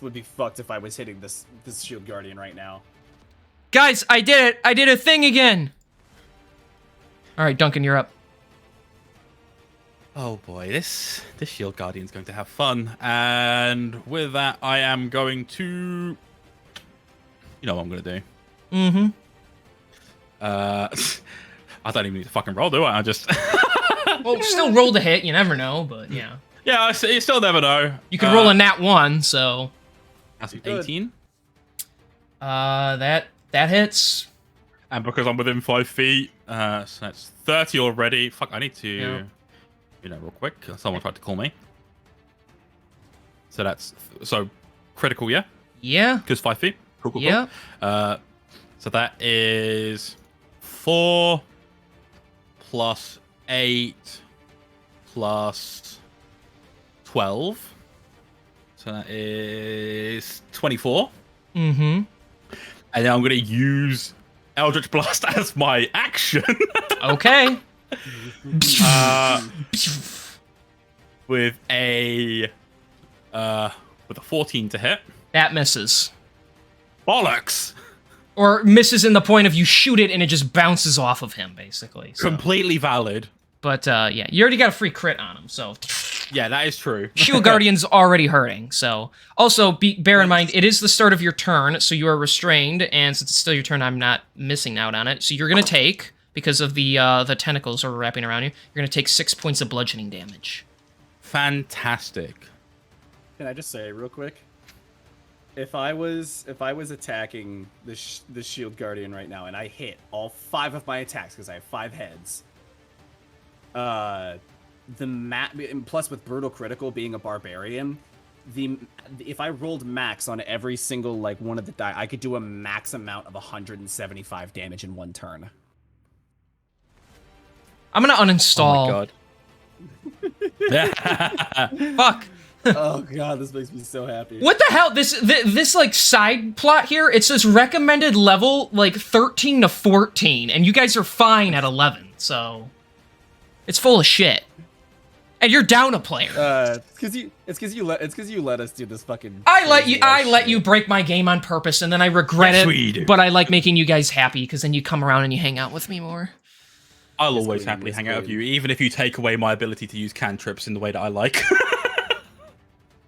would be fucked if I was hitting this Shield Guardian right now. Guys, I did it! I did a thing again! Alright, Duncan, you're up. Oh boy, this Shield Guardian's going to have fun. And with that, I am going to... You know what I'm going to do. Mm-hmm. I don't even need to fucking roll, do I? I just... Well, still roll the hit, you never know, but yeah. Yeah, you still never know. You can roll a nat 1, so... That's an 18. That hits. And because I'm within 5 feet, so that's 30 already. Fuck, I need to... Yeah. You know, real quick. Someone tried to call me. So that's... So, critical, yeah? Yeah. Because 5 feet. Cool, cool, Yeah. cool. So that is 4 plus 8 plus 12. So that is 24. Mm-hmm. And then I'm going to use Eldritch Blast as my action. Okay. With a 14 to hit. That misses. Bollocks! Or misses in the point of you shoot it and it just bounces off of him, basically. So. Completely valid. But, yeah, you already got a free crit on him, so... Yeah, that is true. Shield Guardian's already hurting, so... Also, bear in mind, it is the start of your turn, so you are restrained, and since it's still your turn, I'm not missing out on it. So you're gonna take, because of the tentacles are wrapping around you, you're gonna take 6 points of bludgeoning damage. Fantastic. Can I just say real quick? If I was attacking the Shield Guardian right now and I hit all 5 of my attacks because I have 5 heads, plus with brutal critical being a barbarian, if I rolled max on every single like one of the die, I could do a max amount of 175 damage in one turn. I'm gonna uninstall. Oh my god. Fuck. Oh god, this makes me so happy. What the hell? This like side plot here, it says recommended level like 13 to 14, and you guys are fine at 11, so it's full of shit. And you're down a player. It's because you let us do this fucking. I crazy ass let shit. you break my game on purpose, and then I regret Yes, it. we do. But I like making you guys happy because then you come around and you hang out with me more. I'll Yes, always queen, happily yes, hang out with queen. you, even if you take away my ability to use cantrips in the way that I like.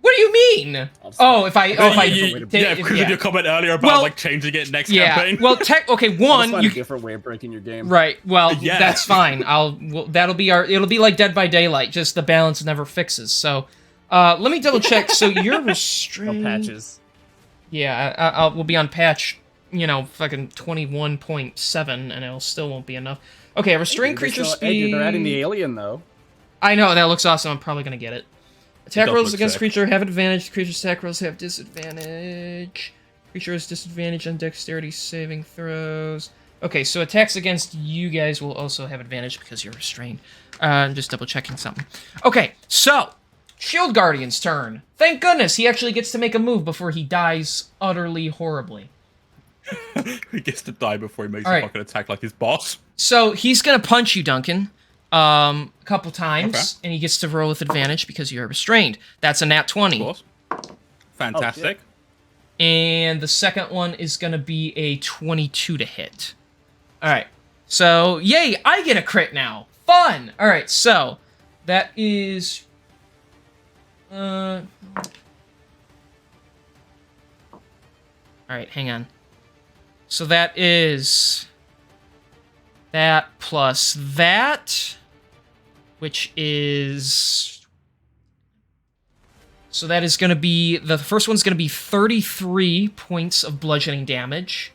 What do you mean? I'll just- Oh, if I yeah, because of your comment earlier about Well, like changing it next yeah. campaign. Well, okay, I'll just one find you a different way of breaking your game. right. Well, Yeah. that's fine. That'll be it'll be like Dead by Daylight. Just the balance never fixes. So, let me double check. So you're No restrained. patches. Yeah, we'll be on patch, fucking 21.7, and it still won't be enough. Okay, restrained creature speed. They're adding the alien though. I know, that looks awesome. I'm probably gonna get it. Attack does rolls look against sick. creature have advantage. Creature's attack rolls have disadvantage. Creature has disadvantage on dexterity saving throws. Okay, so attacks against you guys will also have advantage because you're restrained. I'm just double checking something. Okay, so Shield Guardian's turn. Thank goodness he actually gets to make a move before he dies utterly horribly. He gets to die before he makes All a right. fucking attack like his boss. So he's gonna punch you, Duncan, a couple times, and he gets to roll with advantage because you are restrained. That's a nat 20. Of course. Fantastic. And the second one is gonna be a 22 to hit. All right. So yay, I get a crit now. Fun. All right. So that is. All right. Hang on. So that is. That plus that, which is. So that is going to be, the first one's going to be 33 points of bludgeoning damage.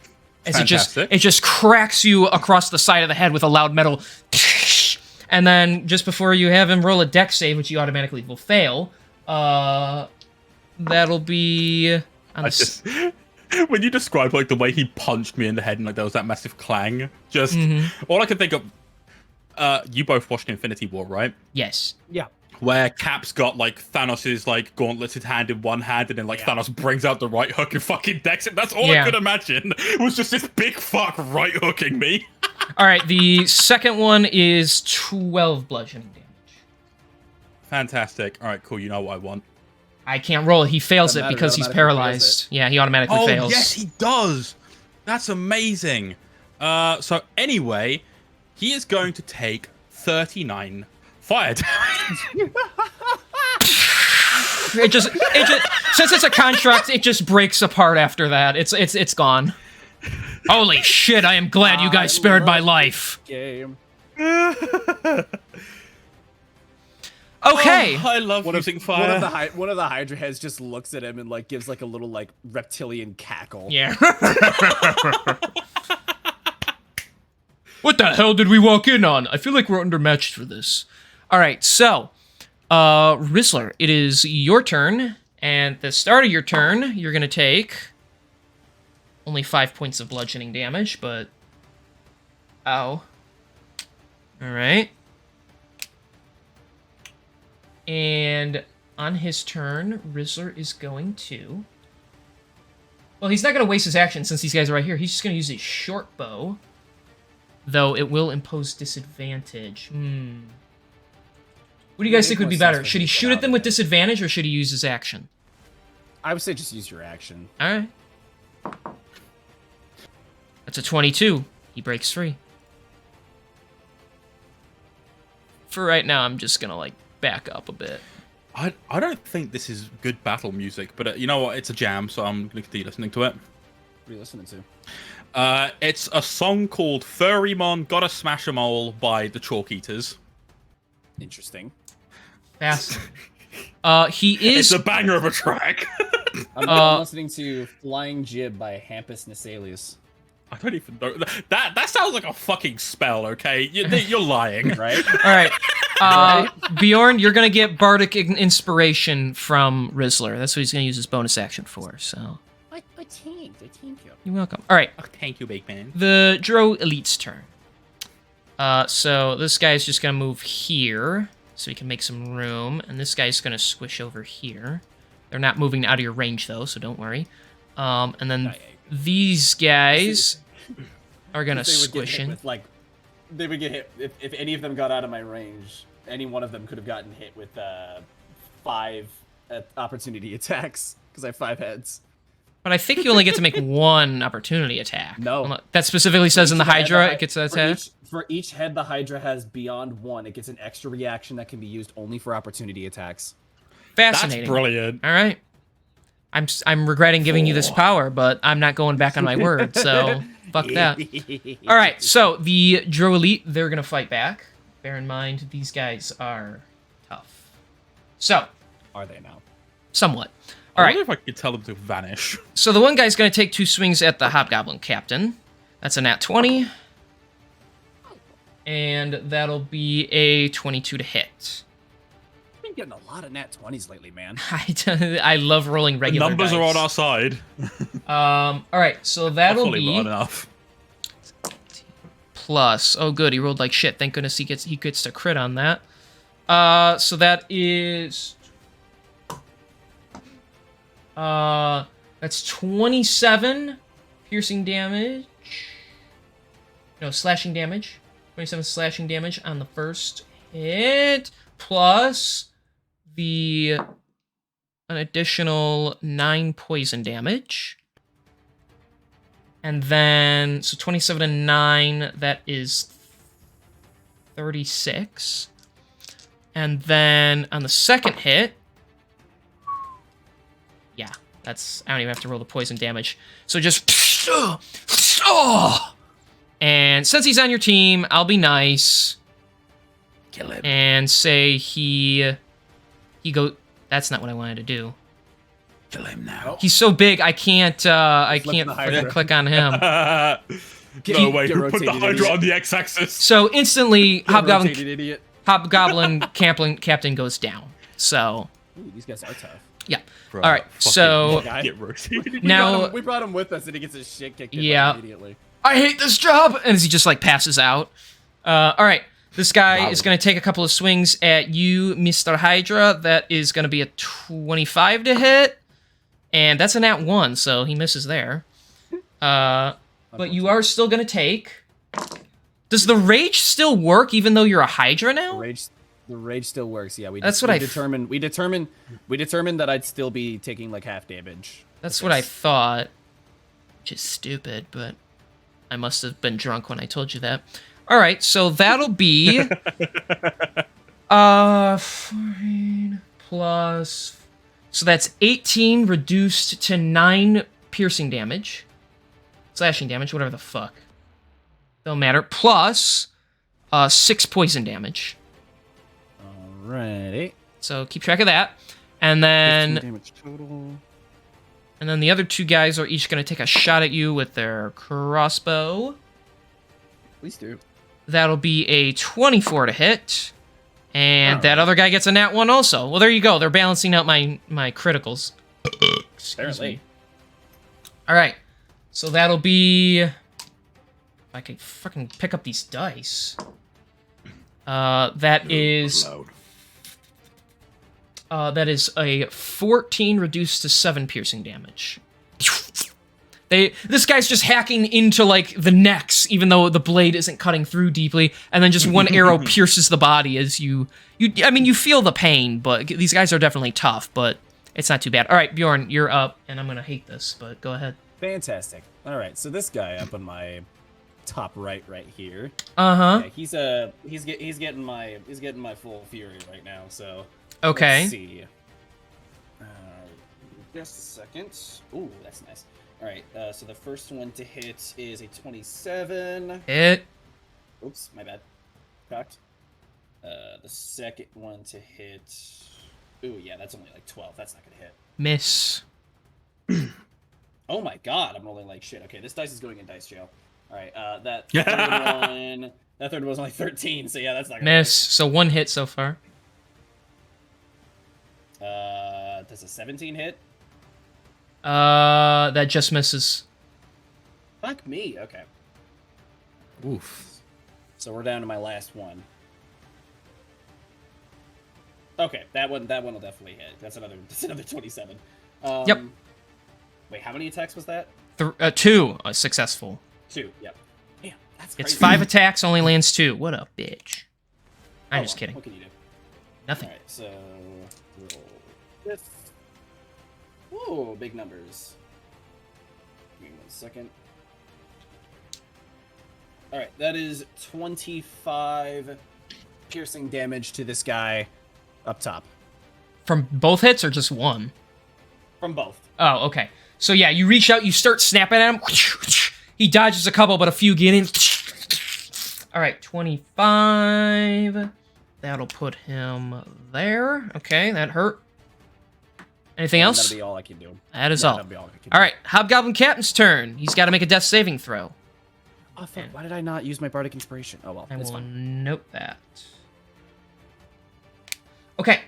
As Fantastic. it just cracks you across the side of the head with a loud metal. And then just before you have him roll a dex save, which you automatically will fail, that'll be on the When you describe like the way he punched me in the head and like there was that massive clang, just all I can think of. You both watched Infinity War, right? Yes. Yeah. Where Cap's got like Thanos's like gauntleted hand in one hand, and then like Thanos brings out the right hook and fucking decks it. That's all I could imagine. Was just this big fuck right hooking me. All right, the second one is 12 bludgeoning damage. Fantastic. All right, cool. You know what I want. I can't roll it. He fails Doesn't it matter, because it he's automatically fails paralyzed. Yeah, he automatically Oh fails. yes, he does. That's amazing. So anyway, he is going to take 39 fire damage. It just since it's a construct, it just breaks apart after that. It's gone. Holy shit, I am glad you guys spared my life. Game. Okay. Oh, I love using fire. One of the Hydra heads just looks at him and like gives like a little like reptilian cackle. Yeah. What the hell did we walk in on? I feel like we're undermatched for this. All right, so, Rizzler, it is your turn, and at the start of your turn, you're gonna take only 5 points of bludgeoning damage, but ow. All right. And on his turn, Rizzler is going to. Well, he's not going to waste his action since these guys are right here. He's just going to use his short bow. Though it will impose disadvantage. What do you guys think would be better? Should he shoot at them with disadvantage or should he use his action? I would say just use your action. Alright. That's a 22. He breaks free. For right now, I'm just going to, like, back up a bit. I don't think this is good battle music, but you know what? It's a jam, so I'm going to continue listening to it. What are you listening to? It's a song called Furrymon Gotta Smash 'Em All by the Chalk Eaters. Interesting. Fast. He is... It's a banger of a track. I'm listening to Flying Jib by Hampus Nisalius. I don't even know. That sounds like a fucking spell, okay? You're lying. Right? Alright. Bjorn, you're going to get Bardic Inspiration from Rizzler. That's what he's going to use his bonus action for, so... Thank you. You're welcome. Alright. Oh, thank you, big man. The Drow Elite's turn. So this guy's just gonna move here, so he can make some room, and this guy's gonna squish over here. They're not moving out of your range though, so don't worry. And then these guys are gonna squish in. They would get hit if any of them got out of my range. any one of them could have gotten hit with 5 opportunity attacks because I have 5 heads. But I think you only get to make one opportunity attack. No. That specifically says in the Hydra it gets an attack? For each head the Hydra has beyond 1, it gets an extra reaction that can be used only for opportunity attacks. Fascinating. That's brilliant. All right. I'm regretting giving you this power, but I'm not going back on my word, so fuck that. All right, so the Drow Elite, they're going to fight back. Bear in mind, these guys are tough. So. Are they now? Somewhat. I All wonder right. if I could tell them to vanish. So the one guy's going to take 2 swings at the Hobgoblin Captain. That's a nat 20. And that'll be a 22 to hit. I've been getting a lot of nat 20s lately, man. I love rolling The regular numbers dice. are on our side. All right, so that'll Hopefully be not enough. plus. Oh, good, he rolled like shit. Thank goodness he gets to crit on that. So that is that's 27 piercing damage. No, slashing damage. 27 slashing damage on the first hit, plus an additional 9 poison damage. And then, so 27 and 9, that is 36. And then on the second hit, yeah, I don't even have to roll the poison damage. So just, and since he's on your team, I'll be nice. Kill him. And say he that's not what I wanted to do. Kill him now. He's so big, I can't the Hydra. fucking click on him. No way, get who put the rotated, Hydra idiot. on the x-axis? So instantly, Rotated idiot. Hobgoblin Captain goes down. So, Ooh, these guys are tough. yeah. Bro, All right, fucking so get rotated. now We brought him with us, and he gets his shit kicked in Yeah. immediately. I hate this job, and as he just like passes out. All right, this guy is going to take a couple of swings at you, Mr. Hydra. That is going to be a 25 to hit, and that's a nat 1, so he misses there. But you are still going to take. Does the rage still work even though you're a Hydra now? The rage still works. Yeah, That's what I determined. We determined that I'd still be taking like half damage. That's what I thought. Which is stupid, but I must have been drunk when I told you that. All right, so that'll be 14 plus. So that's 18 reduced to 9 piercing damage, slashing damage, whatever the fuck. Don't matter. Plus 6 poison damage. Alrighty. So keep track of that, and then. Damage total. And then the other 2 guys are each going to take a shot at you with their crossbow. Please do. That'll be a 24 to hit. And that other guy gets a nat 1 also. Well, there you go. They're balancing out my criticals. Excuse me. All right. So that'll be... If I could fucking pick up these dice. That is a 14 reduced to 7 piercing damage. This guy's just hacking into like the necks, even though the blade isn't cutting through deeply, and then just one arrow pierces the body as you feel the pain, but these guys are definitely tough, but it's not too bad. All right, Bjorn, you're up, and I'm gonna hate this, but go ahead. Fantastic. All right, so this guy up on my top right here. Uh-huh. Yeah, he's getting my full fury right now. So Okay. Let's see. Just a second. Ooh, that's nice. All right. So the first one to hit is a 27. Hit. Oops, my bad. Cocked. The second one to hit. Ooh, yeah, that's only like 12. That's not gonna hit. Miss. Oh my god, I'm rolling like shit. Okay, this dice is going in dice jail. All right, that third one was only 13, so yeah, that's not gonna Miss. So 1 hit so far. Does a 17 hit? That just misses. Fuck me. Okay, Oof. so we're down to my last one. Okay, that one will definitely hit. That's another 27. Yep. Wait, how many attacks was that? 2 successful. 2. Yep. Damn, that's crazy. It's 5 attacks, only lands 2. What a bitch. I'm Oh, just well, kidding. What can you do? Nothing. All right, so roll this. Whoa, big numbers. Give me 1 second. All right, that is 25 piercing damage to this guy up top From both hits or just one? from both. Oh, okay. So yeah, you reach out, you start snapping at him. He dodges a couple, but a few get in. All right, 25. That'll put him there. Okay, that hurt. Anything And else? That'll be all I can do. That is Yeah, all. that'll be all I can All do. right, Hobgoblin Captain's turn. He's got to make a death saving throw. Oh fuck! Why did I not use my bardic inspiration? Oh well, I it's will fine. note that. Okay.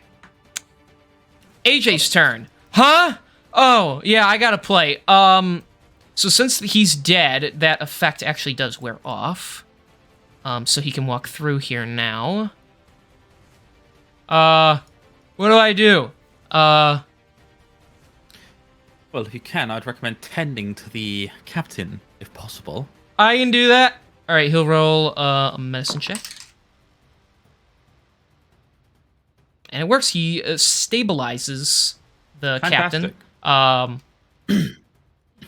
AJ's turn. Huh? Oh, yeah, I gotta play. So since he's dead, that effect actually does wear off. So he can walk through here now. What do I do? Well, if you can, I'd recommend tending to the captain, if possible. I can do that. All right, he'll roll a medicine check. And it works. He stabilizes the Fantastic. captain.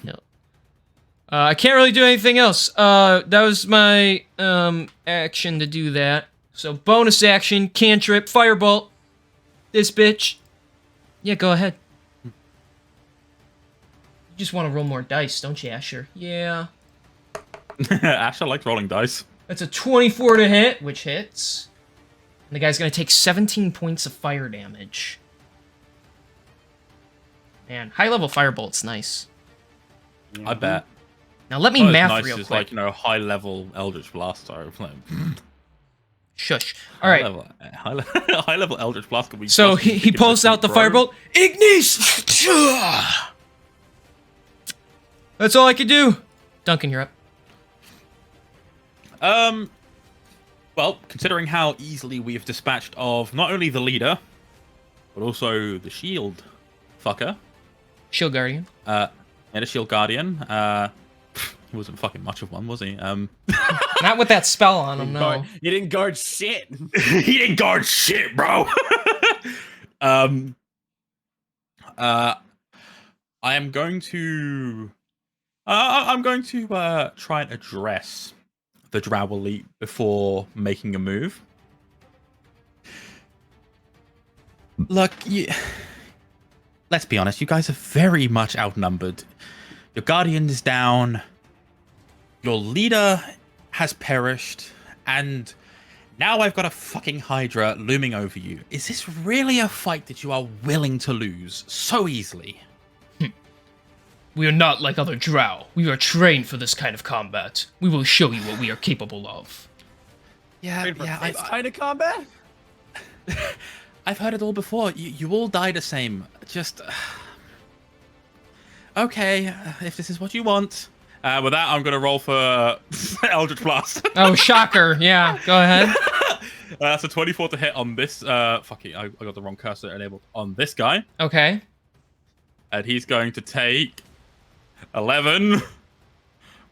No. I can't really do anything else. That was my action to do that. So bonus action, cantrip, firebolt. This bitch. Yeah, go ahead. You just want to roll more dice, don't you, Asher? Yeah. Asher likes rolling dice. That's a 24 to hit, which hits. And the guy's going to take 17 points of fire damage. Man, high-level firebolt's nice. I bet. Now let me Not as math nice real as, quick. like, you know, high-level Eldritch Blast. Sorry, Shush. All right. High-level Eldritch Blast. Can be So plus he pulls out the firebolt. Ignis! That's all I could do. Duncan, you're up. Well, considering how easily we have dispatched of not only the leader, but also the shield fucker, Shield Guardian. and a shield guardian. He wasn't fucking much of one, was he? Not with that spell on him, no. You didn't guard shit. He didn't guard shit, bro. I am going to. I'm going to try and address the Drow elite before making a move. Look, let's be honest. You guys are very much outnumbered. Your guardian is down. Your leader has perished, and now I've got a fucking Hydra looming over you. Is this really a fight that you are willing to lose so easily? We are not like other Drow. We are trained for this kind of combat. We will show you what we are capable of. Yeah, It's kind of combat. I've heard it all before. You all die the same. Just okay. If this is what you want. With that, I'm gonna roll for Eldritch Blast. Oh, shocker. Yeah, go ahead. That's a 24 to hit on this. Fuck it, I got the wrong cursor enabled on this guy, Okay. and he's going to take 11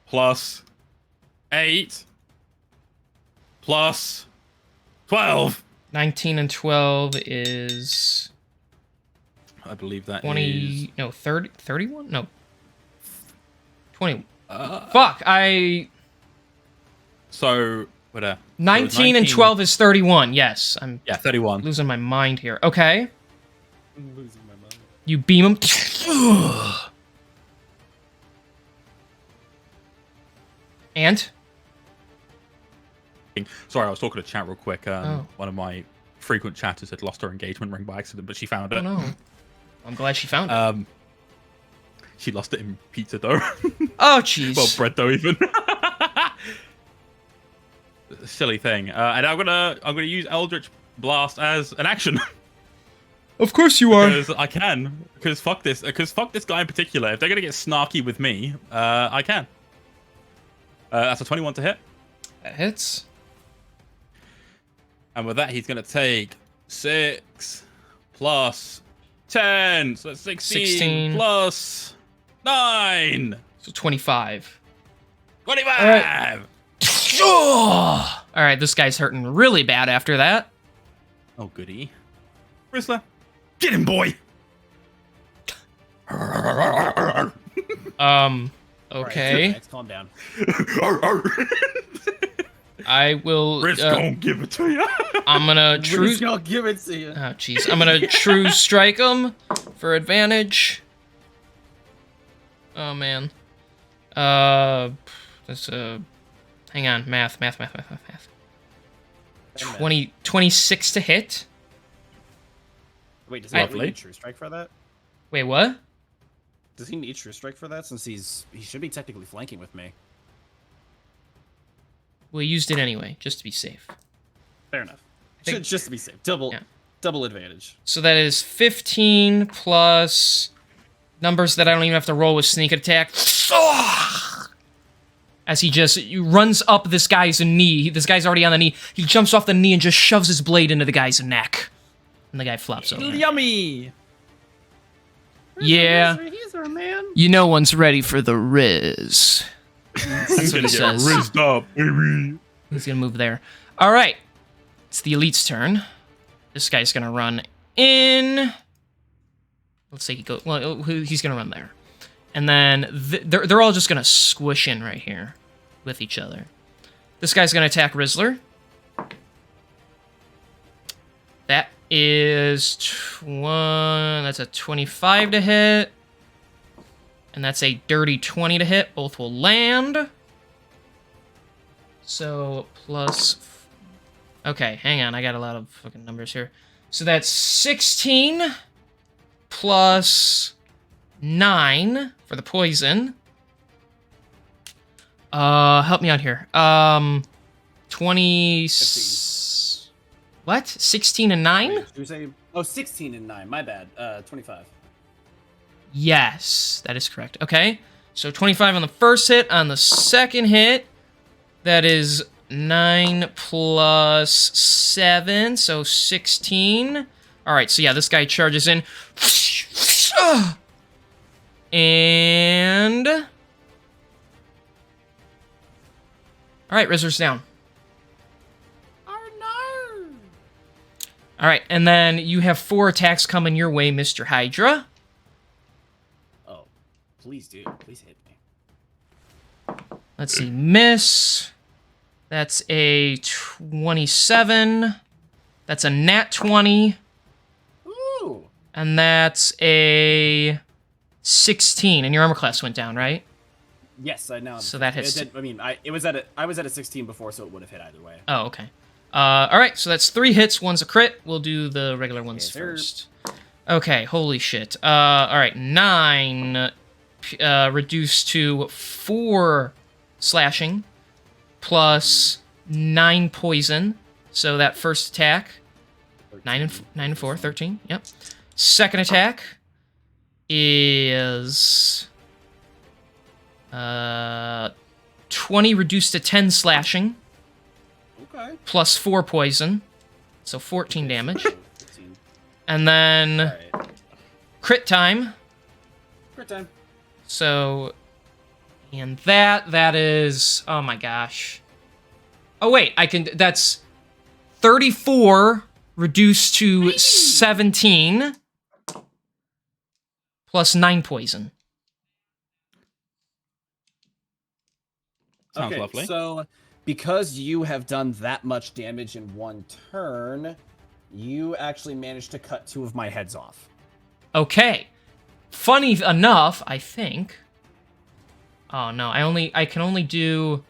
plus 8 plus 12. 19 and 12 is I believe that 20. is. No, 30. 31? No. 20. Fuck, So, what? 19 and 12 is 31. Yes, I'm Yeah, 31. losing my mind here. Okay. I'm losing my mind. You beam him. And? Sorry, I was talking to chat real quick. Oh. One of my frequent chatters had lost her engagement ring by accident, but she found it. Oh no. I'm glad she found it. She lost it in pizza dough. Oh, jeez. Well, bread dough even. Silly thing. And I'm gonna use Eldritch Blast as an action. Of course you are. Because I can. Because fuck this. Because fuck this guy in particular. If they're gonna get snarky with me, I can. That's a 21 to hit. That hits. And with that, he's gonna take 6 plus 10. So that's 16 plus 9. So 25. 25. All right. All right, this guy's hurting really bad after that. Oh, goody. Rizzler, get him, boy! Okay. Alright, calm down. I will. Riz gonna give it to you. I'm gonna true. I'll give it to you. Oh, jeez. I'm gonna true strike him for advantage. Oh man. That's hang on. Math. 26 to hit. Wait, does he need true strike for that? Wait, what? Does he need true strike for that? Since he should be technically flanking with me. We used it anyway, just to be safe. Fair enough. Just to be safe. Double advantage. So that is 15 plus numbers that I don't even have to roll with sneak attack. As he just runs up this guy's knee. This guy's already on the knee. He jumps off the knee and just shoves his blade into the guy's neck. And the guy flops over. Yummy! Yeah. He's our man. You know one's ready for the Riz. That's what he says. Rizzed up, baby. He's gonna move there. All right. It's the elite's turn. This guy's gonna run in. Let's say he goes. Well, he's gonna run there, and then they're all just gonna squish in right here with each other. This guy's gonna attack Rizzler. That is that's a 25 to hit, and that's a dirty 20 to hit. Both will land. So plus. Okay, hang on. I got a lot of fucking numbers here. So that's 16 plus 9 for the poison. Help me out here. 20. 15. What? 16 and 9? Wait, did you say? Oh, 16 and 9. My bad. 25. Yes, that is correct. Okay, so 25 on the first hit. On the second hit, that is 9 plus 7, so 16. All right, so yeah, this guy charges in. And... All right, Rizzler's down. Oh, no! All right, and then you have 4 attacks coming your way, Mr. Hydra. Oh, please do. Please hit me. Let's see, miss. That's a 27. That's a nat 20. Ooh! And that's a 16. And your armor class went down, right? Yes, I know. So that hits. I was at a 16 before, so it would have hit either way. Oh, okay. All right, so that's 3 hits. One's a crit. We'll do the regular ones Yes, sir. first. Okay, holy shit. All right, 9 reduced to 4 slashing plus 9 poison. So that first attack, 9 and 4, 13. Yep. Second attack is 20 reduced to 10 slashing. Okay. Plus 4 poison, so 14 damage. So 15. And then All right. crit time. Crit time. So, and that is, oh my gosh. Oh wait, that's 34 reduced to 17 plus 9 poison. Sounds Okay, lovely. so because you have done that much damage in one turn, you actually managed to cut 2 of my heads off. Okay. Funny enough, I think. Oh no, I can only do.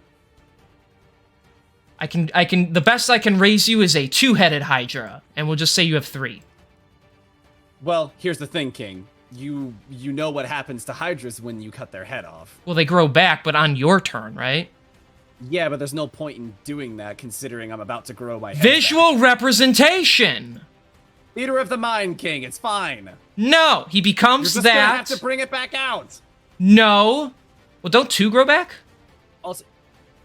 The best I can raise you is a 2-headed Hydra, and we'll just say you have 3. Well, here's the thing, King. You know what happens to Hydras when you cut their head off. Well, they grow back, but on your turn, right? Yeah, but there's no point in doing that considering I'm about to grow my head Visual back. representation! Theater of the Mind, King. It's fine. No, he You're becomes just gonna that. have to bring it back out. No. Well, don't 2 grow back? Also,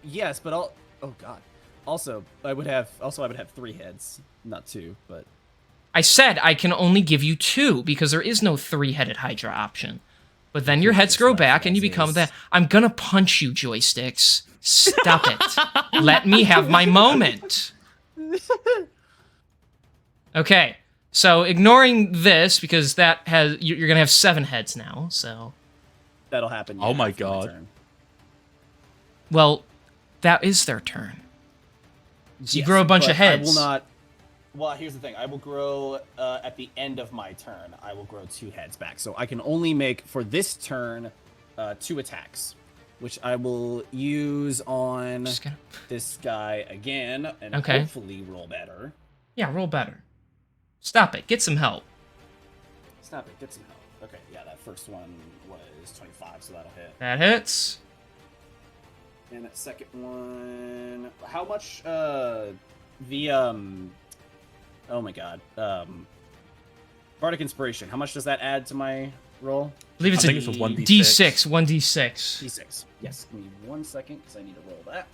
yes, but oh god. Also, I would have 3 heads, not 2, but I said I can only give you 2 because there is no 3-headed Hydra option. But then your heads Just grow left back and you as become is. that. I'm gonna punch you, joysticks. Stop it. Let me have my moment. Okay, so ignoring this, because that has you're gonna have 7 heads now, so. That'll happen. Oh my after God. turn. Well, that is their turn. So you Yes, grow a bunch but of heads. I will not. Well, here's the thing. I will grow at the end of my turn. I will grow 2 heads back, so I can only make for this turn 2 attacks, which I will use on Just gonna... this guy again, and Okay. hopefully roll better. Yeah, roll better. Stop it. Get some help. Stop it. Get some help. Okay, yeah, that first one was 25, so that'll hit. That hits. And that second one, how much? Oh my God. Bardic Inspiration. How much does that add to my roll? I believe it's I a think it's a 1d6. D6. 1d6. D6. Yes. Give me 1 second because I need to roll that.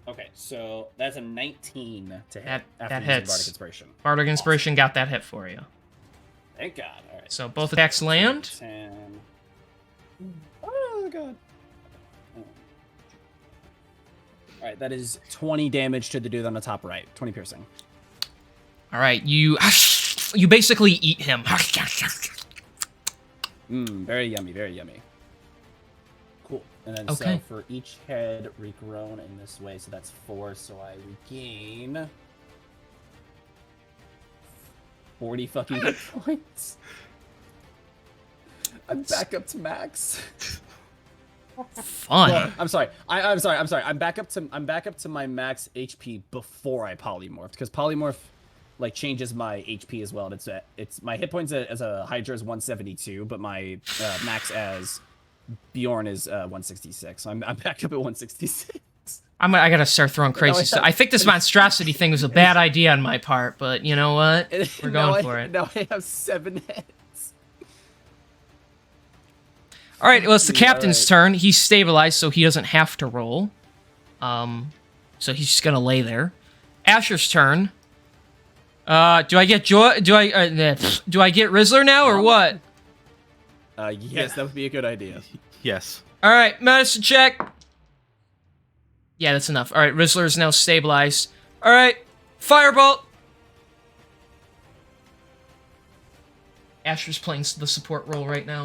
Okay, so that's a 19 to hit. That after using hits. Bardic Inspiration. Bardic Inspiration got that hit for you. Thank God. All right. So both attacks land. 10. Oh God. All right, that is 20 damage to the dude on the top right. 20 piercing. All right, you basically eat him. Very yummy, very yummy. Cool. And then Okay. so for each head regrown in this way, so that's 4, so I regain 40 fucking hit points. I'm back up to max. Fun. Well, I'm sorry. I'm sorry. I'm back up to my max HP before I polymorphed, because polymorph like changes my HP as well. And it's my hit points as a Hydra is 172, but my max as Bjorn is 166. So I'm back up at 166. I gotta start throwing crazy stuff. I think this monstrosity thing was a bad idea on my part, but you know what? We're going for it. Now I have 7 heads. All right, well, it's the captain's Alright. turn. He's stabilized, so he doesn't have to roll. So he's just gonna lay there. Asher's turn. Do I get Joy? Do I get Rizzler now or what? Yes, that would be a good idea. Yes. All right, medicine check. Yeah, that's enough. All right, Rizzler is now stabilized. All right, firebolt. Asher's playing the support role right now.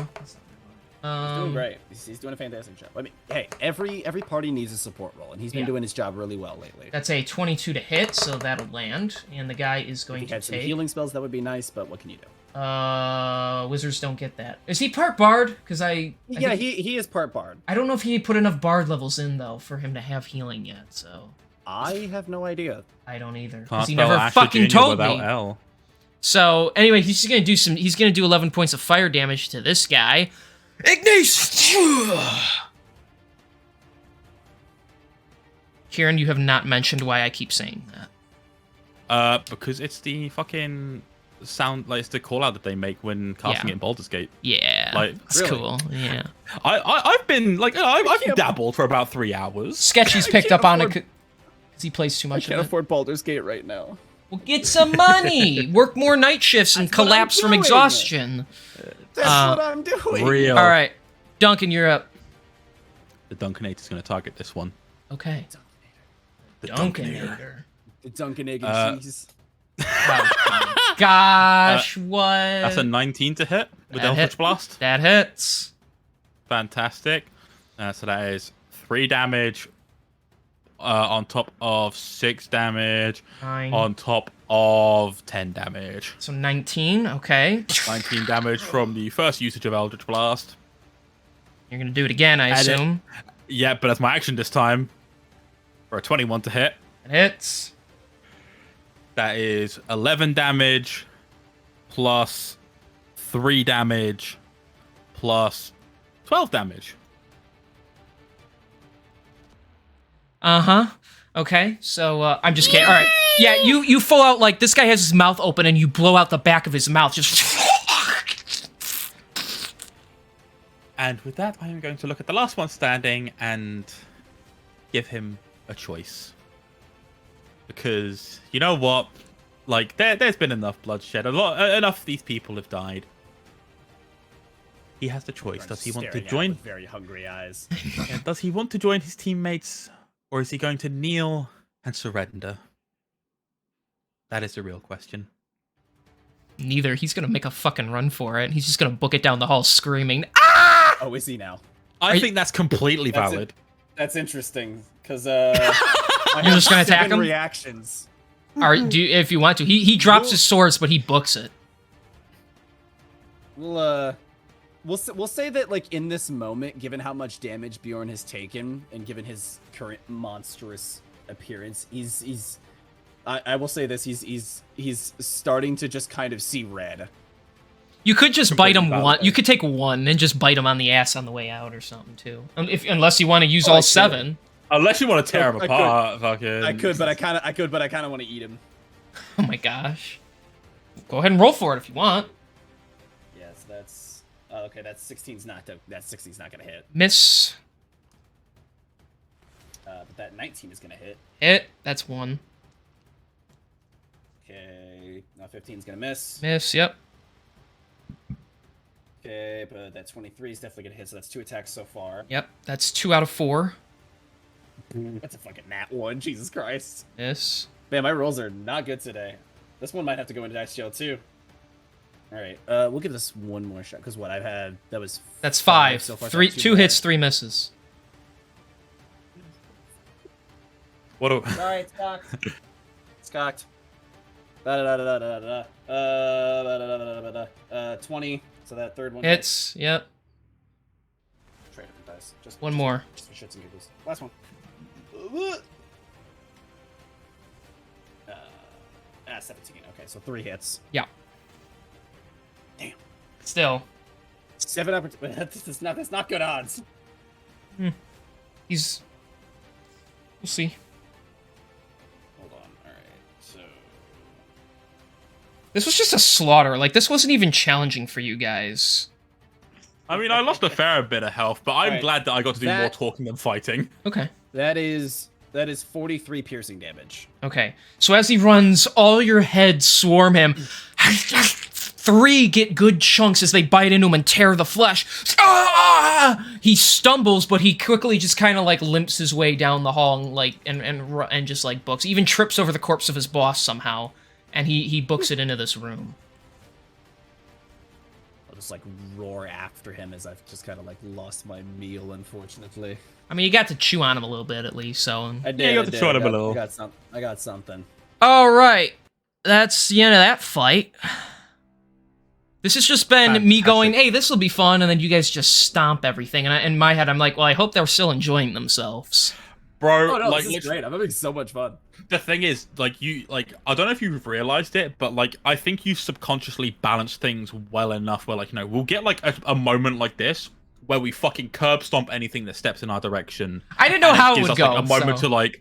He's doing great. He's doing a fantastic job. I mean, hey, every party needs a support role, and he's been doing his job really well lately. That's a 22 to hit, so that'll land. And the guy is going If he to had some take... healing spells, that would be nice, but what can you do? Wizards don't get that. Is he part bard? Because I Yeah, think- he is part bard. I don't know if he put enough bard levels in, though, for him to have healing yet, so... I have no idea. I don't either. Can't Because he spell never Asher fucking Jr. told without me. L. So, anyway, he's gonna do he's gonna do 11 points of fire damage to this guy. Ignice! Kieran, you have not mentioned why I keep saying that. Because it's the fucking sound, like it's the call out that they make when casting Yeah. it in Baldur's Gate. Yeah, Like, it's really? cool. Yeah, I've been like I've dabbled for about 3 hours. Sketchy's picked can't up on it afford- because he plays too much Can't of it. afford Baldur's Gate right now. Well, get some money. Work more night shifts and That's what I'm collapse from doing. exhaustion. That's what I'm doing. Real. All right, Duncan, you're up. The Dunkinator's going to target this one. Okay, The Dunkinator. Dunkanator. The Dunkin' Egg and Cheese. Oh, gosh, what? That's a 19 to hit with That Eldritch hit. Blast. That hits. Fantastic. So that is 3 damage on top of 6 damage 9. on top of 10 damage. So 19, okay. 19 damage from the first usage of Eldritch Blast. You're gonna do it again, I And it- assume. Yeah, but that's my action this time. For a 21 to hit. It hits. That is 11 damage plus 3 damage plus 12 damage. Uh-huh. Okay, so I'm just kidding. All right. Yeah, you full out, like, this guy has his mouth open and you blow out the back of his mouth. Just... And with that, I am going to look at the last one standing and give him a choice. Because, you know what? Like, there's been enough bloodshed. Enough of these people have died. He has the choice. Does he want to join? With very hungry eyes. Yeah, does he want to join his teammates, or is he going to kneel and surrender? That is the real question. Neither. He's gonna make a fucking run for it. He's just gonna book it down the hall screaming, "Ah!" Oh, is he now? I think that's completely valid. That's interesting, because You're just gonna attack him? Reactions. Or if you want to. He drops his swords, but he books it. We'll say that, like, in this moment, given how much damage Bjorn has taken, and given his current monstrous appearance, I will say this, he's starting to just kind of see red. You could just bite him Completely one. valid. You could take one and just bite him on the ass on the way out or something too. Unless you want to use all 7. Unless you want to tear him I could. apart, fucking. I could, but I kind of want to eat him. Oh my gosh. Go ahead and roll for it if you want. Yes, that's okay. That 16's not gonna hit. Miss. But that 19 is gonna hit. Hit. That's 1. Okay, now 15's gonna miss. Miss. Yep. Okay, but that 23 is definitely gonna hit. So that's 2 attacks so far. Yep. That's 2 out of 4. That's a fucking nat 1. Jesus Christ. Miss. Man, my rolls are not good today. This one might have to go into dice jail too. All right, we'll give this one more shot because what I've had was That's 5. so far. 2 hits, 3 misses. What? All right, it's cocked. It's cocked. 20. So that third one Hits. Yep. Try different dice. Just One more. Just for shits and giggles. Last one. 17. Okay, so 3 hits. Yeah. Damn. Still. 7 opportunities. That's not good odds. He's. We'll see. Hold on. All right. So. This was just a slaughter. Like, this wasn't even challenging for you guys. I mean, I lost a fair bit of health, but I'm Alright, glad that I got to do more that- talking than fighting. Okay. That is 43 piercing damage. Okay. So as he runs, all your heads swarm him. 3 get good chunks as they bite into him and tear the flesh. Ah! He stumbles, but he quickly just kind of like limps his way down the hall and like and just like books. Even trips over the corpse of his boss somehow, and he books it into this room. I'll just like roar after him as I've just kind of like lost my meal, unfortunately. I mean, you got to chew on him a little bit at least. So. I did. Yeah, you I got to did. try him a I little. I got something. All right. That's the end of that fight. This has just been me going, hey, this will be fun, and then you guys just stomp everything. And in my head, I'm like, well, I hope they're still enjoying themselves. Bro, Oh no, like, this is great. I'm having so much fun. the thing is, like, I don't know if you've realized it, but, like, I think you subconsciously balance things well enough where, like, you know, we'll get, like, a moment like this where we fucking curb stomp anything that steps in our direction. I didn't know how it gives would us, go. like, a moment so. to,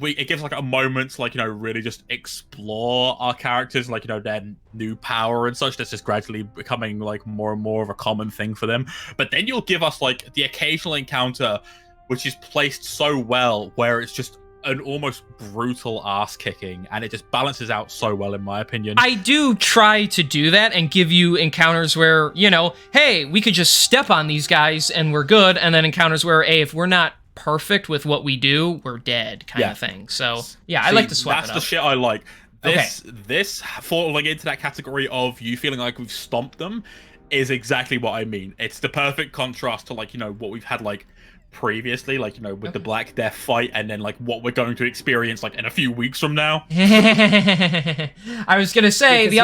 it gives, like, a moment to, like, you know, really just explore our characters, like, you know, their new power and such. That's just gradually becoming, like, more and more of a common thing for them. But then you'll give us, like, the occasional encounter which is placed so well where it's just an almost brutal ass kicking, and it just balances out so well, in my opinion. I do try to do that and give you encounters where, you know, hey, we could just step on these guys and we're good, and then encounters where, hey, if we're not perfect with what we do, we're dead, kind of thing. So, yeah, I like to swap it up. That's the shit I like. This falling into that category of you feeling like we've stomped them is exactly what I mean. It's the perfect contrast to, like, you know, what we've had, like, previously, like, you know, with the Black Death fight, and then, like, what we're going to experience, like, in a few weeks from now. I was gonna say, the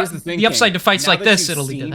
upside to fights like this, it'll lead to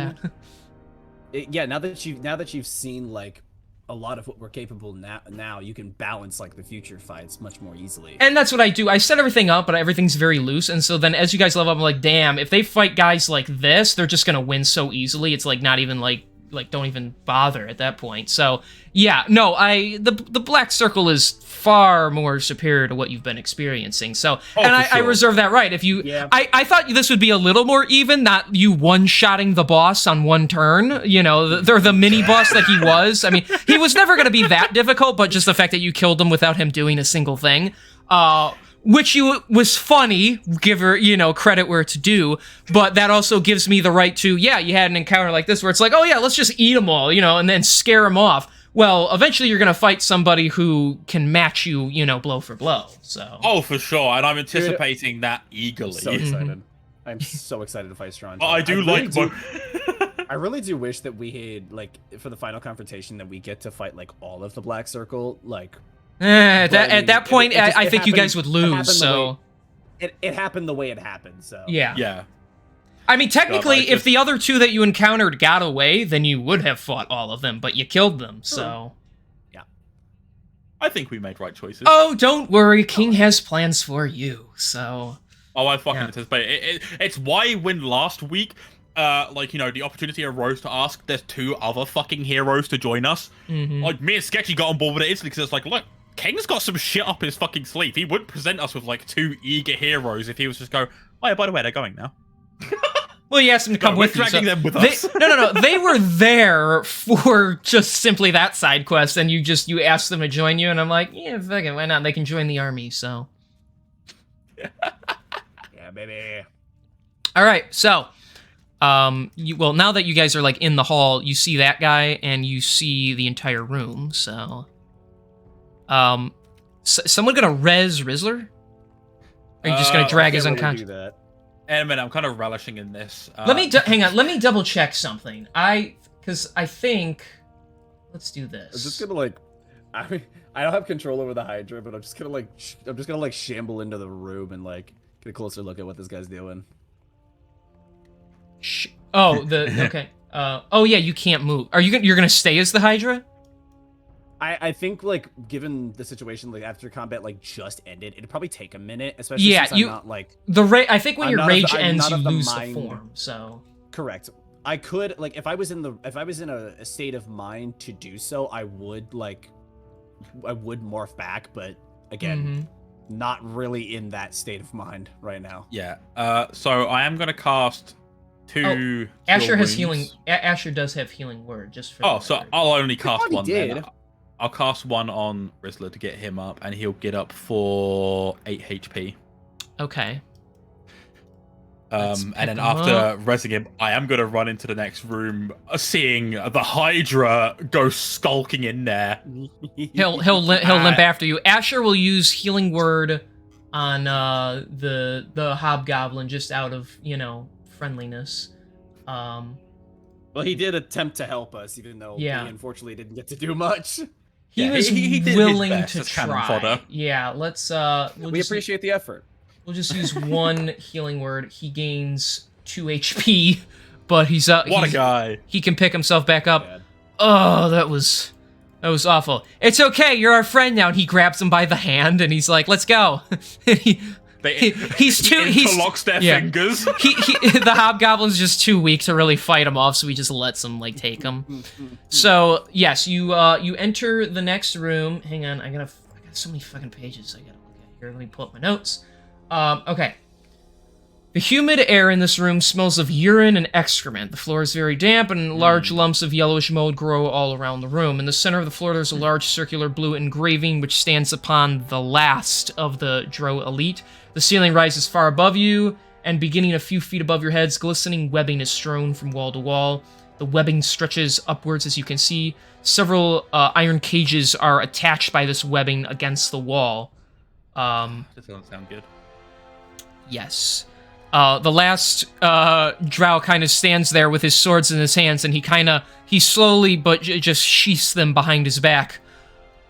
that. Yeah, now that you've seen, like, a lot of what we're capable now, you can balance, like, the future fights much more easily. And that's what I do. I set everything up, but everything's very loose, and so then as you guys level up, I'm like, damn, if they fight guys like this, they're just gonna win so easily. It's, like, not even, like, don't even bother at that point. So, yeah, no, the Black Circle is far more superior to what you've been experiencing. So, I reserve that right. If you, I thought this would be a little more even, not you one-shotting the boss on one turn. You know, they're the mini boss that he was. I mean, he was never going to be that difficult, but just the fact that you killed him without him doing a single thing. which was funny, give her, credit where it's due, but that also gives me the right to, you had an encounter like this where it's like, oh yeah, let's just eat them all, and then scare them off. Well, eventually you're going to fight somebody who can match you, blow for blow, so. Oh, for sure, and I'm anticipating that eagerly. So excited. I'm so excited to fight Strong. I really do wish that we had, like, for the final confrontation, that we get to fight, like, all of the Black Circle, like... At that point, I think you guys would lose, so... It happened the way it happened, so... Yeah. I mean, technically, if the other two that you encountered got away, then you would have fought all of them, but you killed them, so... Yeah. I think we made right choices. Oh, don't worry, King has plans for you, so... Oh, I fucking anticipate it. It's why when last week, the opportunity arose to ask there's 2 other fucking heroes to join us. Like, me and Sketchy got on board with it instantly, because it's like, look, King's got some shit up his fucking sleeve. He wouldn't present us with, like, 2 eager heroes if he was just go, oh yeah, by the way, they're going now. Well, you asked them to come with you. Dragging them with us. No. They were there for just simply that side quest, and you asked them to join you, and I'm like, yeah, fuck it, why not? They can join the army, so. Yeah, baby. All right, so, now that you guys are, like, in the hall, you see that guy, and you see the entire room, so. Someone gonna res Rizzler? Or are you just gonna drag his unconscious? In a minute, I'm kind of relishing in this. Hang on. Let me double check something. Because I think, let's do this. I'm just gonna I don't have control over the Hydra, but I'm just gonna shamble into the room and get a closer look at what this guy's doing. Okay. Oh yeah, you can't move. You're gonna stay as the Hydra? I think given the situation after combat just ended, it'd probably take a minute, especially since I'm not I think when your rage ends, you lose the form. So correct. I could if I was in a state of mind to do so, I would morph back, but again, not really in that state of mind right now. Yeah. So I am gonna cast 2. Asher has healing. Asher does have healing word just for. So I'll only cast 1 then. I'll cast 1 on Rizzler to get him up, and he'll get up for 8 HP. Okay. And then after resing him, I am going to run into the next room, seeing the Hydra go skulking in there. He'll limp after you. Asher will use healing word on the hobgoblin just out of friendliness. Well, he did attempt to help us, even though he unfortunately didn't get to do much. He was willing to try. Yeah, let's. We appreciate the effort. We'll just use 1 healing word. He gains 2 HP, but he's a guy. He can pick himself back up. Bad. Oh, that was awful. It's okay. You're our friend now. And he grabs him by the hand, and he's like, "Let's go." He's interlocks their fingers. The hobgoblin's just too weak to really fight him off, so he just lets him take him. So yes, you enter the next room. Hang on, I got so many fucking pages I gotta look at here. Let me pull up my notes. Okay. The humid air in this room smells of urine and excrement. The floor is very damp, and large lumps of yellowish mold grow all around the room. In the center of the floor, there's a large circular blue engraving which stands upon the last of the Drow elite. The ceiling rises far above you, and beginning a few feet above your heads, glistening webbing is strewn from wall to wall. The webbing stretches upwards, as you can see. Several iron cages are attached by this webbing against the wall. That doesn't sound good. Yes. The last Drow kind of stands there with his swords in his hands, and he slowly but just sheaths them behind his back.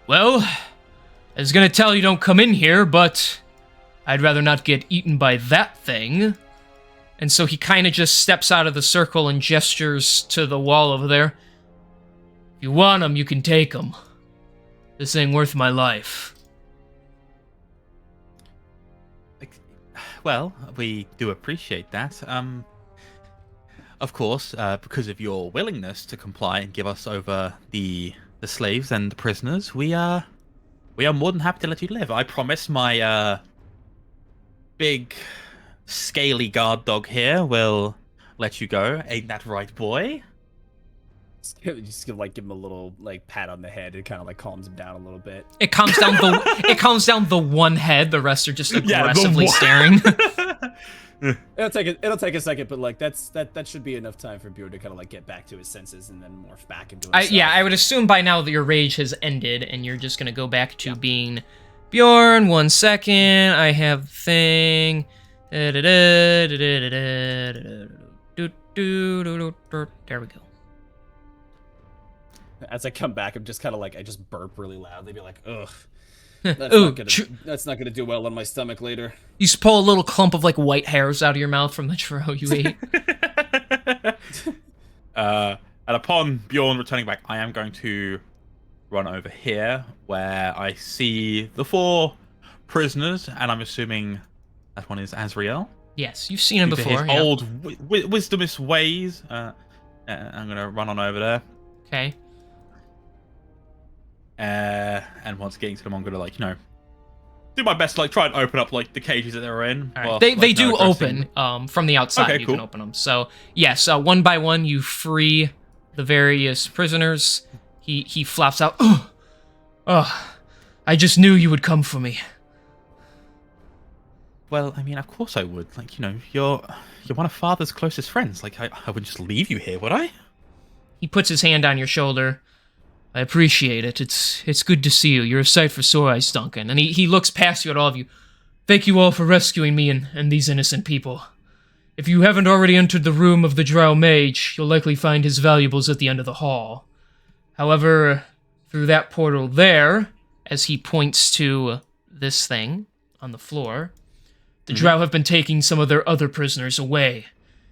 Well, I was gonna tell you don't come in here, but I'd rather not get eaten by that thing. And so he kind of just steps out of the circle and gestures to the wall over there. If you want them, you can take them. This ain't worth my life. Well, we do appreciate that. Of course, because of your willingness to comply and give us over the slaves and the prisoners, we are more than happy to let you live. I promise my big scaly guard dog here will let you go. Ain't that right, boy? Just gonna like give him a little like pat on the head. It kind of like calms him down a little bit. It calms down the one head. The rest are just aggressively staring. It'll take a second, but like that should be enough time for Bjorn to kind of like get back to his senses and then morph back into himself. I would assume by now that your rage has ended and you're just gonna go back to being Bjorn. 1 second, I have the thing. There we go. As I come back, I'm just kind of like I just burp really loud. They'd be like, ugh. That's not gonna do well on my stomach later. You just pull a little clump of like white hairs out of your mouth from the drow you ate. And upon Bjorn returning back, I am going to run over here where I see the 4 prisoners, and I'm assuming that one is Azrael. Yes, you've seen him Due to before. his old wisdomous ways. I'm gonna run on over there. Okay. And once getting to them, I'm gonna like do my best to like try and open up like the cages that they're in. All right. Whilst, They like, do addressing- open from the outside. Okay, You cool. can open them. So yes, one by one you free the various prisoners. He flaps out. Oh, I just knew you would come for me. Well, I mean, of course I would. Like, you're one of Father's closest friends. Like, I wouldn't just leave you here, would I? He puts his hand on your shoulder. I appreciate it. It's good to see you. You're a sight for sore eyes, Duncan. And he looks past you at all of you. Thank you all for rescuing me and these innocent people. If you haven't already entered the room of the Drow Mage, you'll likely find his valuables at the end of the hall. However, through that portal there, as he points to this thing on the floor, the Drow have been taking some of their other prisoners away,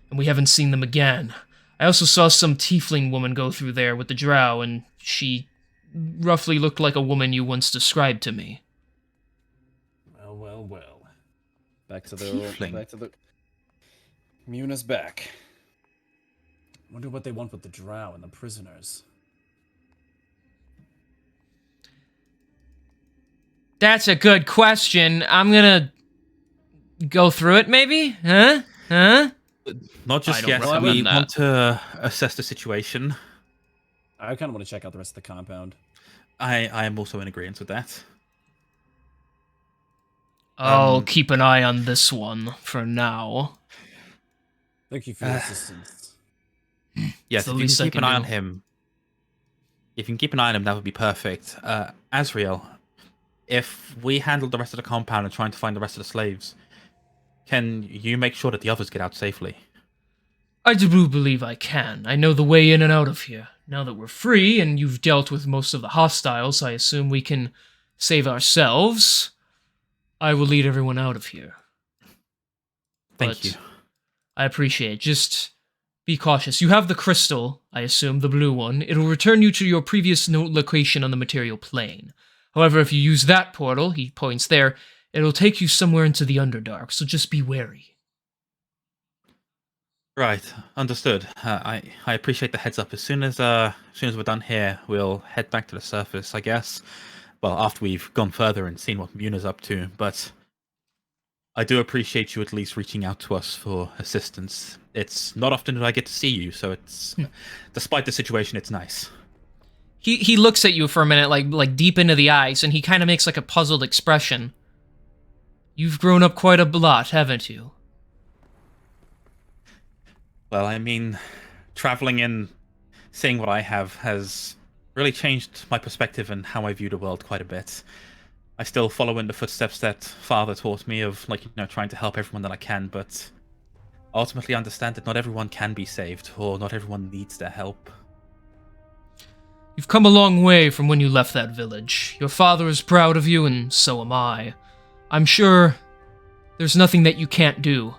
and we haven't seen them again. I also saw some tiefling woman go through there with the Drow, and she roughly looked like a woman you once described to me. Well. Back to Tiefling. the Muna's back. Wonder what they want with the Drow and the prisoners. That's a good question. I'm gonna go through it, maybe? Huh? Not just I don't yet. recommend We that. want to assess the situation. I kind of want to check out the rest of the compound. I am also in agreement with that. I'll keep an eye on this one for now. Thank you for your assistance. Yes, the if you least I can keep can an eye on do. him. If you can keep an eye on him, that would be perfect. Azrael, if we handle the rest of the compound and trying to find the rest of the slaves, can you make sure that the others get out safely? I do believe I can. I know the way in and out of here. Now that we're free and you've dealt with most of the hostiles, I assume we can save ourselves. I will lead everyone out of here. Thank But you. I appreciate it. Just be cautious. You have the crystal, I assume, the blue one. It'll return you to your previous location on the material plane. However, if you use that portal, he points there, it'll take you somewhere into the Underdark, so just be wary. Right, understood. I appreciate the heads up. As soon as we're done here, we'll head back to the surface, I guess. Well, after we've gone further and seen what Muna's up to, but I do appreciate you at least reaching out to us for assistance. It's not often that I get to see you, so it's despite the situation, it's nice. He looks at you for a minute, like deep into the eyes, and he kind of makes like a puzzled expression. You've grown up quite a lot, haven't you? Well, I mean, traveling and seeing what I have has really changed my perspective and how I view the world quite a bit. I still follow in the footsteps that Father taught me of, trying to help everyone that I can, but ultimately understand that not everyone can be saved, or not everyone needs their help. You've come a long way from when you left that village. Your father is proud of you, and so am I. I'm sure there's nothing that you can't do.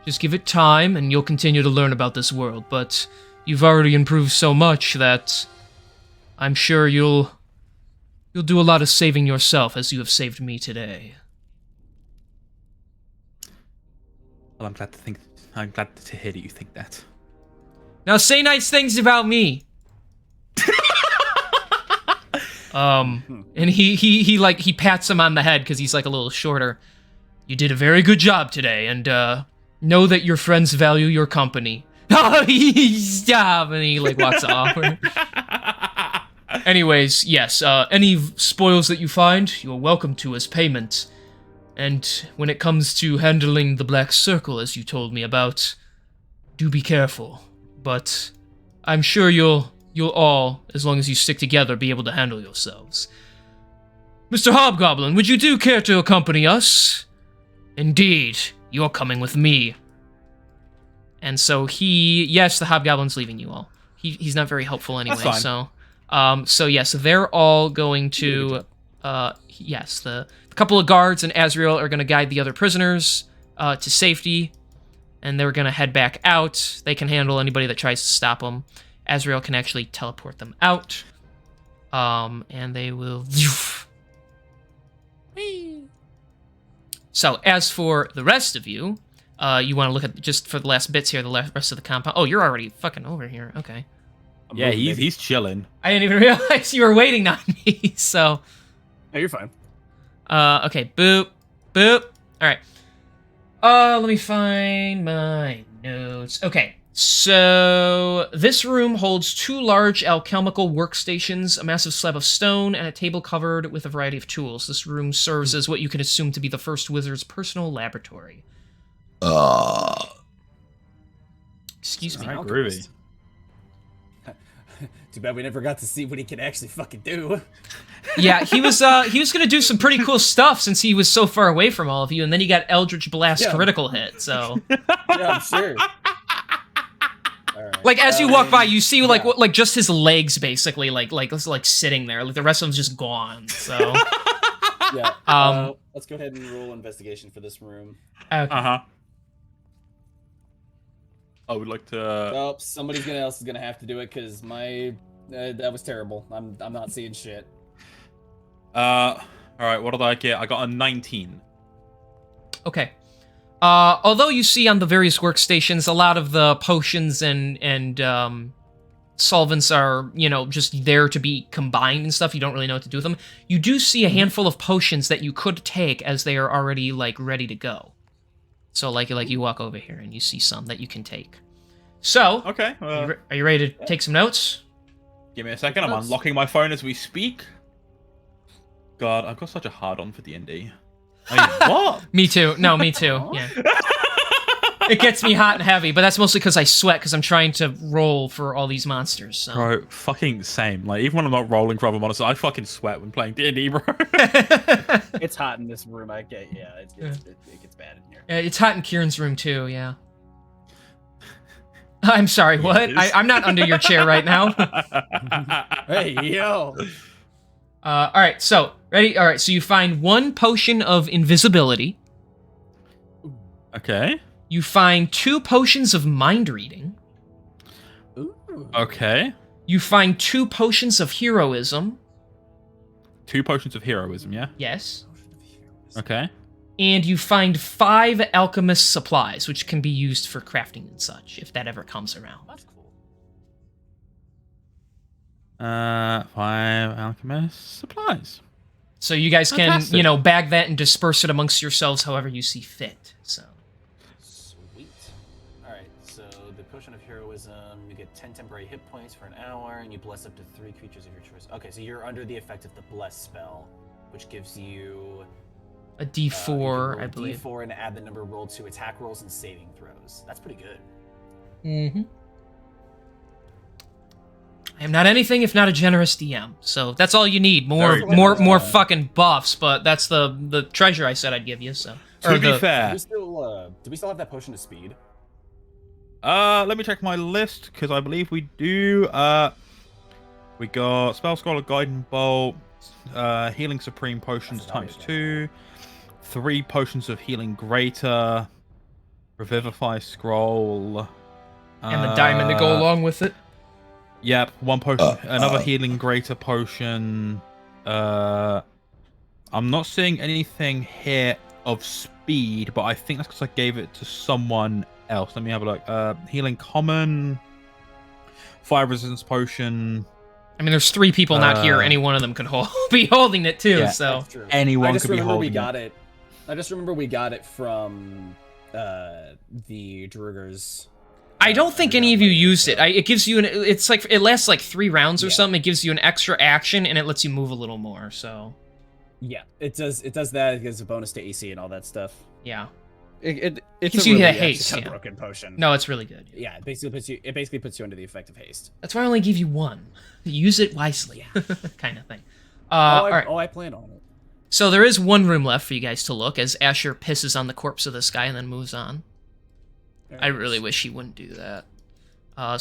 Just give it time, and you'll continue to learn about this world, but you've already improved so much that I'm sure you'll do a lot of saving yourself as you have saved me today. Well, I'm glad to hear that you think that. Now say nice things about me. And he pats him on the head because he's like a little shorter. You did a very good job today, and know that your friends value your company. Oh, stop! And he like walks off. Anyways, yes. Any spoils that you find, you are welcome to as payment. And when it comes to handling the Black Circle, as you told me about, do be careful. But I'm sure you'll all, as long as you stick together, be able to handle yourselves. Mr. Hobgoblin, would you care to accompany us? Indeed, you're coming with me. And so yes, the Hobgoblin's leaving you all. He's not very helpful anyway, so... so yes, they're all going to... yes, the couple of guards and Azrael are going to guide the other prisoners to safety, and they're going to head back out. They can handle anybody that tries to stop them. Azrael can actually teleport them out. And they will... So, as for the rest of you, you want to look at, just for the last bits here, the rest of the compound. Oh, you're already fucking over here. Okay. Yeah, he's chilling. I didn't even realize you were waiting on me, so... Hey, you're fine. Okay, boop, boop. Alright. Let me find my notes. Okay, so this room holds 2 large alchemical workstations, a massive slab of stone, and a table covered with a variety of tools. This room serves as what you can assume to be the first wizard's personal laboratory. Excuse me. Alright, groovy. Too bad we never got to see what he can actually fucking do. Yeah, he was gonna do some pretty cool stuff since he was so far away from all of you, and then he got Eldritch Blast critical hit, so... Yeah, I'm sure. Like, as you walk by, you see, like just his legs, basically, like sitting there. Like, the rest of him's just gone, so... Yeah, let's go ahead and roll investigation for this room. Okay. Uh-huh. I would like to... Well, somebody else is gonna have to do it, because that was terrible. I'm not seeing shit. Alright, what did I get? I got a 19. Okay. Although you see on the various workstations, a lot of the potions and solvents are, just there to be combined and stuff. You don't really know what to do with them. You do see a handful of potions that you could take as they are already, ready to go. So, you walk over here and you see some that you can take. So, okay, are you ready to take some notes? Give me a second. I'm unlocking my phone as we speak. God, I've got such a hard-on for D&D. What? Me too. No, me too. Yeah. It gets me hot and heavy, but that's mostly because I sweat because I'm trying to roll for all these monsters. So. Bro, fucking same. Like, even when I'm not rolling for other monsters, I fucking sweat when playing D&D, bro. It's hot in this room. It gets bad in here. It's hot in Kieran's room too. Yeah. I'm sorry. What? I'm not under your chair right now. Hey, yo. All right. So ready? All right. So you find 1 potion of invisibility. Okay. You find 2 potions of mind reading. Ooh. Okay. You find 2 potions of heroism. 2 potions of heroism, yeah? Yes. Okay. And you find 5 alchemist supplies, which can be used for crafting and such, if that ever comes around. That's cool. 5 alchemist supplies. So you guys can, Fantastic. bag that and disperse it amongst yourselves however you see fit. So. Sweet. Alright, so the potion of heroism, you get 10 temporary hit points for an hour, and you bless up to 3 creatures of your choice. Okay, so you're under the effect of the bless spell, which gives you... A D4, I believe. D4 and add the number rolled to attack rolls and saving throws. That's pretty good. Mm-hmm. I am not anything if not a generous DM, so that's all you need. More fucking buffs, but that's the treasure I said I'd give you. So To be fair, do we still have that potion of speed? let me check my list because I believe we do. We got Spell Scholar, Guiding Bolt, Healing Supreme Potions ×2, 3 potions of Healing Greater, Revivify Scroll, and the diamond to go along with it. Yep, 1 potion, another Healing Greater potion. I'm not seeing anything here of speed, but I think that's because I gave it to someone else. Let me have a look. Healing Common, Fire Resistance potion. I mean, there's 3 people not here. Any one of them could be holding it too. Yeah, so anyone could be holding it. I just remember we got it from the Drugers. I don't think any of you used it. It gives you it's like it lasts like 3 rounds or something. It gives you an extra action and it lets you move a little more. So Yeah, it does that. It gives a bonus to AC and all that stuff. yeah, It's gives a you really the haste, kind of yeah. broken potion. No, it's really good. Yeah, it basically puts you under the effect of haste. That's why I only gave you 1. Use it wisely, kind of thing. All right. I plan on it. So there is 1 room left for you guys to look as Asher pisses on the corpse of this guy and then moves on. I really wish he wouldn't do that.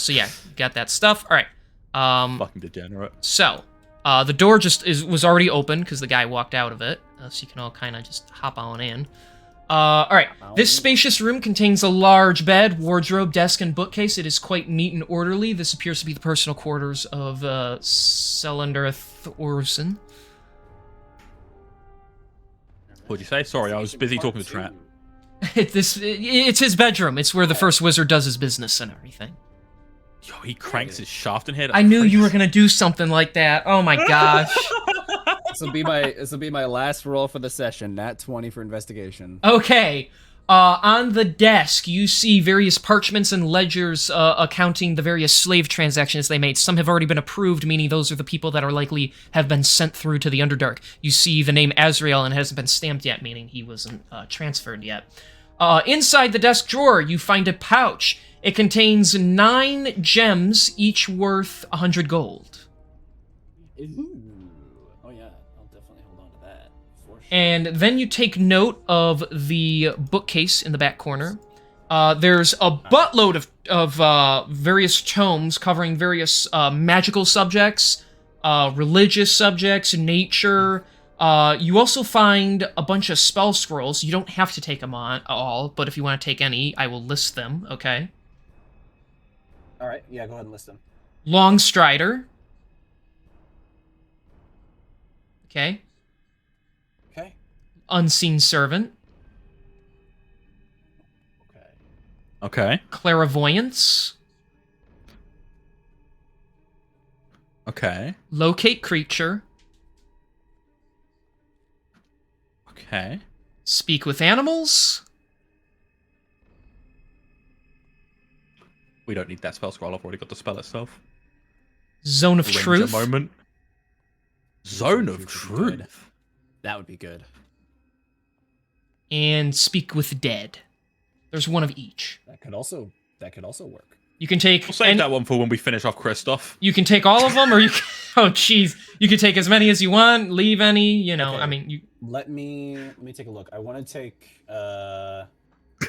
So yeah, got that stuff. All right. Fucking degenerate. So, the door was already open because the guy walked out of it. So you can all kind of just hop on in. All right. This spacious room contains a large bed, wardrobe, desk, and bookcase. It is quite neat and orderly. This appears to be the personal quarters of Celander Thorson. What'd you say? Sorry, I was busy talking to Trap. It's his bedroom. It's where the first wizard does his business and everything. Yo, he cranks his shaft in here. I knew you were gonna do something like that. Oh my gosh. This will be my last roll for the session. Nat 20 for investigation. Okay. On the desk, you see various parchments and ledgers accounting the various slave transactions they made. Some have already been approved, meaning those are the people that are likely have been sent through to the Underdark. You see the name Azrael and it hasn't been stamped yet, meaning he wasn't transferred yet. Inside the desk drawer, you find a pouch. It contains 9 gems, each worth 100 gold. Ooh. Oh yeah, I'll definitely hold on to that. For sure. And then you take note of the bookcase in the back corner. There's a buttload of various tomes covering various magical subjects, religious subjects, nature. You also find a bunch of spell scrolls. You don't have to take them on all, but if you want to take any, I will list them, okay? All right, yeah, go ahead and list them. Longstrider. Okay. Okay. Unseen Servant. Okay. Okay. Clairvoyance. Okay. Locate Creature. Okay. Speak with Animals. We don't need that spell scroll. I've already got the spell itself. Zone of Ranger Truth. moment. Zone of Truth. That would be good. And Speak with Dead. There's one of each. That could also work. You can take We'll save that one for when we finish off Kristoff. You can take all of them, or you can, oh jeez, you can take as many as you want. Leave any, you know. Okay. I mean, you. Let me take a look. I want to take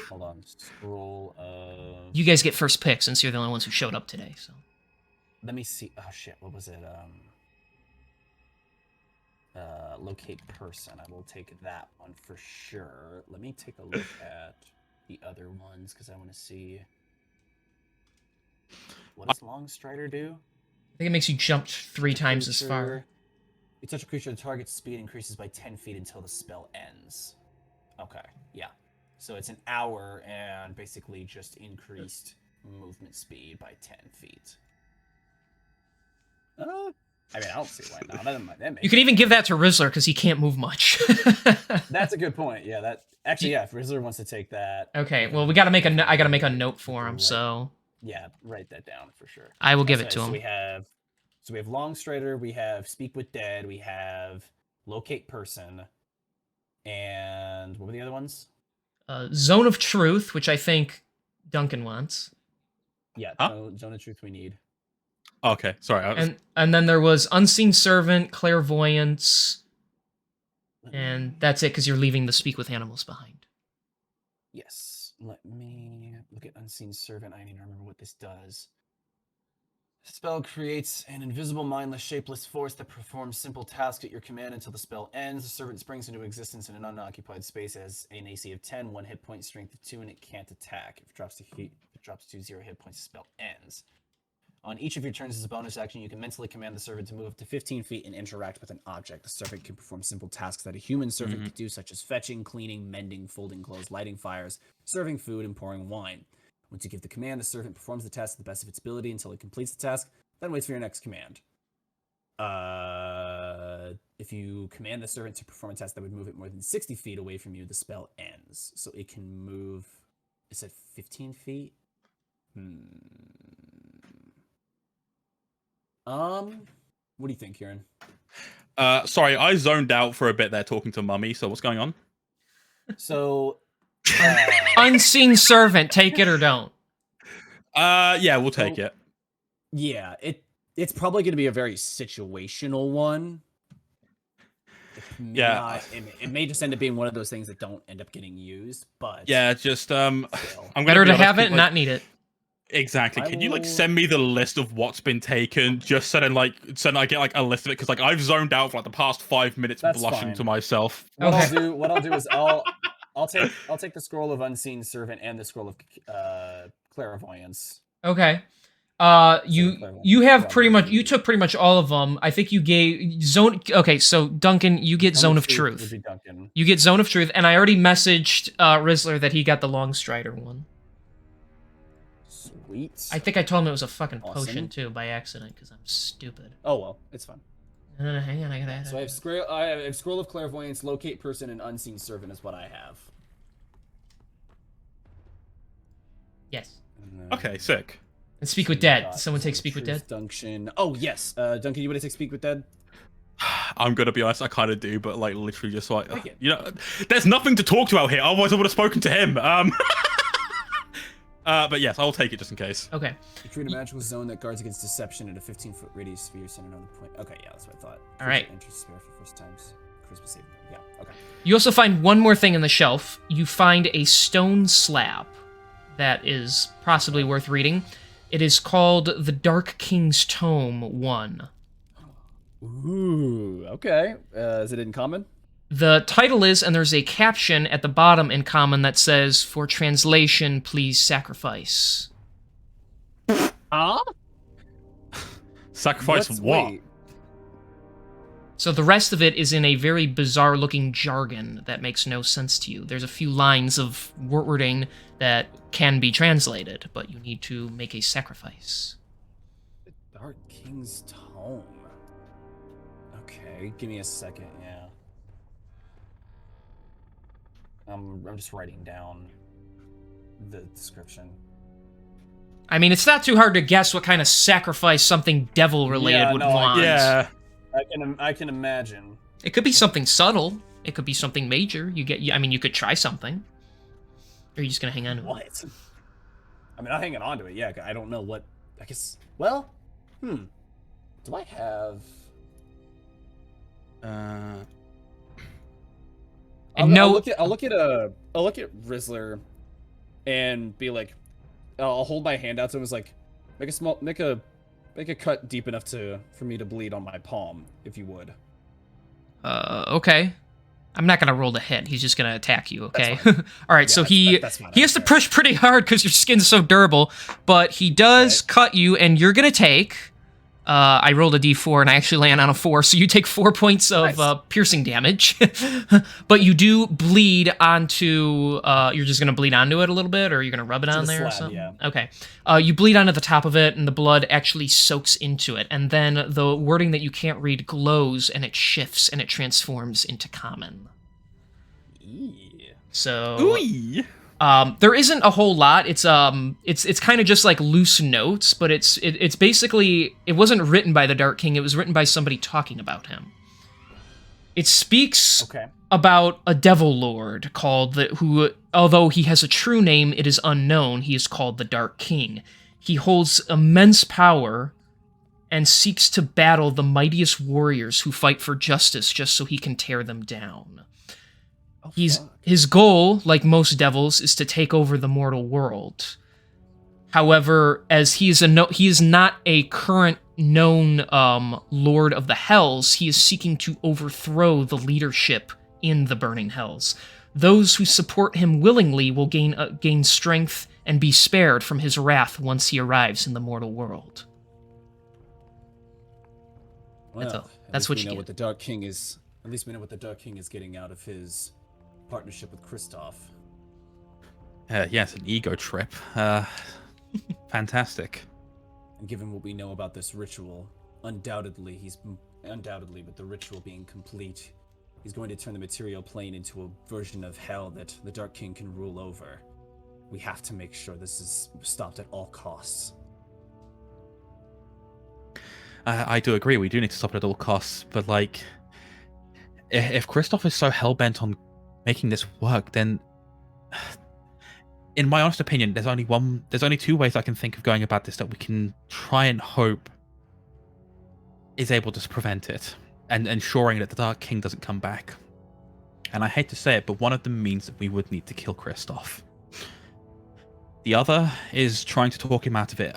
hold on, scroll of. You guys get first pick since you're the only ones who showed up today. So. Let me see. Oh shit, what was it? Locate person. I will take that one for sure. Let me take a look at the other ones because I want to see. What does Longstrider do? I think it makes you jump 3 times as far. You touch a creature, the target's speed increases by 10 feet until the spell ends. Okay, yeah. So it's an hour and basically just increased movement speed by 10 feet. I mean, I don't see why not. That makes You can even give that to Rizzler because he can't move much. That's a good point. Yeah, that actually, yeah. If Rizzler wants to take that. Okay, well, I gotta make a note for him. So. Yeah, write that down for sure. I will give it to him. So we have Longstrider, we have Speak with Dead, we have Locate Person, and what were the other ones? Zone of Truth, which I think Duncan wants. Yeah, Huh? Zone of Truth we need. Okay, sorry. And then there was Unseen Servant, Clairvoyance, and that's it because you're leaving the Speak with Animals behind. Yes. Let me look at Unseen Servant. I need to remember what this does. The spell creates an invisible, mindless, shapeless force that performs simple tasks at your command until the spell ends. The servant springs into existence in an unoccupied space, as an AC of 10, 1 hit point, strength of 2, and it can't attack. If it drops to 0 hit points, the spell ends. On each of your turns as a bonus action, you can mentally command the servant to move up to 15 feet and interact with an object. The servant can perform simple tasks that a human servant could do, such as fetching, cleaning, mending, folding clothes, lighting fires, serving food, and pouring wine. Once you give the command, the servant performs the task to the best of its ability until it completes the task, then waits for your next command. If you command the servant to perform a task that would move it more than 60 feet away from you, the spell ends. So it can move, is it 15 feet? What do you think, Kieran? Sorry, I zoned out for a bit there talking to Mummy. So what's going on? So, Unseen servant, take it or don't. Yeah, we'll take it. Yeah, it's probably going to be a very situational one. It may just end up being one of those things that don't end up getting used, but yeah, just I'm better to have it and not need it. Exactly. Can you send me the list of what's been taken, just so then I get a list of it? Because I've zoned out for the past 5 minutes, blushing to myself. What I'll do is I'll take the scroll of unseen servant and the scroll of clairvoyance. Okay. You have pretty much, you took pretty much all of them. I think you gave zone. Okay, so Duncan, you get zone of truth. You get zone of truth, and I already messaged Rizzler that he got the long strider one. Sweet. I think I told him it was a fucking potion too by accident because I'm stupid. Oh well, it's fine. Hang on, I gotta. So I have scroll of clairvoyance, locate person, and unseen servant is what I have. Yes. Okay, sick. And speak with dead. Did someone take speak with dead? Duncan. Oh yes, Duncan. You want to take speak with dead? I'm gonna be honest, I kind of do, but literally just there's nothing to talk to out here. Otherwise, I would have spoken to him. But yes, I'll take it just in case. Okay. You create a magical zone that guards against deception at a 15-foot radius sphere centered on the point. Okay, yeah, that's what I thought. All right. Entry spare for first times. Christmas saving. Yeah. Okay. You also find one more thing in the shelf. You find a stone slab that is possibly worth reading. It is called the Dark King's Tome 1. Ooh, okay. Is it in common? The title is, and there's a caption at the bottom in common that says, "For translation, please sacrifice." Huh? Sacrifice what? Wait. So the rest of it is in a very bizarre-looking jargon that makes no sense to you. There's a few lines of wording that can be translated, but you need to make a sacrifice. The Dark King's Tome. Okay, give me a second, yeah. I'm just writing down the description. I mean, it's not too hard to guess what kind of sacrifice something devil-related would want. Yeah. I can imagine. It could be something subtle. It could be something major. You could try something. Or are you just gonna hang on to it? What? I mean, I'm hanging on to it. Yeah, I don't know what. I guess. Well, do I have? I'll look at Rizzler, and be like, I'll hold my hand out to him. It's like, make a cut deep enough for me to bleed on my palm, if you would. Okay. I'm not gonna roll the hit. He's just gonna attack you. Okay. All right. Yeah, so he has to push pretty hard because your skin's so durable, but he does cut you, and you're gonna take. I rolled a d4 and I actually land on a 4, so you take 4 points of piercing damage. But you do bleed onto. You're just gonna bleed onto it a little bit, or you're gonna rub it on there or something. Yeah. Okay. You bleed onto the top of it, and the blood actually soaks into it, and then the wording that you can't read glows, and it shifts, and it transforms into common. So. Ooh. There isn't a whole lot. It's kind of just like loose notes, but it's basically, it wasn't written by the Dark King. It was written by somebody talking about him. It speaks about a devil lord who, although he has a true name, it is unknown. He is called the Dark King. He holds immense power and seeks to battle the mightiest warriors who fight for justice just so he can tear them down. His goal, like most devils, is to take over the mortal world. However, as he is not a current known Lord of the Hells, he is seeking to overthrow the leadership in the Burning Hells. Those who support him willingly will gain strength and be spared from his wrath once he arrives in the mortal world. Well, that's what you know get. What the Dark King is. At least we know what the Dark King is getting out of his partnership with Kristoff. Yes, an ego trip. Fantastic. And given what we know about this ritual, undoubtedly, with the ritual being complete, he's going to turn the material plane into a version of hell that the Dark King can rule over. we have to make sure this is stopped at all costs. I do agree. We do need to stop it at all costs. But like, if Kristoff is so hell bent on making this work, then, in my honest opinion, there's only two ways I can think of going about this that we can try and hope is able to prevent it, and ensuring that the Dark King doesn't come back. And I hate to say it, but one of them means that we would need to kill Kristoff. The other is trying to talk him out of it.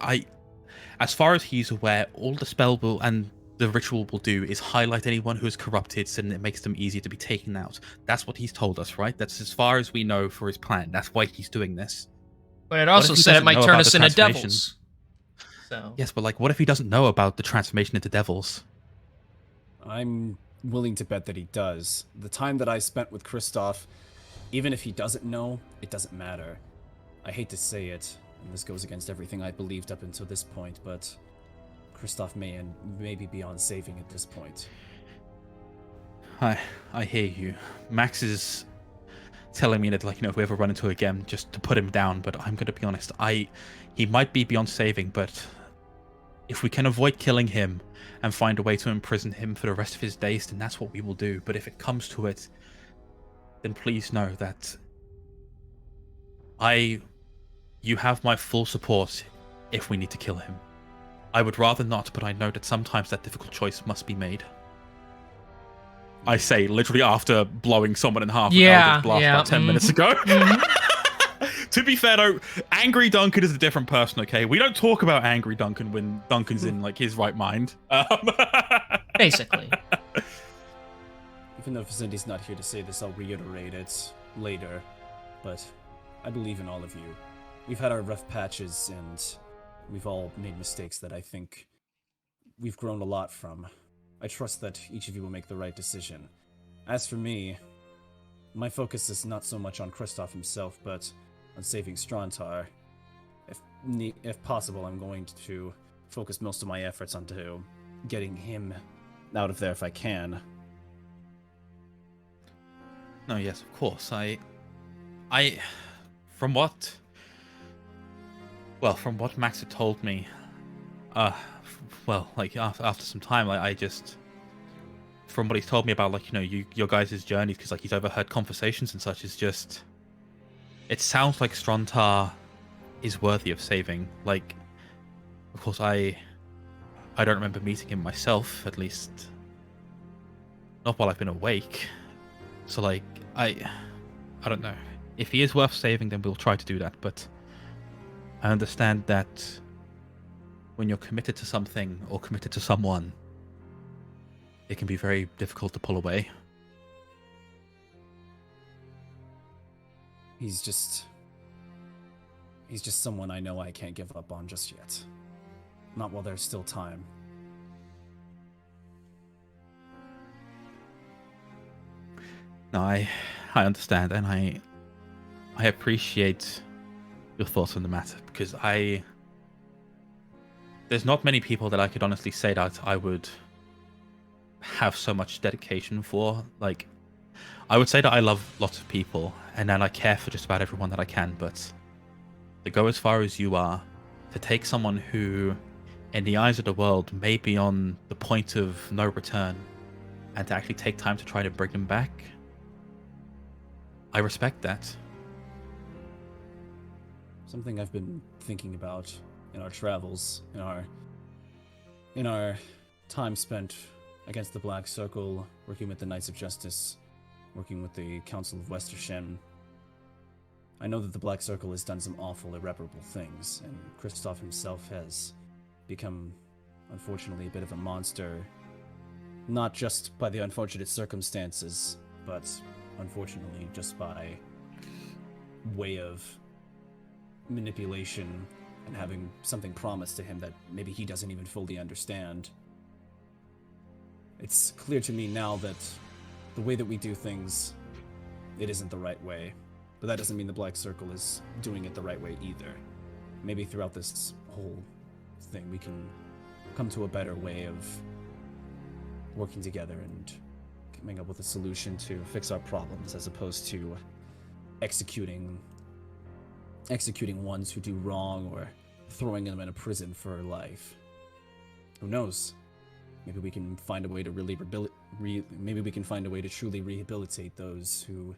As far as he's aware, all the spell will and the ritual will do is highlight anyone who is corrupted, so it makes them easier to be taken out. That's what he's told us, right? That's as far as we know for his plan. That's why he's doing this. But it also said it might turn us into devils. So. Yes, but like, what if he doesn't know about the transformation into devils? I'm willing to bet that he does. The time that I spent with Kristoff, even if he doesn't know, it doesn't matter. I hate to say it, and this goes against everything I believed up until this point, but Kristoff may be beyond saving at this point. I hear you. Max is telling me that, like, if we ever run into him again, just to put him down, but I'm gonna be honest, he might be beyond saving, but if we can avoid killing him and find a way to imprison him for the rest of his days, then that's what we will do. But if it comes to it, then please know that you have my full support if we need to kill him. I would rather not, but I know that sometimes that difficult choice must be made. I say, literally after blowing someone in half with Eldritch Blast about 10 minutes ago. To be fair, though, Angry Duncan is a different person, okay? We don't talk about Angry Duncan when Duncan's in, like, his right mind. Basically. Even though Vicindy's not here to say this, I'll reiterate it later. But I believe in all of you. We've had our rough patches, and we've all made mistakes that I think we've grown a lot from. I trust that each of you will make the right decision. As for me, my focus is not so much on Kristoff himself, but on saving Strontar. If possible, I'm going to focus most of my efforts onto getting him out of there if I can. No, yes, of course. From what Max had told me, after some time, I just, from what he's told me about, like, your guys' journeys, because, like, he's overheard conversations and such, is just, it sounds like Strontar is worthy of saving. Like, of course, I don't remember meeting him myself, at least not while I've been awake. So, like, I don't know. If he is worth saving, then we'll try to do that, but I understand that when you're committed to something or committed to someone, it can be very difficult to pull away. He's just someone I know I can't give up on just yet. Not while there's still time. No, I understand, and I appreciate your thoughts on the matter, because there's not many people that I could honestly say that I would have so much dedication for. Like, I would say that I love lots of people, and that I care for just about everyone that I can, but to go as far as you are, to take someone who, in the eyes of the world, may be on the point of no return, and to actually take time to try to bring them back, I respect that. Something I've been thinking about in our travels, in our time spent against the Black Circle, working with the Knights of Justice, working with the Council of Westershen. I know that the Black Circle has done some awful, irreparable things, and Kristoff himself has become, unfortunately, a bit of a monster, not just by the unfortunate circumstances, but unfortunately just by way of manipulation and having something promised to him that maybe he doesn't even fully understand. It's clear to me now that the way that we do things, it isn't the right way. But that doesn't mean the Black Circle is doing it the right way either. Maybe throughout this whole thing we can come to a better way of working together and coming up with a solution to fix our problems, as opposed to executing executing ones who do wrong or throwing them in a prison for life. Who knows? Maybe we can find a way to maybe we can find a way to truly rehabilitate those who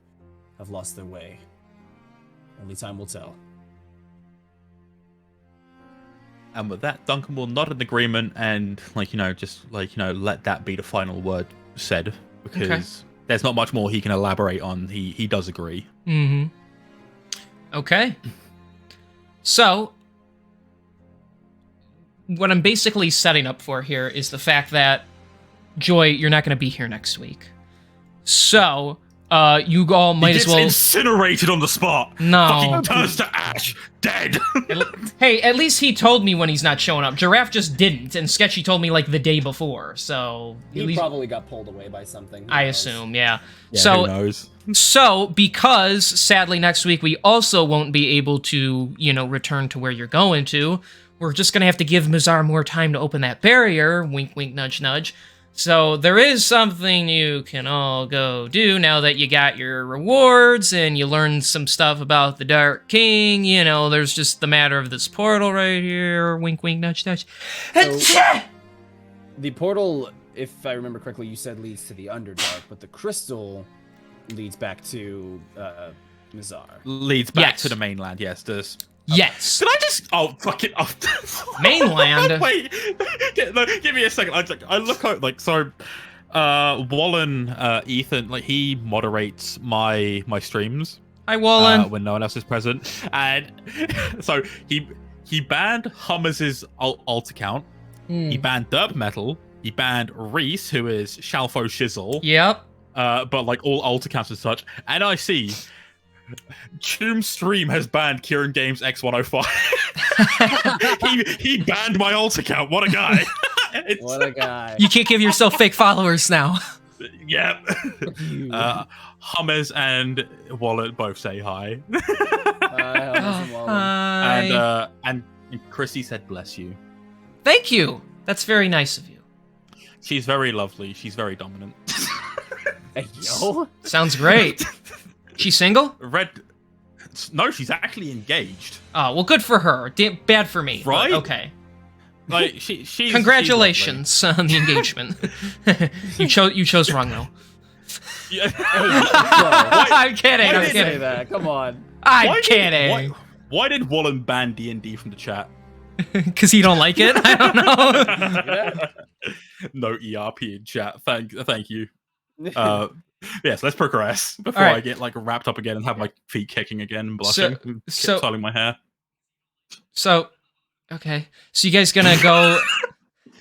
have lost their way. Only time will tell. And with that, Duncan will nod in agreement and, let that be the final word said, because there's not much more he can elaborate on. He does agree. Mm-hmm. Okay. So, what I'm basically setting up for here is the fact that, Joy, you're not going to be here next week. So, you all might as well... incinerated on the spot. No. Fucking turns to ash. Dead. Hey, at least he told me when he's not showing up. Giraffe just didn't, and Sketchy told me, the day before, so... He probably got pulled away by something. I assume, yeah. Yeah, who knows? So, because, sadly, next week we also won't be able to, return to where you're going to, we're just gonna have to give Mazar more time to open that barrier, wink, wink, nudge, nudge. So there is something you can all go do now that you got your rewards and you learned some stuff about the Dark King. There's just the matter of this portal right here. Wink, wink, nudge, nudge. So, the portal, if I remember correctly, you said leads to the Underdark, but the crystal leads back to Mazar. Leads back to the mainland, yes. Yes. Did I just... Oh, fucking... Oh. Mainland? Wait. Give me a second. I look out, so... Wallen, Ethan, he moderates my streams. Hi, Wallen. When no one else is present. And so he banned Hummus' alt account. He banned Derp Metal. He banned Reese, who is Shalfo Shizzle. Yep. But all alt accounts and such. And I see... Choom Stream has banned Kieran Games X105. he banned my alt account. What a guy. What a guy. You can't give yourself fake followers now. Yep. Hummus and Wallet both say hi. Hi. And Chrissy said bless you. Thank you. That's very nice of you. She's very lovely. She's very dominant. Hey, yo. Sounds great. She's single? No, she's actually engaged. Oh, well, good for her. Bad for me. Right? Okay. She's Congratulations on the engagement. You chose wrong though. Yeah. I'm kidding. Why I'm did you kidding. say that? Come on. I'm kidding. Why did Wallen ban D&D from the chat? Because he don't like it. I don't know. No ERP in chat. Thank you. Yes, let's progress before right. I get wrapped up again and have my feet kicking again and blushing, styling my hair. So, okay. So you guys gonna go?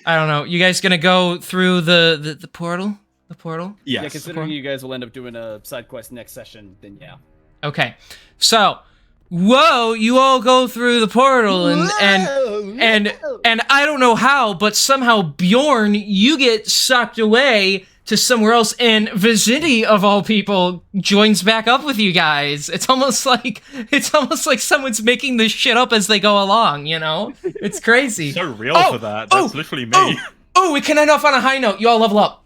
I don't know. You guys gonna go through the portal? The portal? Yes. Yeah, considering you guys will end up doing a side quest next session, then yeah. Okay. So, whoa! You all go through the portal and I don't know how, but somehow Bjorn, you get sucked away to somewhere else, and Vizini, of all people, joins back up with you guys. It's almost like someone's making this shit up as they go along, It's crazy. So real for that. That's literally me. Oh, we can end off on a high note. You all level up.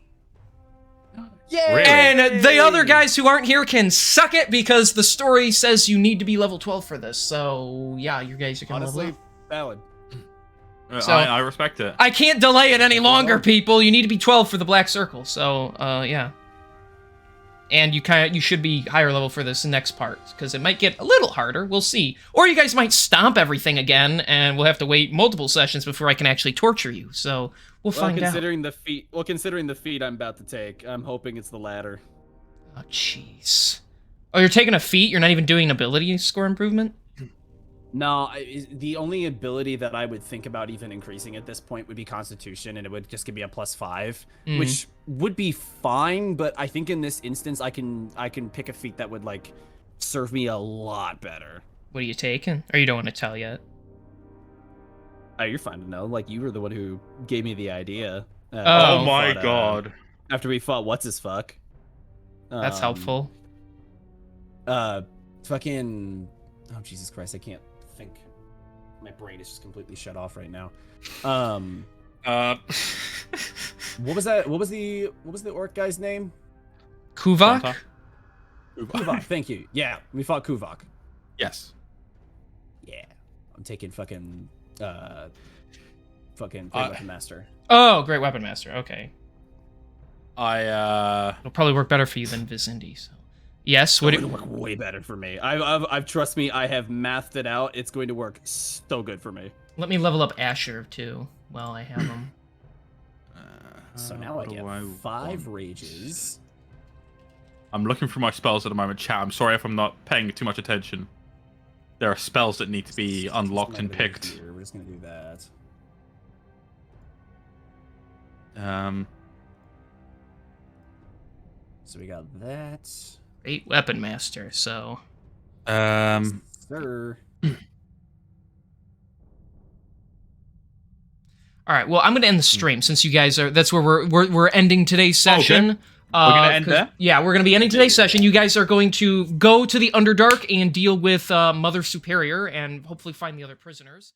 Yay! Really? And the other guys who aren't here can suck it because the story says you need to be level 12 for this. So, yeah, you guys are going to level Honestly, up. valid. So, I respect it. I can't delay it any longer, people. You need to be 12 for the Black Circle. So, yeah. And you should be higher level for this next part, because it might get a little harder. We'll see. Or you guys might stomp everything again, and we'll have to wait multiple sessions before I can actually torture you. So, we'll find out. Considering the feat I'm about to take, I'm hoping it's the latter. Oh, jeez. Oh, you're taking a feat? You're not even doing ability score improvement? No, the only ability that I would think about even increasing at this point would be Constitution, and it would just give me a +5, which would be fine. But I think in this instance, I can pick a feat that would serve me a lot better. What are you taking? Or you don't want to tell yet? Oh, you're fine to know. You were the one who gave me the idea. Oh my god! After we fought what's his fuck. That's helpful. Fucking. Oh Jesus Christ! I can't think. My brain is just completely shut off right now. What was that? What was the orc guy's name? Kuvak? Kuvak. Thank you. Yeah, we fought Kuvak. Yes. Yeah, I'm taking fucking Great Weapon Master. Oh, Great Weapon Master. Okay. It'll probably work better for you than Vizindi. So, yes. Would It'll work way better for me. I've trust me. I have mathed it out. It's going to work so good for me. Let me level up Asher too while I have him. So now I get 5 rages. I'm looking for my spells at the moment, chat. I'm sorry if I'm not paying too much attention. There are spells that need to be unlocked and picked. We're just gonna do that. So we got that. Great Weapon Master. So. Sir. All right. Well, I'm going to end the stream since you guys are. That's where we're ending today's session. Okay. We're gonna end there. Yeah, we're gonna be ending today's session. You guys are going to go to the Underdark and deal with Mother Superior and hopefully find the other prisoners.